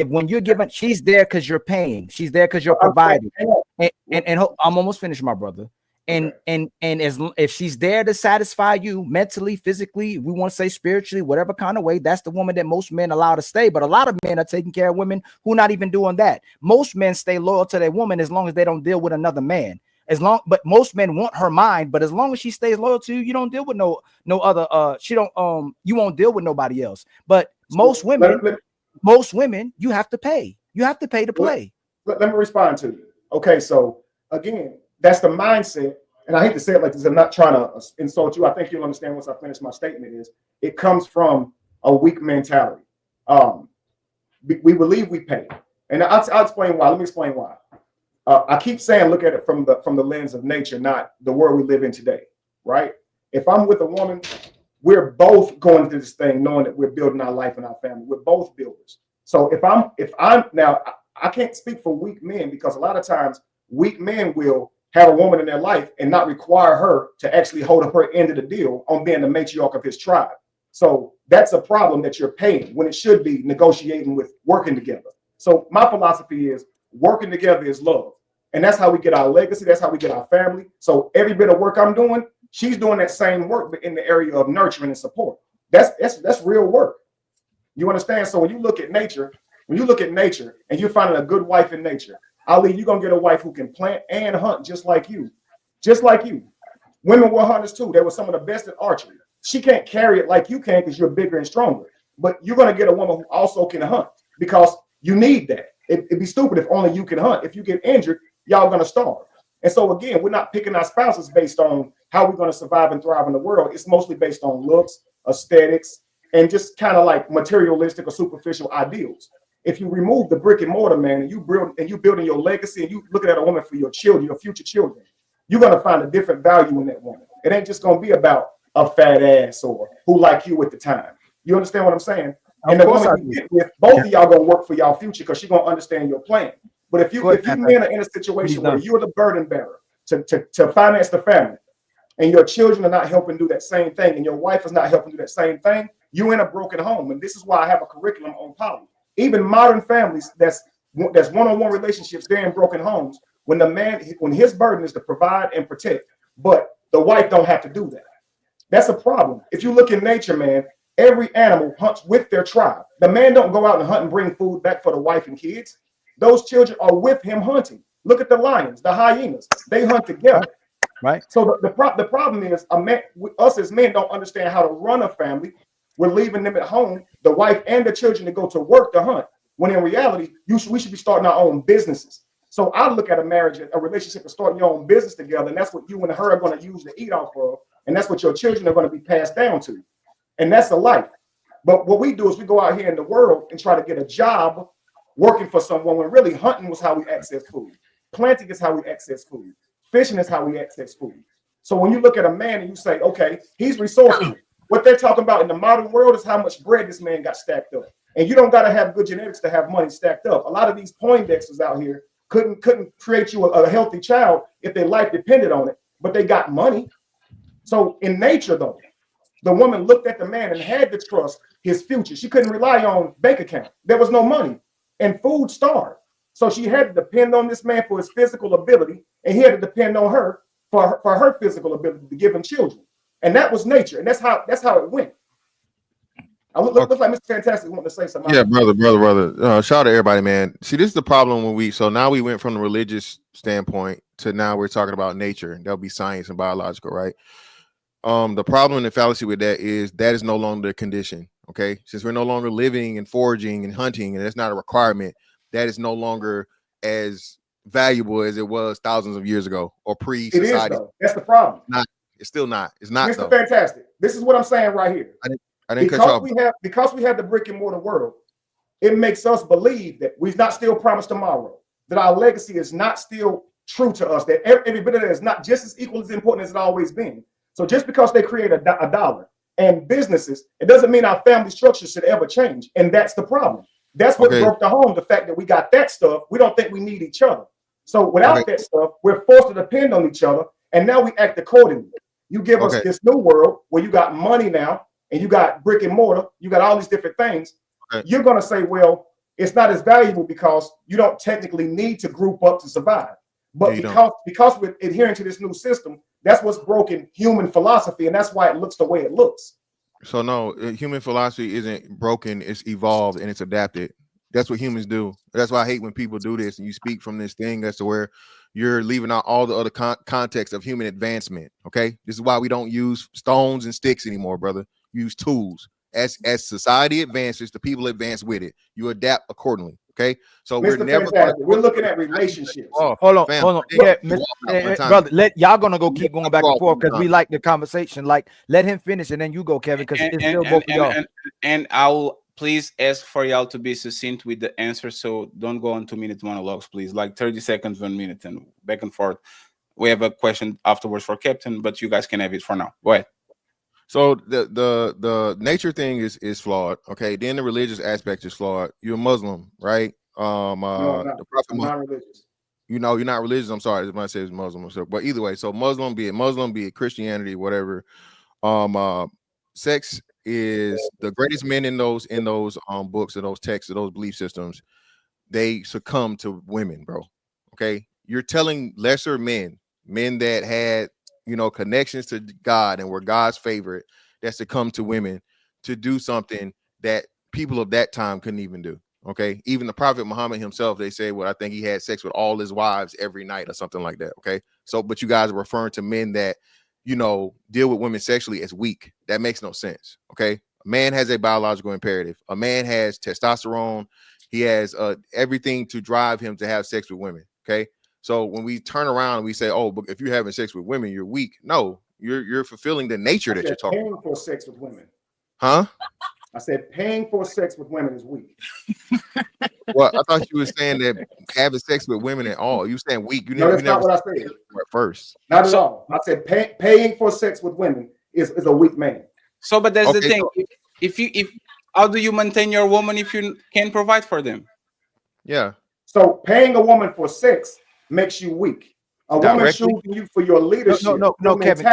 when you're given, she's there because you're paying. She's there because you're providing. And I'm almost finished, my brother. And if she's there to satisfy you mentally, physically, we want to say spiritually, whatever kind of way, that's the woman that most men allow to stay. But a lot of men are taking care of women who not even doing that. Most men stay loyal to their woman as long as they don't deal with another man. But most men want her mind, but as long as she stays loyal to you, you don't deal with no other. You won't deal with nobody else. But most women, you have to pay. You have to pay to play. Let me respond to you. Okay, so again, that's the mindset, and I hate to say it like this. I'm not trying to insult you. I think you'll understand once I finish my statement. Is it comes from a weak mentality. We believe we pay, and I'll explain why. Let me explain why. I keep saying look at it from the lens of nature, not the world we live in today. Right? If I'm with a woman, we're both going through this thing, knowing that we're building our life and our family. We're both builders. So if I'm now, I can't speak for weak men because a lot of times weak men will have a woman in their life and not require her to actually hold up her end of the deal on being the matriarch of his tribe. So that's a problem that you're paying when it should be negotiating with working together. So my philosophy is working together is love. And that's how we get our legacy. That's how we get our family. So every bit of work I'm doing, she's doing that same work, but in the area of nurturing and support. That's real work. You understand? So when you look at nature and you're finding a good wife in nature, Ali, you're gonna get a wife who can plant and hunt just like you. Just like you. Women were hunters too. They were some of the best at archery. She can't carry it like you can because you're bigger and stronger. But you're gonna get a woman who also can hunt because you need that. It'd be stupid if only you can hunt. If you get injured, y'all gonna starve. And so again, we're not picking our spouses based on how we're gonna survive and thrive in the world. It's mostly based on looks, aesthetics, and just kind of like materialistic or superficial ideals. If you remove the brick and mortar, man, and you building your legacy and you looking at a woman for your children, your future children, you're gonna find a different value in that woman. It ain't just gonna be about a fat ass or who like you at the time. You understand what I'm saying? And the woman you get with, both of y'all gonna work for y'all future because she's gonna understand your plan. But if you men are in a situation where you're the burden bearer to finance the family, and your children are not helping do that same thing, and your wife is not helping do that same thing, you're in a broken home. And this is why I have a curriculum on poly. Even modern families, that's one-on-one relationships, they're in broken homes when his burden is to provide and protect, but the wife don't have to do that. That's a problem. If you look in nature, man, every animal hunts with their tribe. The man don't go out and hunt and bring food back for the wife and kids. Those children are with him hunting. Look at the lions, the hyenas. They hunt together. Right. So the problem is us as men don't understand how to run a family. We're leaving them at home, the wife and the children, to go to work to hunt. When in reality, we should be starting our own businesses. So I look at a marriage, a relationship, and starting your own business together, and that's what you and her are going to use to eat off of, and that's what your children are going to be passed down to, and that's a life. But what we do is we go out here in the world and try to get a job working for someone when really hunting was how we access food, planting is how we access food, fishing is how we access food. So when you look at a man and you say, okay, he's resourceful. What they're talking about in the modern world is how much bread this man got stacked up. And you don't got to have good genetics to have money stacked up. A lot of these Poindexters out here couldn't create you a healthy child if their life depended on it, but they got money. So in nature, though, the woman looked at the man and had to trust his future. She couldn't rely on bank account. There was no money and food starved. So she had to depend on this man for his physical ability, and he had to depend on her for her physical ability to give him children. And that was nature, and that's how it went. I look like Mr. Fantastic wanted to say something. Yeah, brother. Shout out to everybody, man. See, this is the problem now we went from the religious standpoint to now we're talking about nature, and there'll be science and biological, right? The problem and the fallacy with that is no longer the condition. Okay, since we're no longer living and foraging and hunting, and that's not a requirement, that is no longer as valuable as it was thousands of years ago or pre-society. That's the problem. It's still not. It's not. Mr. Fantastic. This is what I'm saying right here. I didn't cut you off. Because we have the brick and mortar world, it makes us believe that we're not still promised tomorrow, that our legacy is not still true to us, that every bit of it is not just as equal as important as it's always been. So just because they create a dollar and businesses, it doesn't mean our family structure should ever change. And that's the problem. That's what broke the home, the fact that we got that stuff. We don't think we need each other. So without that stuff, we're forced to depend on each other. And now we act accordingly. You give us this new world where you got money now and you got brick and mortar, you got all these different things. You're going to say, well, it's not as valuable because you don't technically need to group up to survive. But because we're adhering to this new system, that's what's broken human philosophy, and that's why it looks the way it looks. So no, human philosophy isn't broken, it's evolved and it's adapted. That's what humans do. That's why I hate when people do this and you speak from this thing as to where you're leaving out all the other context of human advancement. Okay, this is why we don't use stones and sticks anymore, brother. Use tools. As society advances, the people advance with it. You adapt accordingly. Okay, so Mr. we're looking at relationships. Oh, hold on. Yeah, brother, y'all gonna go keep going back and forth because we like the conversation. Like, let him finish and then you go, Kevin, because it's still both of y'all. And I'll please ask for y'all to be succinct with the answer. So don't go on 2-minute monologues, please. Like 30 seconds, 1 minute, and back and forth. We have a question afterwards for Captain, but you guys can have it for now. Go ahead. So the nature thing is flawed. Okay, then the religious aspect is flawed. You're a Muslim, right? No, the Prophet I'm not religious. You know, you're not religious. I'm sorry, I might say it's Muslim or so, but either way, so Muslim, be it Christianity, whatever. Sex is the greatest men in those books, and those texts, and those belief systems. They succumb to women, bro. Okay, you're telling lesser men that had connections to God and were God's favorite, that succumb to women to do something that people of that time couldn't even do. Okay, even the Prophet Muhammad himself, they say, well, I think he had sex with all his wives every night or something like that. Okay, so but you guys are referring to men that deal with women sexually as weak. That makes no sense. Okay, a man has a biological imperative. A man has testosterone. He has everything to drive him to have sex with women. Okay, so when we turn around and we say, oh, but if you're having sex with women, you're weak. No, you're fulfilling the nature that you're talking about. Paying for sex with women. Huh? I said paying for sex with women is weak. Well, I thought you were saying that having sex with women at all. You saying weak? No, that's not what I said. At first, not at all. I said paying for sex with women is a weak man. So, but that's the thing. So, if how do you maintain your woman if you can't provide for them? Yeah. So paying a woman for sex makes you weak. A woman choosing you for your leadership. No, Kevin,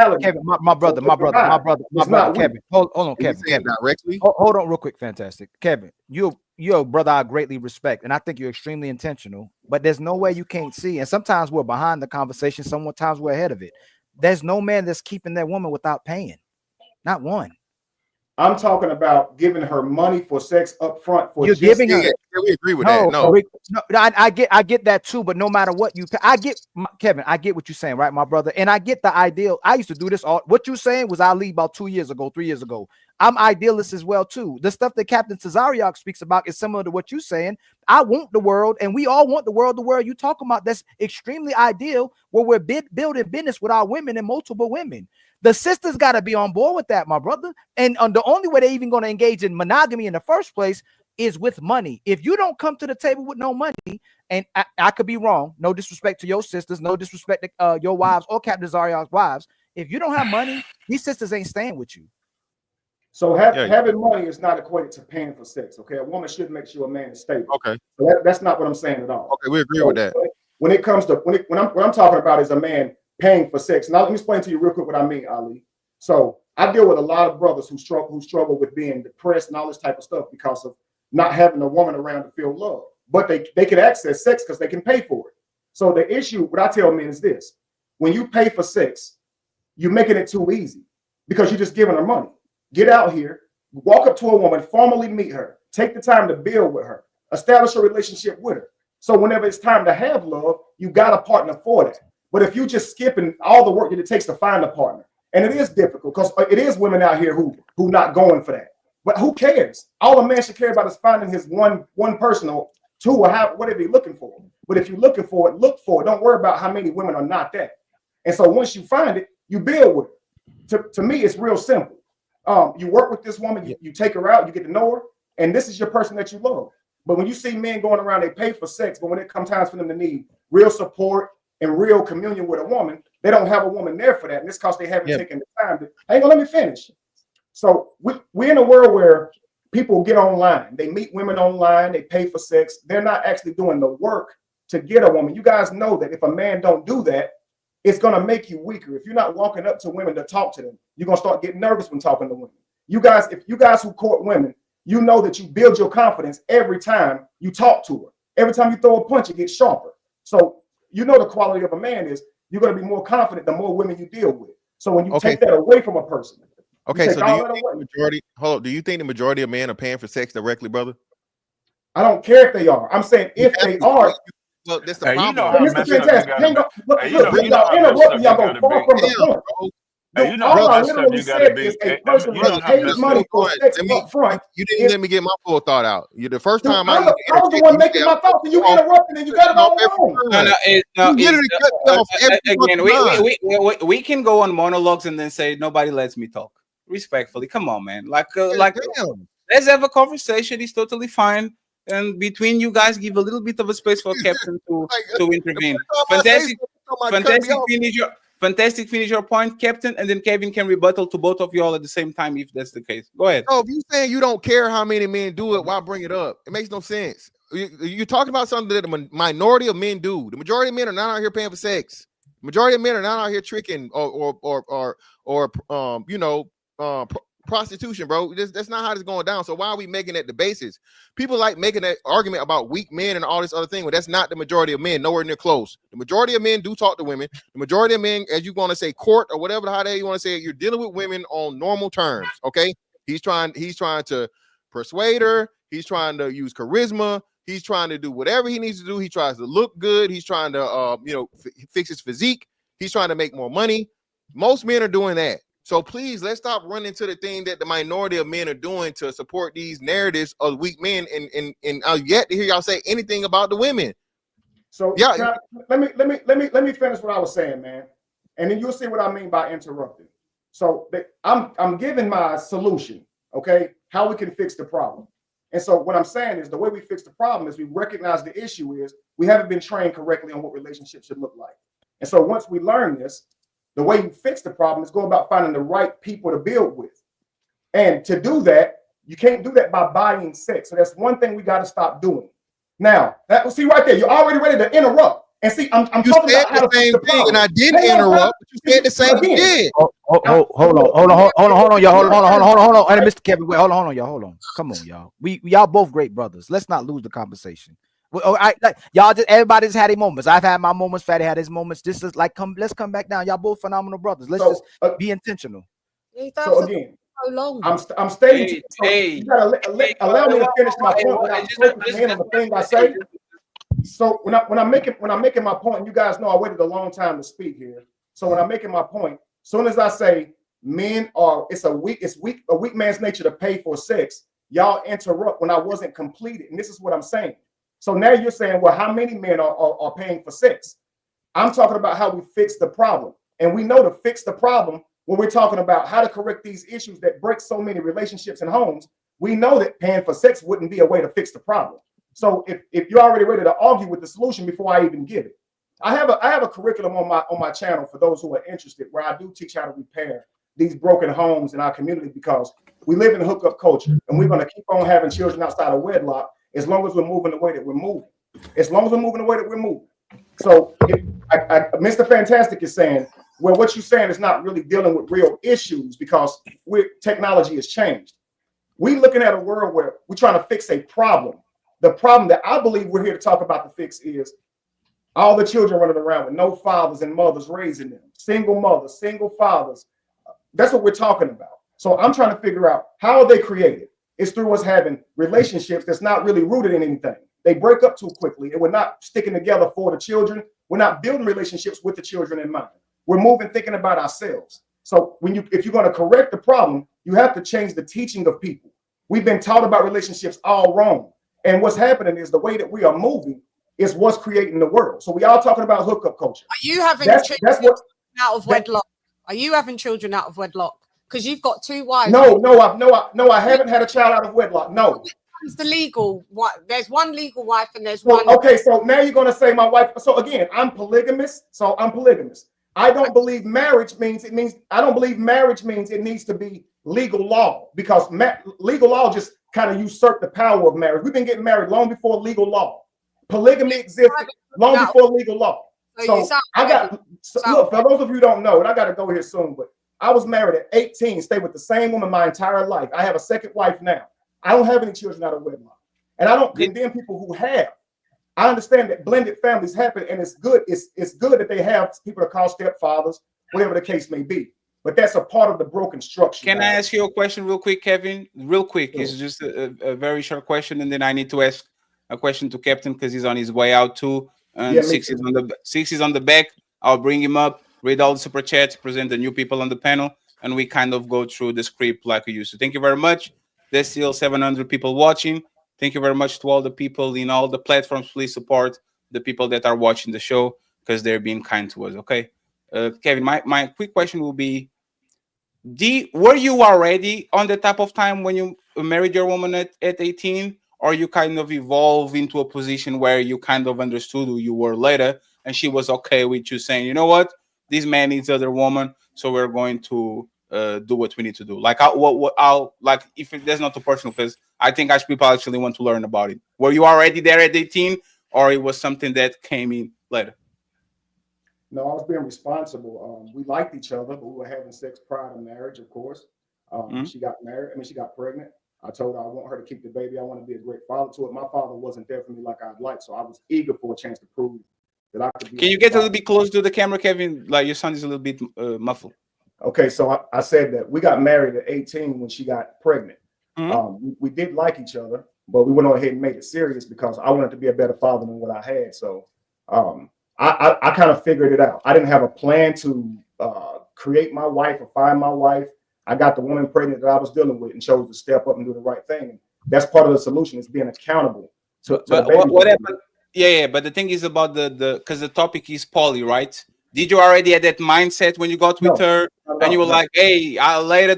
my brother, Kevin. Hold on, Kevin. Directly. Hold on, real quick, fantastic, Kevin. You're a brother I greatly respect, and I think you're extremely intentional. But there's no way you can't see. And sometimes we're behind the conversation. Sometimes we're ahead of it. There's no man that's keeping that woman without paying. Not one. I'm talking about giving her money for sex up front. You're giving her. Yeah, we agree with that. No, I get that too. But no matter what you pay, Kevin, I get what you're saying, right, my brother? And I get the ideal. I used to do this all. What you're saying was I leave about 3 years ago. I'm idealist as well too. The stuff that Captain Tazariak speaks about is similar to what you're saying. I want the world, and we all want the world. The world you talking about, that's extremely ideal, where we're building business with our women and multiple women. The sisters got to be on board with that, my brother. And the only way they're even going to engage in monogamy in the first place is with money. If you don't come to the table with no money, and I could be wrong, no disrespect to your sisters, no disrespect to your wives or Captain Zariak's wives. If you don't have money, these sisters ain't staying with you. So having money is not equated to paying for sex. Okay, a woman should make sure a man is stable. Okay, so that's not what I'm saying at all. Okay, we agree with that. When it comes to what I'm talking about is a man paying for sex. Now let me explain to you real quick what I mean, Ali. So I deal with a lot of brothers who struggle with being depressed and all this type of stuff because of not having a woman around to feel love. But they can access sex because they can pay for it. So the issue, what I tell men is this: when you pay for sex, you're making it too easy because you're just giving her money. Get out here, walk up to a woman, formally meet her, take the time to build with her, establish a relationship with her. So whenever it's time to have love, you got a partner for that. But if you just skipping all the work that it takes to find a partner, and it is difficult because it is women out here who not going for that. But who cares? All a man should care about is finding his one person or two or whatever you're looking for. But if you're looking for it, look for it. Don't worry about how many women are not that. And so once you find it, you build with it. To me, it's real simple. You work with this woman, you take her out, you get to know her, and this is your person that you love. But when you see men going around, they pay for sex, but when it comes time for them to need real support and real communion with a woman, they don't have a woman there for that. And it's because they haven't taken the time to, hang on, let me finish. So we're in a world where people get online, they meet women online, they pay for sex. They're not actually doing the work to get a woman. You guys know that if a man don't do that, it's going to make you weaker. If you're not walking up to women to talk to them, you're going to start getting nervous when talking to women. If you guys who court women, you know that you build your confidence every time you talk to her. Every time you throw a punch, it gets sharper. So you know the quality of a man is you're going to be more confident the more women you deal with. So when you Okay. take that away from a person, Okay, you so do you think the majority? Hold on, do you think the majority of men are paying for sex directly, brother? I don't care if they are. I'm saying if they are. Well, that's the Hey, problem. you know how Mr. messed up you Fantastic, gotta hang be. on. Look, Hey, look, you know y'all how messed interrupting, up y'all you go gotta far be. from the point. Hey, you know All how I messed up literally you gotta said be. is a Hey, person you who know how pays messed money up. for sex up front. You didn't let me get my full thought out. You the first Dude, time I was the one making my thoughts, and you interrupted, and you got it all wrong. No, You literally cut me off every again, fucking time. we can go on monologues and then say nobody lets me talk. Respectfully, come on, man. Damn. Let's have a conversation. It's totally fine. And between you guys, give a little bit of a space for Captain to intervene. Fantastic. Finish your point, Captain, and then Kevin can rebuttal to both of you all at the same time if that's the case. Go ahead. Oh, if you saying you don't care how many men do it, why bring it up? It makes no sense. You're talking about something that the minority of men do. The majority of men are not out here paying for sex. The majority of men are not out here tricking or prostitution, bro. That's not how it's going down. So why are we making that the basis? People like making that argument about weak men and all this other thing, but that's not the majority of men. Nowhere near close. The majority of men do talk to women. The majority of men, as you want to say, court or whatever how the hell you want to say it, you're dealing with women on normal terms. Okay, he's trying to persuade her. He's trying to use charisma. He's trying to do whatever he needs to do. He tries to look good. He's trying to fix his physique. He's trying to make more money. Most men are doing that. So please, let's stop running to the thing that the minority of men are doing to support these narratives of weak men. And I've yet to hear y'all say anything about the women. So yeah, let me finish what I was saying, man, and then you'll see what I mean by interrupting. So I'm giving my solution, okay, how we can fix the problem. And so what I'm saying is the way we fix the problem is we recognize the issue is we haven't been trained correctly on what relationships should look like. And so once we learn this, the way you fix the problem is go about finding the right people to build with. And to do that, you can't do that by buying sex. So that's one thing we got to stop doing. Now, see right there, you're already ready to interrupt. And see, I'm talking about how to fix the problem. And I didn't interrupt. You said the same thing. Hold on, y'all. Hold on. And Mr. Kevin, wait, hold on, y'all. Hold on. Come on, y'all. Y'all both great brothers. Let's not lose the conversation. Y'all everybody's had their moments. I've had my moments. Fatty had his moments. This is like let's come back down. Y'all both phenomenal brothers. Let's just be intentional. So again, so long. I'm stating. You gotta allow me to finish my point without focusing in on the thing I say. So when I'm making my point, you guys know I waited a long time to speak here. So when I'm making my point, as soon as I say men are, a weak man's nature to pay for sex, y'all interrupt when I wasn't completed, and this is what I'm saying. So now you're saying, well, how many men are paying for sex? I'm talking about how we fix the problem, and we know to fix the problem when we're talking about how to correct these issues that break so many relationships and homes. We know that paying for sex wouldn't be a way to fix the problem. So if you're already ready to argue with the solution before I even give it, I have a curriculum on my channel for those who are interested, where I do teach how to repair these broken homes in our community, because we live in a hookup culture, and we're going to keep on having children outside of wedlock as long as we're moving the way that we're moving. As long as we're moving the way that we're moving. So Mr. Fantastic is saying, well, what you're saying is not really dealing with real issues because technology has changed. We're looking at a world where we're trying to fix a problem. The problem that I believe we're here to talk about to fix is all the children running around with no fathers and mothers raising them, single mothers, single fathers. That's what we're talking about. So I'm trying to figure out how are they created. It's through us having relationships that's not really rooted in anything. They break up too quickly, and we're not sticking together for the children. We're not building relationships with the children in mind. We're moving, thinking about ourselves. So if you're going to correct the problem, you have to change the teaching of people. We've been taught about relationships all wrong. And what's happening is the way that we are moving is what's creating the world. So we all talking about hookup culture. Are you having children out of wedlock? Are you having children out of wedlock? Because you've got two wives. No, I haven't had a child out of wedlock. No. It's the legal. There's one legal wife and there's one. Okay, so now you're going to say my wife. So again, I'm polygamous. I don't believe marriage means it needs to be legal law, because legal law just kind of usurped the power of marriage. We've been getting married long before legal law. Polygamy existed long before legal law. So look, for those of you who don't know, and I got to go here soon, but I was married at 18, stayed with the same woman my entire life. I have a second wife now. I don't have any children out of wedlock. And I don't condemn people who have. I understand that blended families happen, and it's good. It's good that they have people that call stepfathers, whatever the case may be. But that's a part of the broken structure. Can I ask you a question real quick, Kevin? Real quick. Sure. It's just a very short question, and then I need to ask a question to Captain because he's on his way out too. And yeah, six is on the back. I'll bring him up, read all the super chats, present the new people on the panel, and we kind of go through the script like we used to. Thank you very much. There's still 700 people watching. Thank you very much to all the people in all the platforms. Please support the people that are watching the show because they're being kind to us. Okay, Kevin, my quick question will be, were you already on the type of time when you married your woman at 18, or you kind of evolved into a position where you kind of understood who you were later and she was okay with you saying, you know what, this man needs other woman, so we're going to do what we need to do? Like, like, if that's not too personal, because I think people actually want to learn about it. Were you already there at 18, or it was something that came in later? No, I was being responsible. We liked each other, but we were having sex prior to marriage, of course. She got married. She got pregnant. I told her I want her to keep the baby. I want to be a great father to it. My father wasn't there for me like I'd like, so I was eager for a chance to prove that I could be. Can you get a little bit close to the camera, Kevin? Like, your son is a little bit muffled. Okay, so I said that we got married at 18 when she got pregnant. We did like each other, but we went on ahead and made it serious because I wanted to be a better father than what I had. So I kind of figured it out. I didn't have a plan to create my wife or find my wife. I got the woman pregnant that I was dealing with and chose to step up and do the right thing. That's part of the solution, is being accountable to the baby. What happened? Yeah. But the thing is about because the topic is poly, right? Did you already had that mindset when you got with her and you were like, hey, I'll later.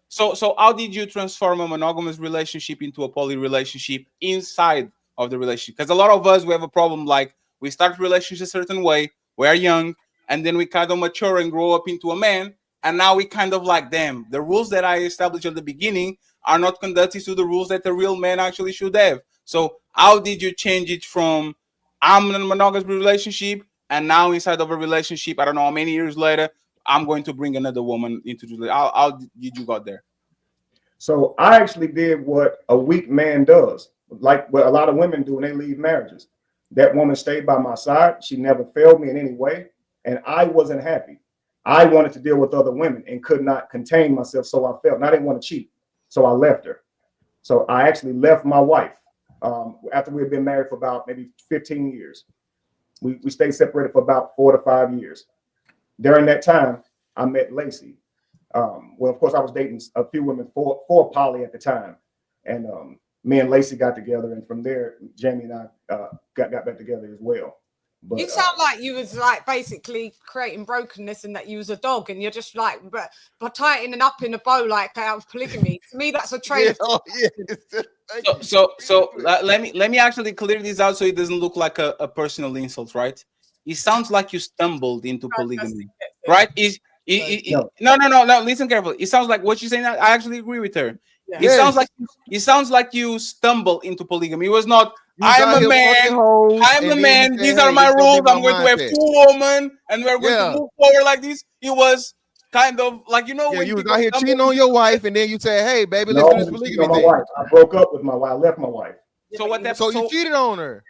So how did you transform a monogamous relationship into a poly relationship inside of the relationship? Because a lot of us, we have a problem. Like, we start relationships a certain way, we're young, and then we kind of mature and grow up into a man, and now we kind of like, damn, the rules that I established at the beginning are not conducive to the rules that a real man actually should have. So how did you change it from I'm in a monogamous relationship, and now inside of a relationship, I don't know how many years later, I'm going to bring another woman into the relationship? How did you got there? So I actually did what a weak man does, like what a lot of women do when they leave marriages. That woman stayed by my side. She never failed me in any way, and I wasn't happy. I wanted to deal with other women and could not contain myself, so I felt, and I didn't want to cheat, so I left her. So I actually left my wife after we had been married for about maybe 15 years. We stayed separated for about 4 to 5 years. During that time, I met Lacey. Well, of course, I was dating a few women for poly at the time, and me and Lacey got together, and from there, Jamie and I got back together as well. But, you sound like you was like basically creating brokenness and that you was a dog, and you're just like, but tightening up in a bow like out of polygamy. To me, that's a trait of. So let me actually clear this out so it doesn't look like a personal insult, right? It sounds like you stumbled into polygamy, right? No. Listen carefully. It sounds like what you're saying. I actually agree with her. Yeah. It sounds like you stumbled into polygamy. It was not. I'm a man. These are my rules. I'm going to have 2 women, and we're going to move forward like this. It was kind of like, you know, when you was out here cheating on your wife, and then you say, "Hey, baby, let's do this polygamy thing." I broke up with my wife. I left my wife. So what? So you cheated on her.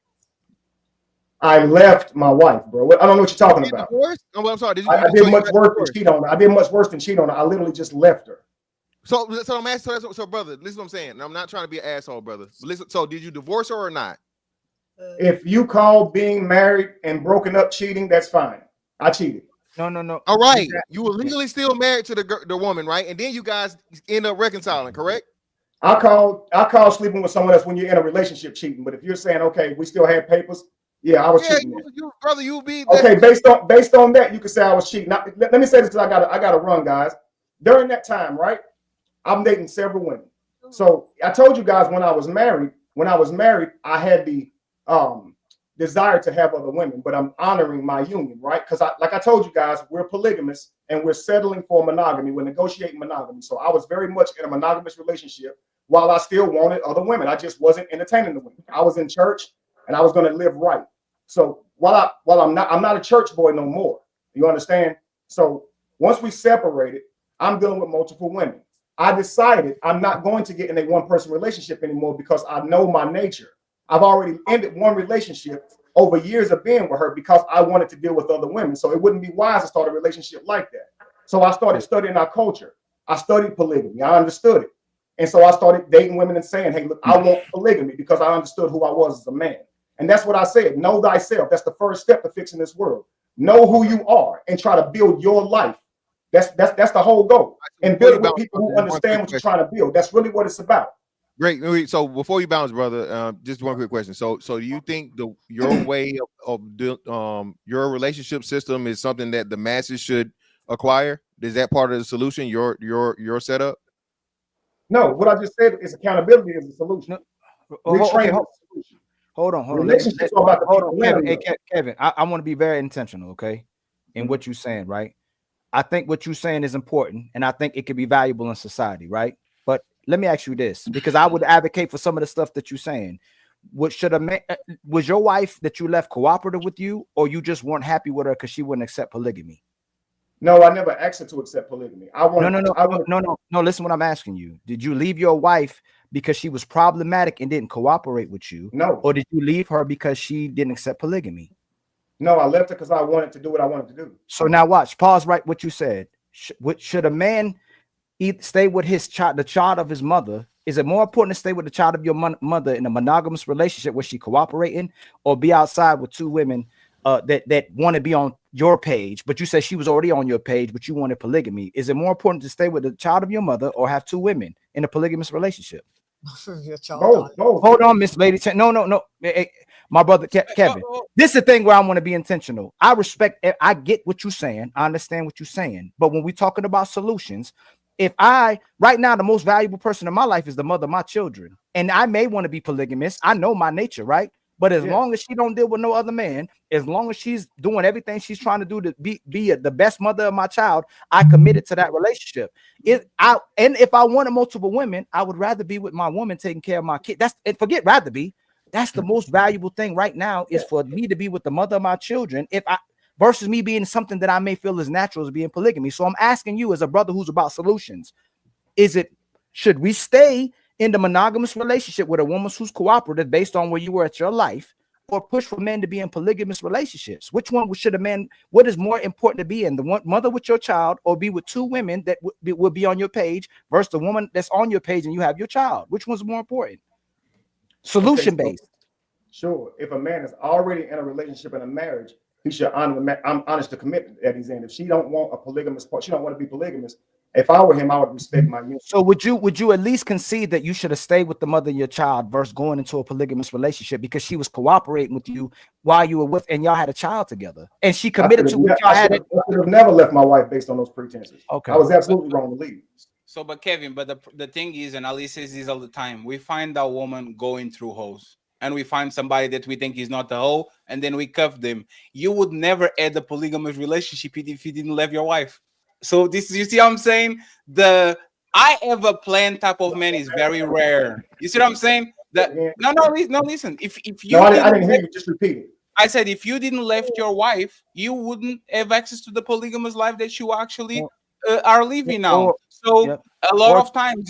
I left my wife, bro. I don't know what you're talking about. Oh, I'm sorry. I did much worse than cheat on her. I did much worse than cheat on her. I literally just left her. So I'm asking. So, brother, listen to what I'm saying. I'm not trying to be an asshole, brother. But listen. So, did you divorce her or not? If you call being married and broken up cheating, that's fine. I cheated. No. All right. You were legally still married to the woman, right? And then you guys end up reconciling, correct? I call sleeping with someone else when you're in a relationship cheating. But if you're saying, okay, we still had papers, yeah, I was cheating. Brother, you be okay. Based on that, you could say I was cheating. Now, let me say this because I got to run, guys. During that time, right? I'm dating several women. So I told you guys when I was married, I had the desire to have other women, but I'm honoring my union, right? Because like I told you guys, we're polygamous and we're settling for monogamy. We're negotiating monogamy. So I was very much in a monogamous relationship while I still wanted other women. I just wasn't entertaining the women. I was in church and I was going to live right. So while I'm not a church boy no more. You understand? So once we separated, I'm dealing with multiple women. I decided I'm not going to get in a one-person relationship anymore because I know my nature. I've already ended one relationship over years of being with her because I wanted to deal with other women. So it wouldn't be wise to start a relationship like that. So I started studying our culture. I studied polygamy. I understood it. And so I started dating women and saying, hey, look, I want polygamy because I understood who I was as a man. And that's what I said. Know thyself. That's the first step to fixing this world. Know who you are and try to build your life. That's the whole goal. And build it with people who understand what you're trying to build. That's really what it's about. Great. So before you bounce, brother, just one quick question. So do you think your way of your relationship system is something that the masses should acquire? Is that part of the solution? Your setup? No, what I just said is accountability is the solution. Hold on. Relationships are about the people. Kevin, hey, Kevin, I want to be very intentional, okay, in what you're saying, right? I think what you're saying is important, and I think it could be valuable in society, right? But let me ask you this, because I would advocate for some of the stuff that you're saying. Was your wife that you left cooperative with you, or you just weren't happy with her because she wouldn't accept polygamy? No, I never asked her to accept polygamy. No. Listen, what I'm asking you: did you leave your wife because she was problematic and didn't cooperate with you? No. Or did you leave her because she didn't accept polygamy? No, I left her because I wanted to do what I wanted to do. So now watch. Pause. Right, what you said. Should a man stay with his child, the child of his mother? Is it more important to stay with the child of your mother in a monogamous relationship where she cooperating, or be outside with two women that want to be on your page, but you said she was already on your page, but you wanted polygamy? Is it more important to stay with the child of your mother or have two women in a polygamous relationship? Both. Hold on, Miss Lady. No. Hey, my brother Kevin. This is the thing where I want to be intentional. I respect. I get what you're saying. I understand what you're saying. But when we're talking about solutions, right now, the most valuable person in my life is the mother of my children, and I may want to be polygamous. I know my nature, right? But as long as she don't deal with no other man, as long as she's doing everything she's trying to do to be the best mother of my child, I committed to that relationship. And if I wanted multiple women, I would rather be with my woman taking care of my kid. Forget rather be. That's the most valuable thing right now, is for me to be with the mother of my children. Versus me being something that I may feel is natural as being polygamy. So I'm asking you, as a brother who's about solutions, should we stay in the monogamous relationship with a woman who's cooperative based on where you were at your life, or push for men to be in polygamous relationships? Which one should a man, what is more important to be in, the one mother with your child, or be with two women that will be on your page versus the woman that's on your page and you have your child? Which one's more important? Solution based. Sure. If a man is already in a relationship and a marriage, he should honor the commitment that he's in. If she don't want a polygamous part, she don't want to be polygamous. If I were him, I would respect my union. So would you at least concede that you should have stayed with the mother of your child versus going into a polygamous relationship because she was cooperating with you while you were with, and y'all had a child together, and she committed to what y'all had? I should have never left my wife based on those pretenses. Okay, I was absolutely wrong to leave. So, but Kevin, the thing is, and Ali says this all the time, we find that woman going through hoes, and we find somebody that we think is not a hoe, and then we cuff them. You would never add a polygamous relationship if you didn't love your wife. So you see what I'm saying? I have a plan type of man is very rare. You see what I'm saying? Listen. If you I didn't hear you. Just repeat it. I said if you didn't left your wife, you wouldn't have access to the polygamous life that you actually are living now. A lot of times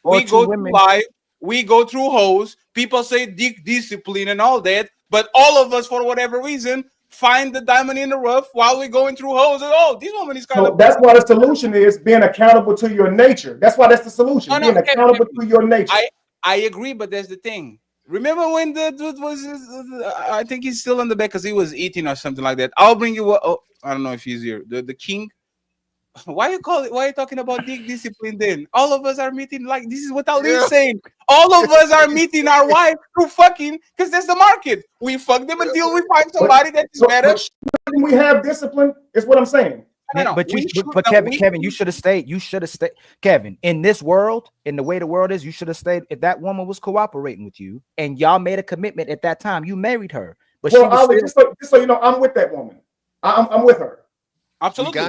we go through life, we go through hoes. People say dick discipline and all that, but all of us, for whatever reason, find the diamond in the rough while we're going through hoes. And, this woman is kind of. That's why the solution is being accountable to your nature. That's why that's the solution. Being accountable to your nature. I agree, but there's the thing. Remember when the dude was? I think he's still in the back because he was eating or something like that. I'll bring you. I don't know if he's here. The king. Why you talking about dick discipline then? All of us are meeting, like, this is what Ali's saying. All of us are meeting our wife through fucking, because that's the market. We fuck them until we find somebody that is better. We have discipline, is what I'm saying. But Kevin, you should have stayed. You should have stayed, Kevin. In this world, in the way the world is, you should have stayed. If that woman was cooperating with you and y'all made a commitment at that time, you married her. But just so you know, I'm with that woman. I'm with her. Absolutely.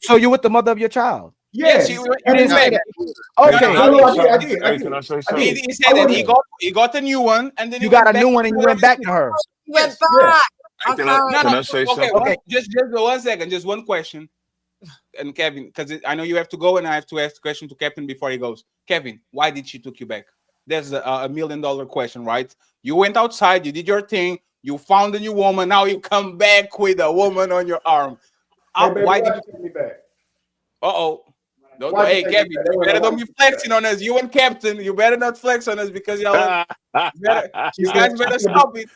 So you're with the mother of your child. Yes. You didn't say that. Okay. I did. Can I say something? He said that he got a new one, and then you got a new one, and you went back to her. Went back. Can I say something? Okay. Just 1 second. Just one question. And Kevin, because I know you have to go, and I have to ask the question to Captain before he goes. Kevin, why did she took you back? there's a $1 million question, right? You went outside, you did your thing, you found a new woman, now you come back with a woman on your arm. Hey, baby, Why why'd did you take me back? Uh-oh. Don't, Why'd you hey, take me Kevin, back? That you wasn't better no don't why'd be you take me flexing on us. You and Captain, you better not flex on us because y'all better, She you guys said, better stop it.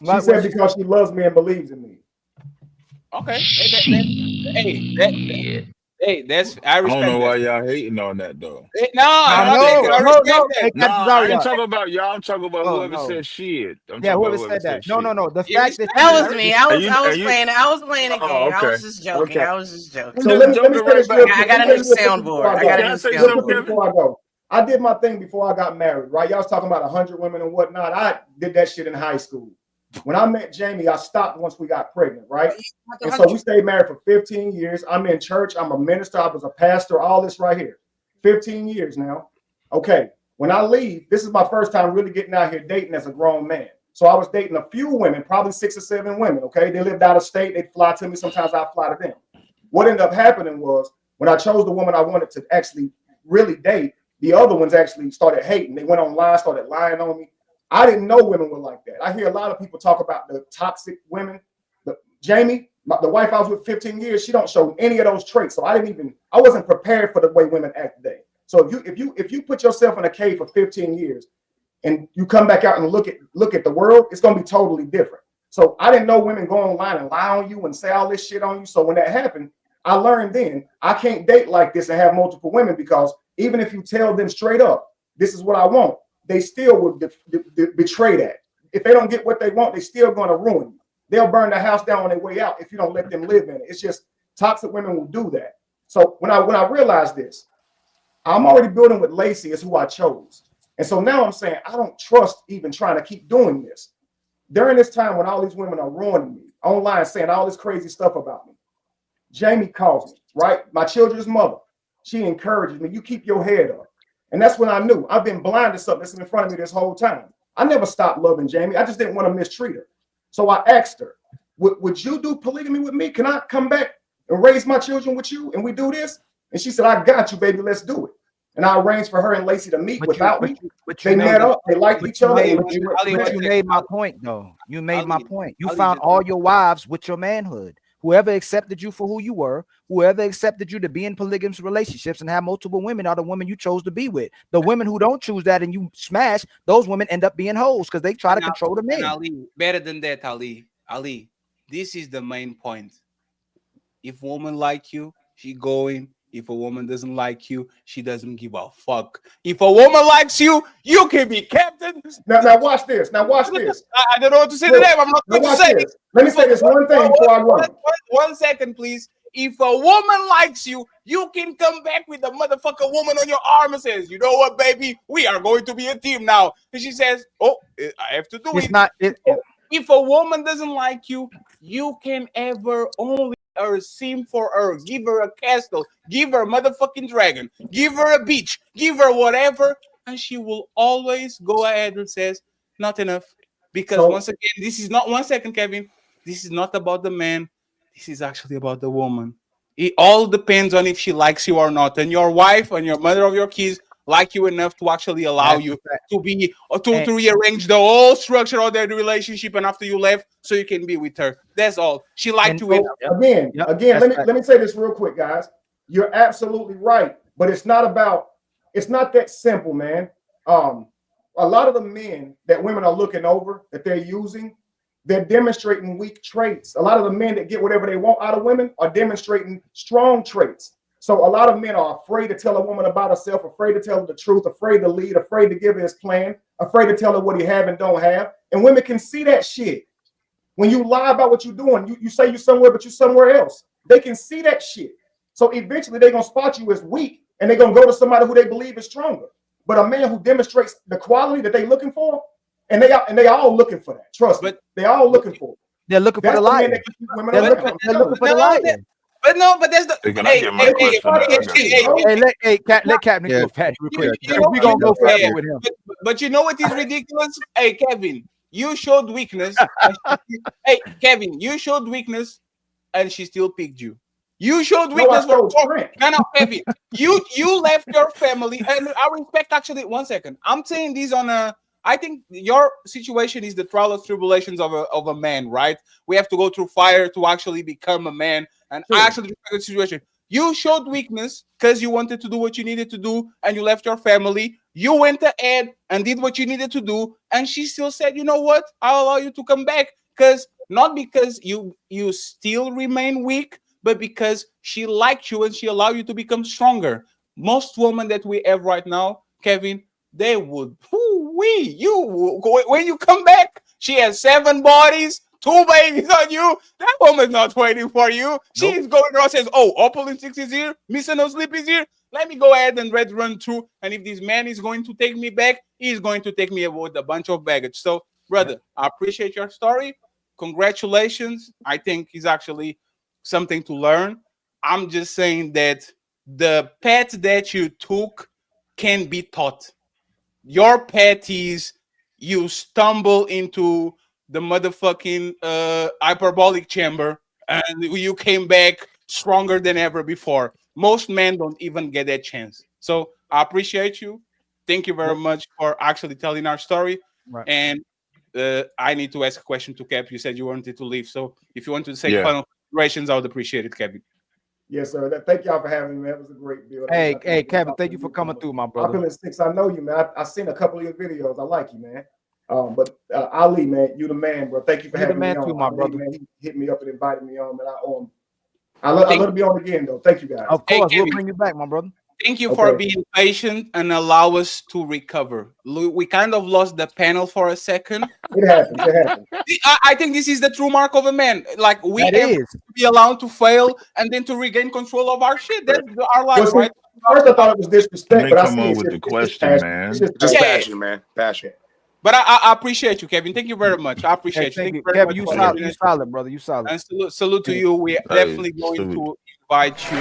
she said because she loves me and believes in me. Okay. Hey, that's I I don't respect know that. why y'all hating on that though. No, I'm not taking. I No. respect that. Hey, Captain Nah, I ain't Zaria. talking about y'all. I'm talking about Oh, whoever no. said shit. I'm Yeah, talking about whoever whoever said that. said shit. No. The You fact that respect That you, was me. I was you, playing a oh, game. I was okay. just joking. Okay. I was just joking. I'm So just let me joking say right this real back. quick. I got a Let me new say this real quick before soundboard. I I got go. a Can I new say Real something, quick soundboard. Kevin? before I go. I did my thing before I got married, right? Y'all was talking about 100 women and whatnot. I did that shit in high school. When I met Jamie, I stopped once we got pregnant, right? And so we stayed married for 15 years. I'm in church. I'm a minister. I was a pastor. All this right here. 15 years now. Okay. When I leave, this is my first time really getting out here dating as a grown man. So I was dating a few women, probably 6 or 7 women. Okay. They lived out of state. They'd fly to me. Sometimes I fly to them. What ended up happening was when I chose the woman I wanted to actually really date, the other ones actually started hating. They went online, started lying on me. I didn't know women were like that. I hear a lot of people talk about the toxic women. But Jamie, the wife I was with 15 years, she don't show any of those traits. So I wasn't prepared for the way women act today. So if you put yourself in a cave for 15 years and you come back out and look at the world, it's gonna be totally different. So I didn't know women go online and lie on you and say all this shit on you. So when that happened, I learned then I can't date like this and have multiple women because even if you tell them straight up, this is what I want, they still will betray that. If they don't get what they want, they still gonna ruin you. They'll burn the house down on their way out if you don't let them live in it. It's just toxic women will do that. So when I realized this, I'm already building with Lacey as who I chose. And so now I'm saying I don't trust even trying to keep doing this. During this time when all these women are ruining me online, saying all this crazy stuff about me, Jamie calls me, right? My children's mother. She encourages me. You keep your head up. And that's when I knew I've been blind to something that's in front of me this whole time. I never stopped loving Jamie. I just didn't want to mistreat her. So I asked her, would you do polygamy with me? Can I come back and raise my children with you? And we do this? And she said, I got you, baby. Let's do it. And I arranged for her and Lacey to meet without me. They met up. They liked each other. You made my point, though. You made my point. You found all your wives with your manhood. Whoever accepted you for who you were, whoever accepted you to be in polygamous relationships and have multiple women are the women you chose to be with. The women who don't choose that and you smash, those women end up being hoes because they try to control the men. Ali, better than that, Ali, this is the main point. If a woman like you, she going. If a woman doesn't like you, she doesn't give a fuck. If a woman likes you, you can be captain. Now watch this. Now watch this. I don't know what to say to them. I'm not going to say this. Let me say this one thing before I run. 1 second, please. If a woman likes you, you can come back with the motherfucker woman on your arm and says, you know what, baby? We are going to be a team now. And she says, oh, I have to do it. If a woman doesn't like you, you can ever only or sim for her, give her a castle, give her a motherfucking dragon, give her a beach, give her whatever, and she will always go ahead and says, not enough. Because once again, this is not 1 second, Kevin. This is not about the man. This is actually about the woman. It all depends on if she likes you or not. And your wife and your mother of your kids like you enough to actually allow you to be or to rearrange the whole structure of their relationship and after you left so you can be with her. That's all. She liked you enough. Again, let me say this real quick, guys. You're absolutely right, but it's not that simple, man. A lot of the men that women are looking over that they're using, they're demonstrating weak traits. A lot of the men that get whatever they want out of women are demonstrating strong traits. So a lot of men are afraid to tell a woman about herself, afraid to tell her the truth, afraid to lead, afraid to give her his plan, afraid to tell her what he have and don't have. And women can see that shit. When you lie about what you're doing, you say you're somewhere, but you're somewhere else. They can see that shit. So eventually they're going to spot you as weak and they're going to go to somebody who they believe is stronger. But a man who demonstrates the quality that they're looking for, and they all looking for that. Trust me. They all looking for it. They're looking for the liar. They're looking for the liar. But there's the let Captain go, Patty, real quick. We're gonna go forever with him. But you know what is ridiculous? Hey, Kevin, you showed weakness. Hey, Kevin, you showed weakness, and she still picked you. You showed No, I weakness for showed strength. no, Kevin. You left your family, and I respect actually. 1 second, I'm saying this on a. I think your situation is the trial of tribulations of a man, right? We have to go through fire to actually become a man, and Sure. I actually respect the situation. You showed weakness because you wanted to do what you needed to do, and you left your family. You went ahead and did what you needed to do, and she still said, "You know what? I'll allow you to come back." Because not because you still remain weak, but because she liked you and she allowed you to become stronger. Most women that we have right now, Kevin, they would when you come back, she has 7 bodies, 2 babies on you. That woman's not waiting for you. She is going around says, "Oh, Opulent 6 is here, Mr. No Sleep is here. Let me go ahead and run through. And if this man is going to take me back, he's going to take me with a bunch of baggage." So, brother, I appreciate your story. Congratulations. I think it's actually something to learn. I'm just saying that the path that you took can be taught. Your pet is you stumble into the motherfucking hyperbolic chamber and you came back stronger than ever before. Most men don't even get that chance. So I appreciate you. Thank you very much for actually telling our story. Right. And I need to ask a question to Cap. You said you wanted to leave. So if you want to say Yeah. final considerations, I would appreciate it, Kevin. Yes, sir. Thank y'all for having me, man. It was a great build. Hey, Kevin, thank you for coming through, my brother. Opulent 6, I know you, man. I seen a couple of your videos. I like you, man. But Ali, man, you the man, bro. Thank you for having me on. Too, my Ali, brother. man, he hit me up and invited me on, man. I love to be on again, though. Thank you, guys. Of course, Kevin, we'll bring you back, my brother. Thank you for being patient and allow us to recover. We kind of lost the panel for a second. It happens. It happens. I think this is the true mark of a man. Like we have to be allowed to fail and then to regain control of our shit. That's our life, right? First, I thought it was disrespect, but I see with the question, man. Just passion, man. Passion. But I appreciate you, Kevin. Thank you very much. I appreciate you. Thank you, very Kevin. much You solid, brother. You solid. And salute to you. We're definitely going to invite you.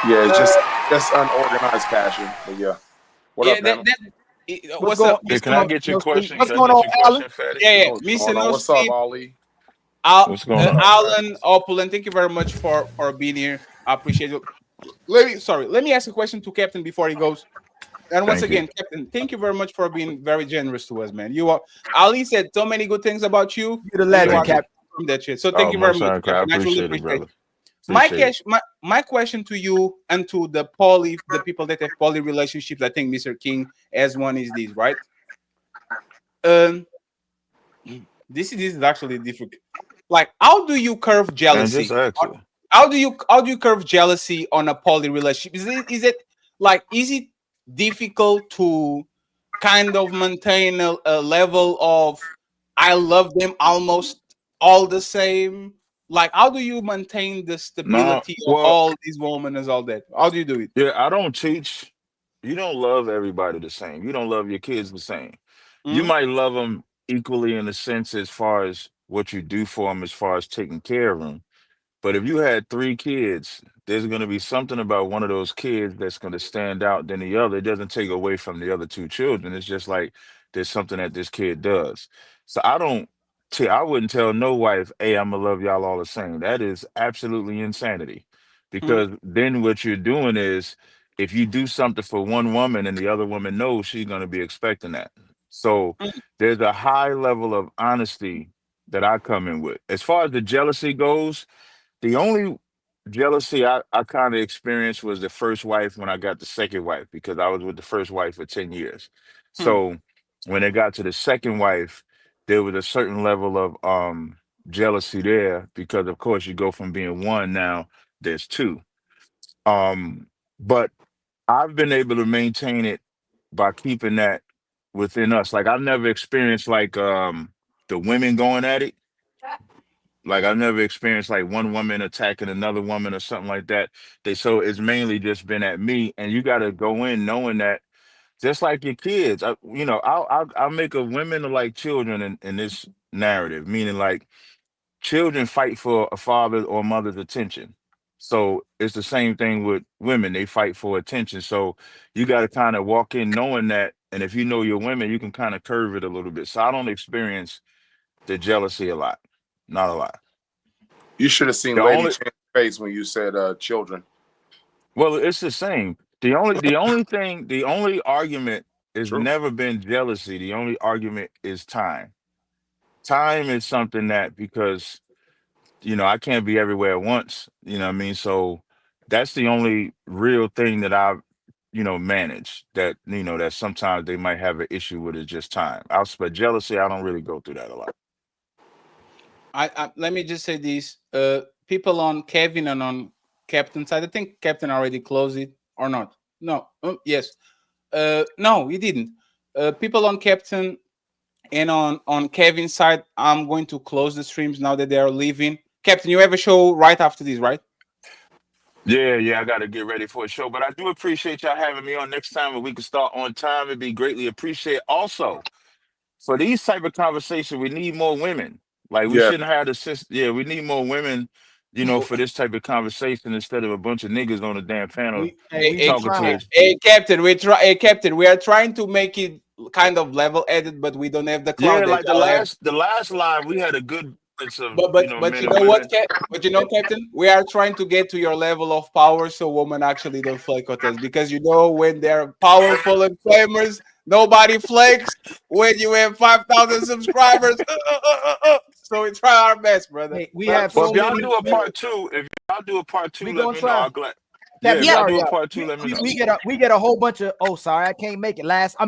Yeah, it's just that's unorganized passion. But yeah. What up, man? What's up? Yeah, can I get your question? What's going on, Alan? Yeah, Mr. No What's up, Sleep. Ali? What's going on? Alan, Opulent, thank you very much for being here. I appreciate it. Let me ask a question to Captain before he goes. And once again, Captain, thank you very much for being very generous to us, man. Ali said so many good things about you. You're the legend, Captain. From that shit. So thank you very much, Captain. I appreciate it, brother. My question to you and to the people that have poly relationships, I think Mr. King as one is this, right? This is actually difficult. Like, how do you curve jealousy? How do you curve jealousy on a poly relationship? Is it difficult to kind of maintain a level of I love them almost all the same? Like, how do you maintain the stability of all these women and all that? How do you do it? Yeah, I don't teach. You don't love everybody the same. You don't love your kids the same. You might love them equally in a sense as far as what you do for them, as far as taking care of them. But if you had 3 kids, there's going to be something about one of those kids that's going to stand out than the other. It doesn't take away from the other 2 children. It's just like there's something that this kid does. So I wouldn't tell no wife, "Hey, I'm gonna love y'all all the same." That is absolutely insanity. Because then what you're doing is if you do something for one woman and the other woman knows, she's gonna be expecting that. So there's a high level of honesty that I come in with. As far as the jealousy goes, the only jealousy I kind of experienced was the first wife when I got the second wife, because I was with the first wife for 10 years. So when it got to the second wife, there was a certain level of jealousy there, because of course you go from being one, now there's 2. But I've been able to maintain it by keeping that within us. Like, I've never experienced like the women going at it. Like, I've never experienced like one woman attacking another woman or something like that. So it's mainly just been at me, and you got to go in knowing that, just like your kids. I'll make of women are like children in this narrative, meaning like children fight for a father or mother's attention. So it's the same thing with women; they fight for attention. So you got to kind of walk in knowing that, and if you know your women, you can kind of curve it a little bit. So I don't experience the jealousy a lot, not a lot. You should have seen The Lady only Chan's face when you said children. well, it's the same. The only argument has True. never been jealousy. The only argument is time. Time is something that because I can't be everywhere at once. You know what I mean? So that's the only real thing that I've managed. That sometimes they might have an issue with is just time. But jealousy, I don't really go through that a lot. Let me just say this: people on Kevin and on Captain side. I think Captain already closed it or not. No, yes, no, he didn't. People on Captain and on Kevin's side, I'm going to close the streams now that they are leaving. Captain, you have a show right after this, right? Yeah, I got to get ready for a show. But I do appreciate y'all having me on next time, and we can start on time. It'd be greatly appreciated. Also, for these type of conversations, we need more women. Like we Yeah. shouldn't have the system. Yeah, we need more women. For this type of conversation instead of a bunch of niggas on the damn panel talking to us. Hey, Captain, we are trying to make it kind of level-headed, but we don't have the cloud. Yeah, like the last live, we had a good mix of but men you and know what, women. Captain, we are trying to get to your level of power, so women actually don't flake on us, because when they're powerful and famous, nobody flakes. When you have 5,000 subscribers, so we try our best, brother. Hey, we have so If y'all many. do a part two, let me know. Try. I'm glad. Yeah, if y'all do a part two, let me know. We get a whole bunch of sorry, I can't make it last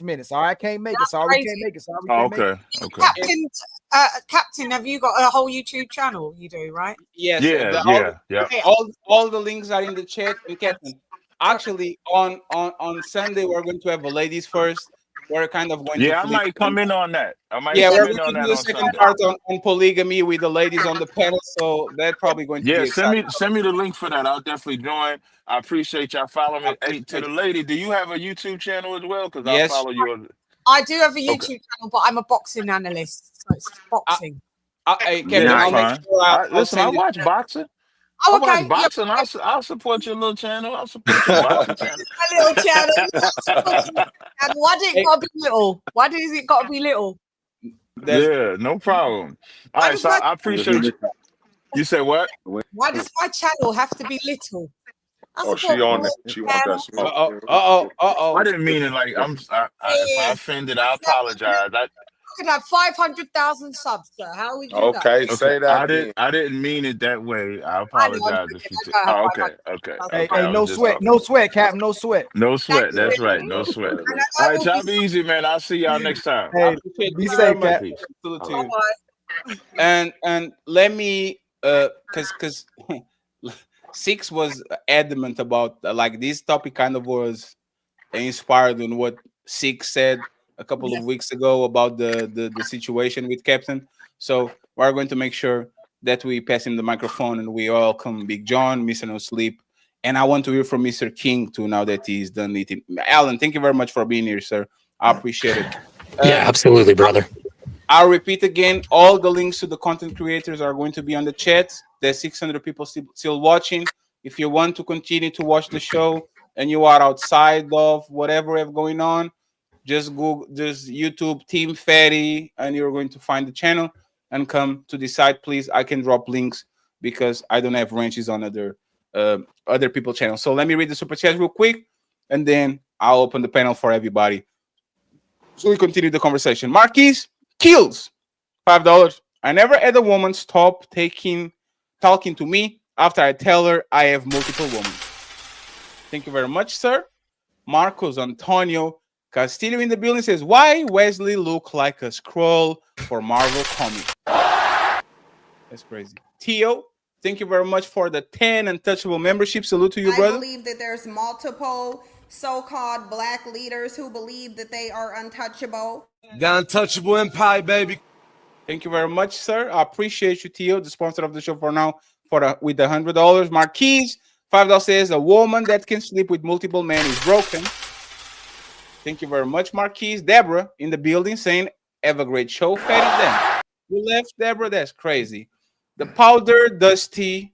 minute. Sorry, I can't make it. Sorry, we can't make it. Sorry, we can't make it. Captain, Captain, have you got a whole YouTube channel? You do, right? Yes. Yeah. All the links are in the chat. And Captain, actually, on Sunday we're going to have a ladies first. We're kind of going to. I might come in on that. We're going to do the second part on polygamy with the ladies on the panel. So that's probably going to be exciting. Send me the link for that. I'll definitely join. I appreciate y'all following me. Hey, to the lady, do you have a YouTube channel as well? Because I follow you. I do have a YouTube channel, but I'm a boxing analyst, so it's boxing. Hey, Kevin, I'll make sure listen, I watch boxing. Oh, I watch boxing. I'll support your little channel. I'll support your boxing channel. A little channel. And why did it got to be little? Why does it got to be little? Yeah, no problem. All right, so I appreciate you. You said what? Why does my channel have to be little? She on it. She want that smoke. I didn't mean it like if I offended, I apologize. I could have 500,000 subs, sir. How would you Okay, say that. I didn't mean it that way. I apologize if you did. Okay. Hey, no sweat, Captain, no sweat. No sweat. That's right. No sweat. All right, y'all be easy, man. I'll see y'all next time. Hey, be safe, Cap. And let me because Six was adamant about like this topic kind of was inspired on what Six said a couple of weeks ago about the situation with Captain. So we're going to make sure that we pass him the microphone and we welcome Big John, Mr. No Sleep. And I want to hear from Mr. King too now that he's done eating. Alan, thank you very much for being here, sir. I appreciate it. Yeah, absolutely, brother. I'll repeat again, all the links to the content creators are going to be on the chat. There's 600 people still watching. If you want to continue to watch the show and you are outside of whatever we have going on, just Google, just YouTube Team Fatty, and you're going to find the channel and come to the site. Please, I can drop links because I don't have ranches on other people's channels. So let me read the super chat real quick, and then I'll open the panel for everybody. So we continue the conversation. Marquise Kills, $5. I never had a woman stop talking to me after I tell her I have multiple women. Thank you very much, sir. Marcos Antonio Castillo in the building says, why Wesley look like a scroll for Marvel Comics? That's crazy. Tio, thank you very much for the 10 untouchable membership. Salute to you, brother. I believe that there's multiple so-called black leaders who believe that they are untouchable. The untouchable empire, baby. Thank you very much, sir. I appreciate you, Tio, the sponsor of the show for now, with the $100. Marquise, $5 says, a woman that can sleep with multiple men is broken. Thank you very much, Marquise. Deborah in the building saying, have a great show. Fatty them. You left, Deborah? That's crazy. The Powder Dusty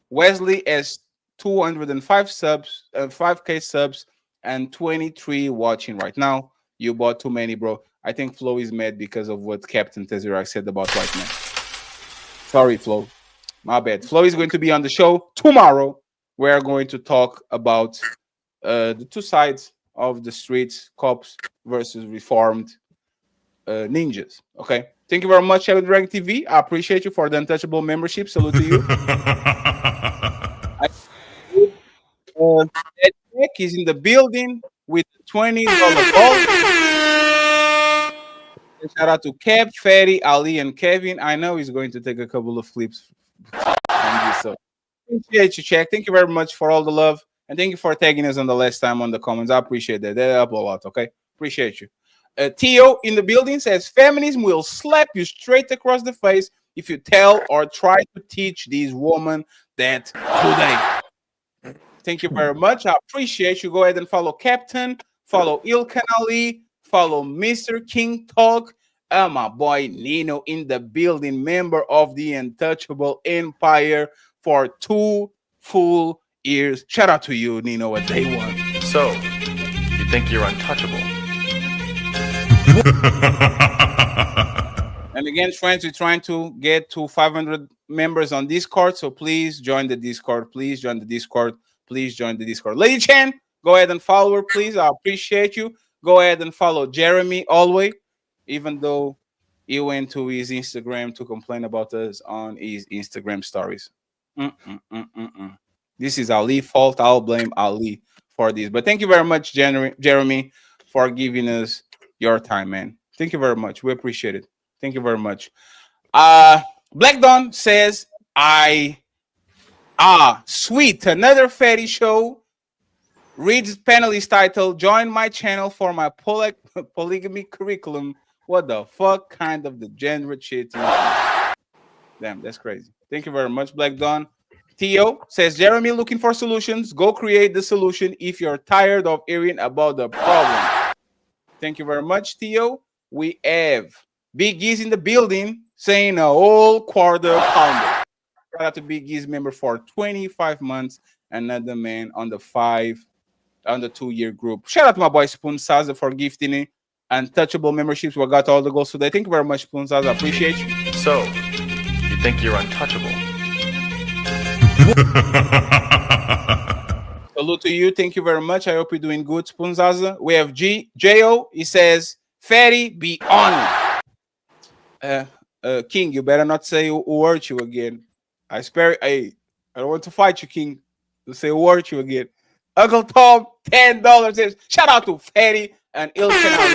Wesley has 205 subs, 5K subs, and 23 watching right now. You bought too many, bro. I think Flo is mad because of what Captain Tezurak said about white men. Sorry, Flo. My bad. Flo is going to be on the show tomorrow. We're going to talk about the two sides of the streets, cops versus reformed ninjas. Okay. Thank you very much, Shadow Dragon TV. I appreciate you for the Untouchable membership. Salute to you. Ed Tech is in the building with $20 gold. Shout out to Kev, Fatty, Ali, and Kevin. I know he's going to take a couple of flips from this. So appreciate you, Check. Thank you very much for all the love. And thank you for tagging us on the last time on the comments. I appreciate that. That helped a lot, okay? Appreciate you. Theo in the building says, feminism will slap you straight across the face if you tell or try to teach these women that today. Thank you very much. I appreciate you. Go ahead and follow Captain, follow ILKAN Ali, follow Mr. King Talk, my boy Nino in the building, member of the Untouchable Empire for 2 full years. Shout out to you, Nino, at day one. So, you think you're untouchable? And again, friends, we're trying to get to 500 members on Discord, so please join the Discord. Please join the Discord. Please join the Discord. Lady Chen, go ahead and follow her, please. I appreciate you. Go ahead and follow Jeremy always, even though he went to his Instagram to complain about us on his Instagram stories. This is Ali's fault. I'll blame Ali for this. But thank you very much, Jeremy, for giving us your time, man. Thank you very much. We appreciate it. Thank you very much. Black Dawn says, sweet, another fatty show. Reads panelist title, join my channel for my polygamy curriculum. What the fuck kind of degenerate shit? Damn, that's crazy. Thank you very much, Black Dawn. Theo says, Jeremy looking for solutions. Go create the solution if you're tired of hearing about the problem. Thank you very much, Theo. We have Big Giz in the building saying a whole quarter pounder. Shout out to Big Giz member for 25 months. Another man on the 2-year group. Shout out to my boy Spoon Saza for gifting me Untouchable memberships. We got all the goals today. Thank you very much, Spoon Saza. I appreciate you. So, you think you're untouchable? Salute to you. Thank you very much. I hope you're doing good, Spoon Saza. We have J.O. He says, Fatty, be on. King, you better not say who hurt you again. I don't want to fight you, King. To say who hurt you again. Uncle Tom, $10 says, shout out to Fatty and ILKAN.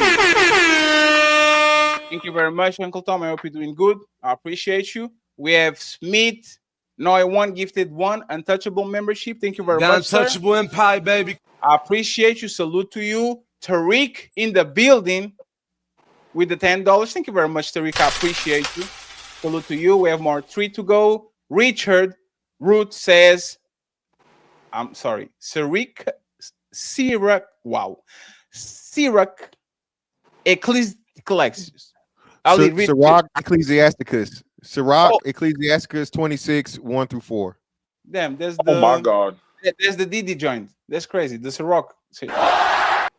Thank you very much, Uncle Tom. I hope you're doing good. I appreciate you. We have Smith. Noy one gifted 1 Untouchable membership. Thank you very much, Untouchable Empire, baby. I appreciate you. Salute to you. Tariq in the building with the $10. Thank you very much, Tariq. I appreciate you. Salute to you. We have more 3 to go. Richard Root says, I'm sorry, Sirac Ecclesiasticus. Sirac Ecclesiasticus. Sirac Ecclesiasticus 26, 1 through 4. Damn, there's the my God. There's the Didi joint. That's crazy. The Sirac. Thank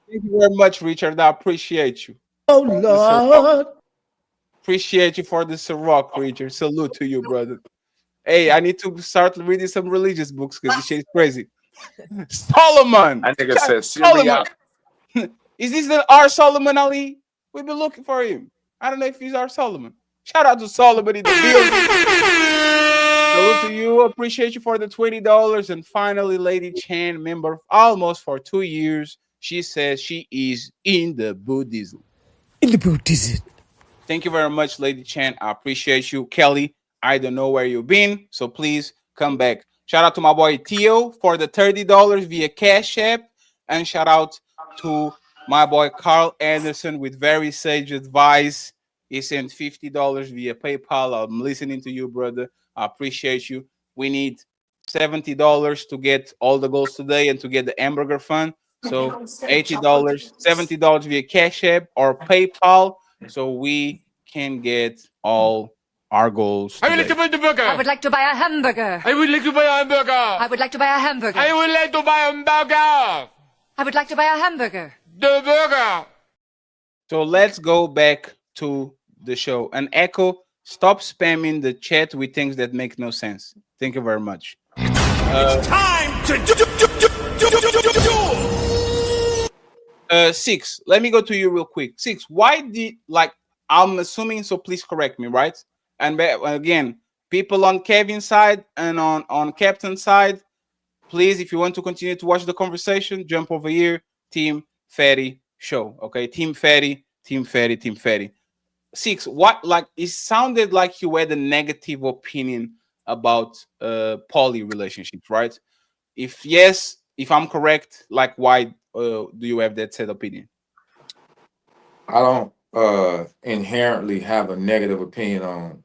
you very much, Richard. I appreciate you. Oh Lord. Appreciate you for the Sirac, Richard. Salute to you, brother. Hey, I need to start reading some religious books because this shit is crazy. Solomon. I think it says Solomon. Is this the R. Solomon Ali? We've been looking for him. I don't know if he's R. Solomon. Shout out to Solomon in the building. Salute to you. Appreciate you for the $20. And finally, Lady Chan, member almost for 2 years. She says she is in the Buddhism. In the Buddhism. Thank you very much, Lady Chan. I appreciate you. Kelly, I don't know where you've been, so please come back. Shout out to my boy Theo for the $30 via Cash App. And shout out to my boy Carl Anderson with very sage advice. He sent $50 via PayPal. I'm listening to you, brother. I appreciate you. We need $70 to get all the goals today and to get the hamburger fund. So $80, $70 via Cash App or PayPal so we can get all our goals today. I would like to buy the burger. I would like to buy a hamburger. I would like to buy a hamburger. I would like to buy a hamburger. I would like to buy a hamburger. I would like to buy a hamburger. The burger. So let's go back to the show. And Echo Stop spamming the chat with things that make no sense. Thank you very much. Time to do. 6. Let me go to you real quick. 6. Why did I'm assuming, so please correct me, right? And again, people on Kevin's side and on Captain's side, please, if you want to continue to watch the conversation, jump over here. Team Fatty Show. Okay, Team Fatty, Team Fatty, Team Fatty. 6. What it sounded like you had a negative opinion about poly relationships, right? If yes, if I'm correct, why do you have that said opinion? I don't inherently have a negative opinion on